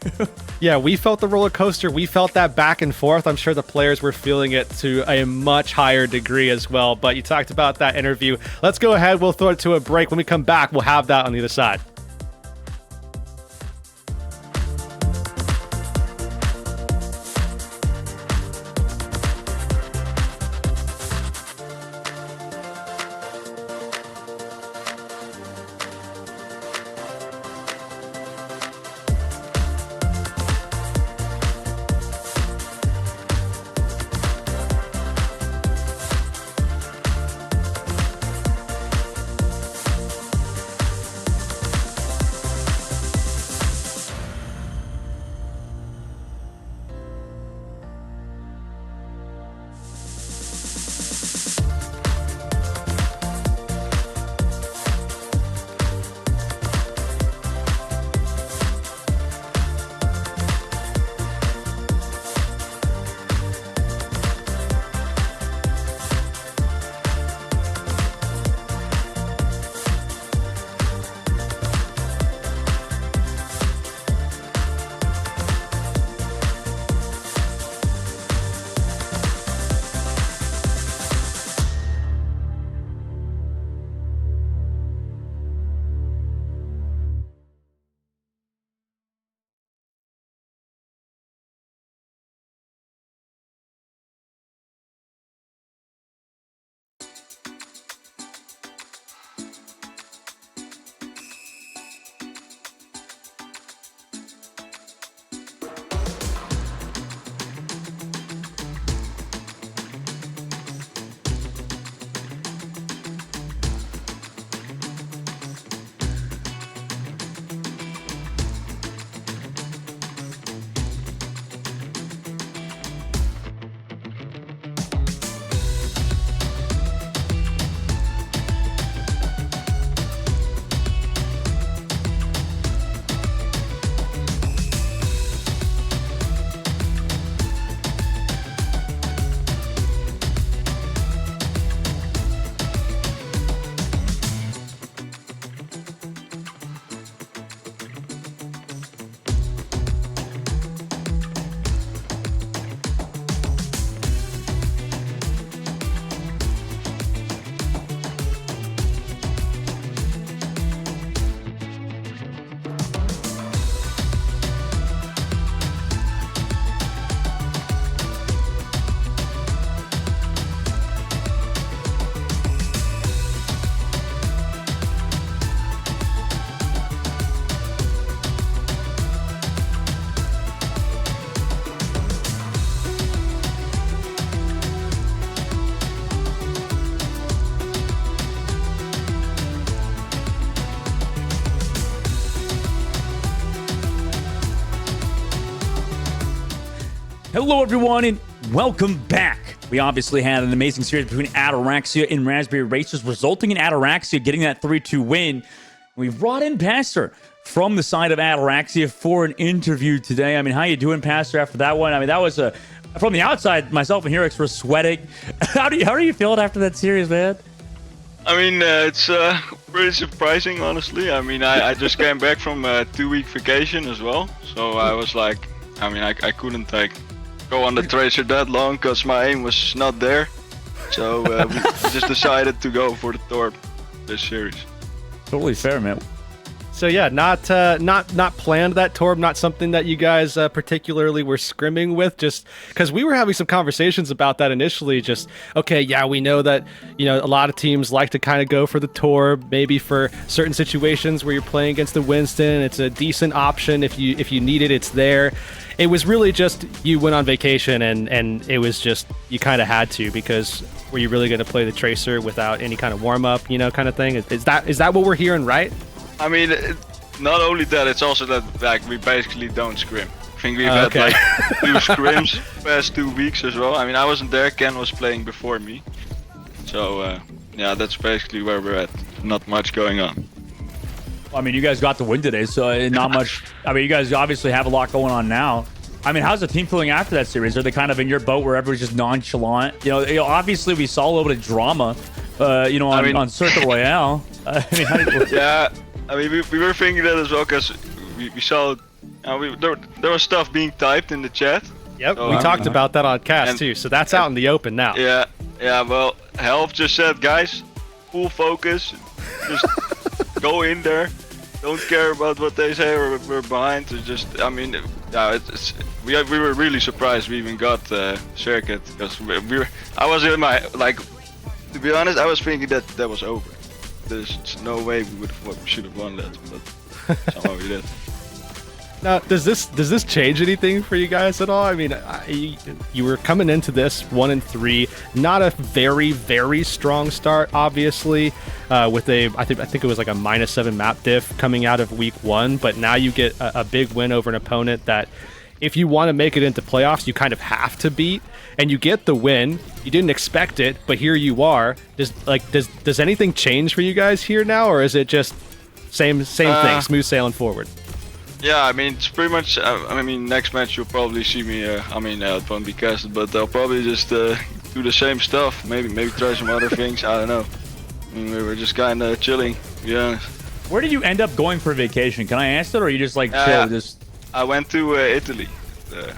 Yeah, we felt the roller coaster. We felt that back and forth. I'm sure the players were feeling it to a much higher degree as well. But you talked about that interview. Let's go ahead. We'll throw it to a break. When we come back, we'll have that on the other side. Hello, everyone, and welcome back. We obviously had an amazing series between Ataraxia and Raspberry Racers, resulting in Ataraxia getting that 3-2 win. We brought in Pastor from the side of Ataraxia for an interview today. I mean, how you doing, Pastor, after that one? I mean, that was from the outside, myself and Herix were sweating. How are you feeling after that series, man? I mean, it's pretty surprising, honestly. I mean, I just came back from a 2-week vacation as well. So I was like, I mean, I couldn't go on the tracer that long because my aim was not there. So we just decided to go for the Torb this series. Totally fair, man. So yeah, not planned, that Torb, not something that you guys particularly were scrimming with, just because we were having some conversations about that initially. Just, okay, yeah, we know that, you know, a lot of teams like to kind of go for the Torb, maybe for certain situations where you're playing against the Winston. It's a decent option if you need it, it's there. It was really just you went on vacation and it was just you kind of had to, because were you really going to play the Tracer without any kind of warm up, you know, kind of thing? Is that what we're hearing, right? I mean, not only that, it's also that like we basically don't scrim. I think we've had like 2 scrims past 2 weeks as well. I mean, I wasn't there. Ken was playing before me, so yeah, that's basically where we're at. Not much going on. I mean, you guys got the win today, so not much. I mean, you guys obviously have a lot going on now. I mean, how's the team feeling after that series? Are they kind of in your boat where everyone's just nonchalant? You know, obviously we saw a little bit of drama, you know, on Circuit Royale. I mean, yeah. I mean, we were thinking that as well, because we saw there was stuff being typed in the chat. Yep, so, we talked about that on cast too, so that's out in the open now. Yeah, well, Help just said, guys, full focus, just go in there, don't care about what they say or we're behind. So just, I mean, yeah, we were really surprised we even got Circuit, because I was in my, like, to be honest, I was thinking that was over. There's no way we should have won that, but somehow we did. Now, does this change anything for you guys at all? I mean, you were coming into this 1-3, not a very, very strong start, obviously, with I think it was like a -7 map diff coming out of week 1, but now you get a big win over an opponent that, if you want to make it into playoffs, you kind of have to beat, and you get the win. You didn't expect it, but here you are. Does anything change for you guys here now, or is it just same thing, smooth sailing forward? Yeah, I mean, it's pretty much. I mean, next match you'll probably see me. I mean, it won't be casted, but I'll probably just do the same stuff. Maybe try some other things. I don't know. I mean, we were just kind of chilling. Yeah. Where did you end up going for vacation? Can I ask that, or are you just like chill? Just. I went to Italy.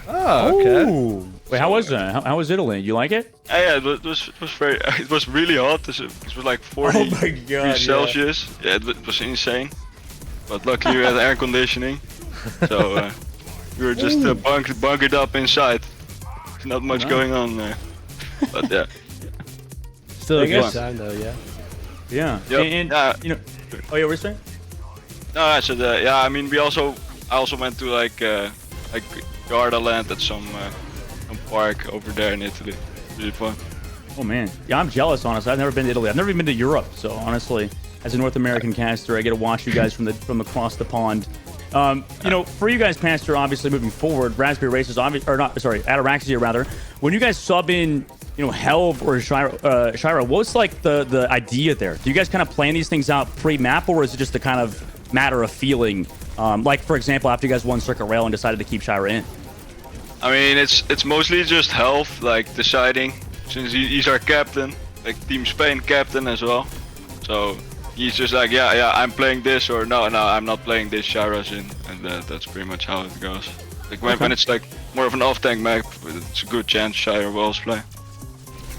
Oh, okay. Ooh. Wait, how was that? How was Italy? You like it? Yeah, it was very. It was really hot. It was like 40 degrees Celsius. Yeah, it was insane. But luckily we had air conditioning, so we were just bunkered up inside. There's not much going on there. But yeah. Still a good time though, yeah. Yeah. Yep. And you know. Oh yeah, what were you saying? No, I said yeah. I mean, I also went to like Gardaland at some park over there in Italy. Really fun. Oh man, yeah, I'm jealous. Honestly, I've never been to Italy. I've never even been to Europe. So honestly, as a North American caster, I get to watch you guys from across the pond. You know, for you guys, Pastor, obviously moving forward, Raspberry Racers, Ataraxia rather. When you guys sub in, you know, Helv or Shira, what's like the idea there? Do you guys kind of plan these things out pre-map, or is it just a kind of matter of feeling? Like for example, after you guys won Circuit Rail and decided to keep Shira in. I mean, it's mostly just Helv, like deciding, since he's our captain, like Team Spain captain as well. So he's just like, yeah, I'm playing this, or no, I'm not playing this. Shira's in, and that's pretty much how it goes. Like when it's like more of an off-tank map, it's a good chance Shira will also play.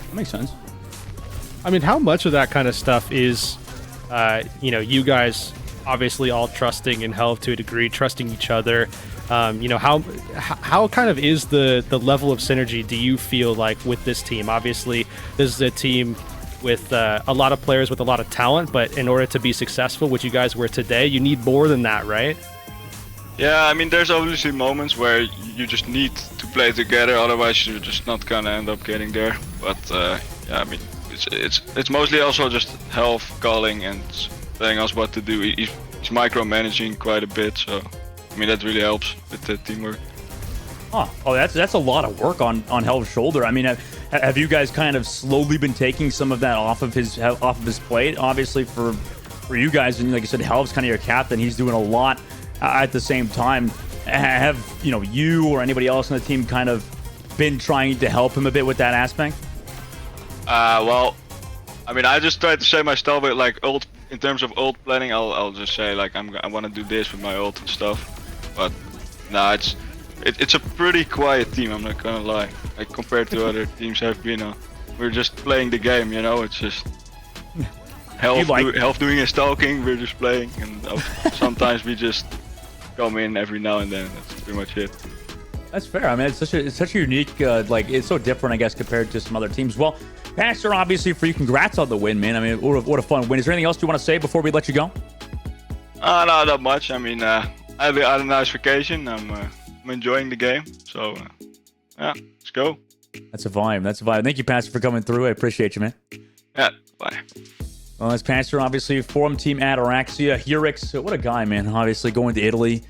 That makes sense. I mean, how much of that kind of stuff is, you know, you guys obviously all trusting in Helv to a degree, trusting each other. You know, how kind of is the level of synergy do you feel like with this team? Obviously, this is a team with a lot of players with a lot of talent, but in order to be successful, which you guys were today, you need more than that, right? Yeah, I mean, there's obviously moments where you just need to play together, otherwise you're just not gonna end up getting there. But yeah, I mean, it's mostly also just Helv calling and telling us what to do. He's micromanaging quite a bit, so I mean that really helps with the teamwork. Oh, that's a lot of work on Helv's shoulder. I mean, have you guys kind of slowly been taking some of that off of his plate? Obviously, for you guys, and like I said, Helv's kind of your captain. He's doing a lot at the same time, have you or anybody else on the team kind of been trying to help him a bit with that aspect? Well, I mean, I just try to say my stuff with like ult. In terms of ult planning, I'll just say like I want to do this with my ult and stuff. But no, it's a pretty quiet team. I'm not gonna lie. Like compared to other teams I've been on, we're just playing the game. It's just Health doing his talking. We're just playing, and sometimes we just come in every now and then. That's pretty much it. That's fair. I mean, it's such a unique, it's so different, I guess, compared to some other teams. Well, Pastor, obviously for you, congrats on the win, man. I mean, what a fun win. Is there anything else you want to say before we let you go? No, not much. I mean, I had a nice vacation. I'm enjoying the game. So, yeah, let's go. That's a vibe. That's a vibe. Thank you, Pastor, for coming through. I appreciate you, man. Yeah, bye. Well, that's Pastor, obviously, Forum Team Ataraxia. Hurix, what a guy, man. Obviously, going to Italy.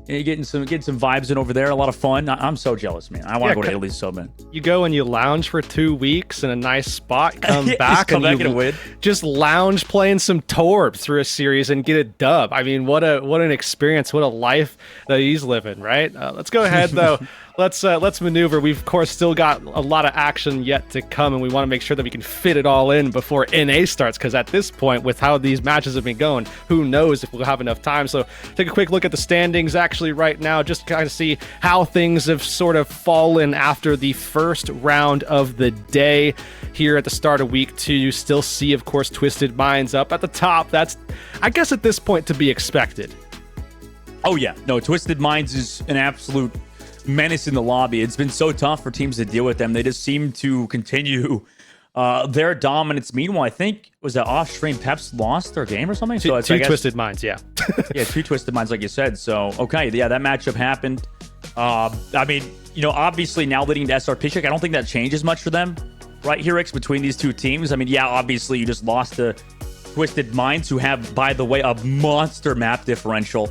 Getting some vibes in over there. A lot of fun. I'm so jealous, man. I want to go to Italy so bad. You go and you lounge for 2 weeks in a nice spot, come back and win. Just lounge playing some Torb through a series and get a dub. I mean, what an experience. What a life that he's living, right? Let's go ahead, though. Let's maneuver. We've, of course, still got a lot of action yet to come, and we want to make sure that we can fit it all in before NA starts, because at this point, with how these matches have been going, who knows if we'll have enough time. So take a quick look at the standings actually right now, just to kind of see how things have sort of fallen after the first round of the day here at the start of week 2. You still see, of course, Twisted Minds up at the top. That's, I guess, at this point to be expected. Oh, yeah. No, Twisted Minds is an absolute menace in the lobby. It's been so tough for teams to deal with them. They just seem to continue their dominance. Meanwhile, I think, was that off-stream Peps lost their game or something? So two Twisted Minds, yeah. Yeah, 2 Twisted Minds, like you said. So, okay, yeah, that matchup happened. I mean, obviously now leading to SRP check, I don't think that changes much for them, right, Hurix, between these two teams. I mean, yeah, obviously you just lost to Twisted Minds, who have, by the way, a monster map differential.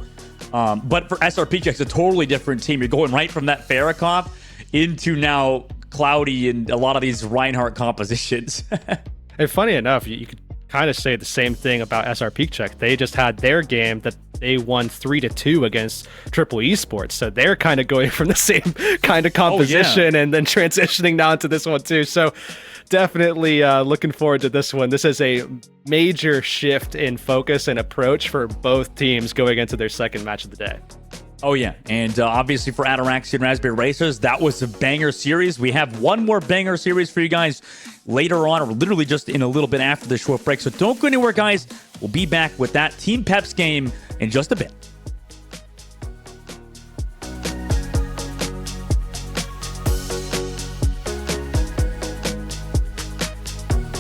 But for SRP Check, it's a totally different team. You're going right from that Farrakhan into now Cloudy and a lot of these Reinhardt compositions. And funny enough, you could kind of say the same thing about SRP Check. They just had their game that they won 3-2 against Triple Esports. So they're kind of going from the same kind of composition and then transitioning now into this one too. So definitely looking forward to this one. This is a major shift in focus and approach for both teams going into their second match of the day. Oh, yeah. And obviously for Ataraxia and Raspberry Racers, that was a banger series. We have one more banger series for you guys later on, or literally just in a little bit after the short break. So don't go anywhere, guys. We'll be back with that Team Peps game in just a bit.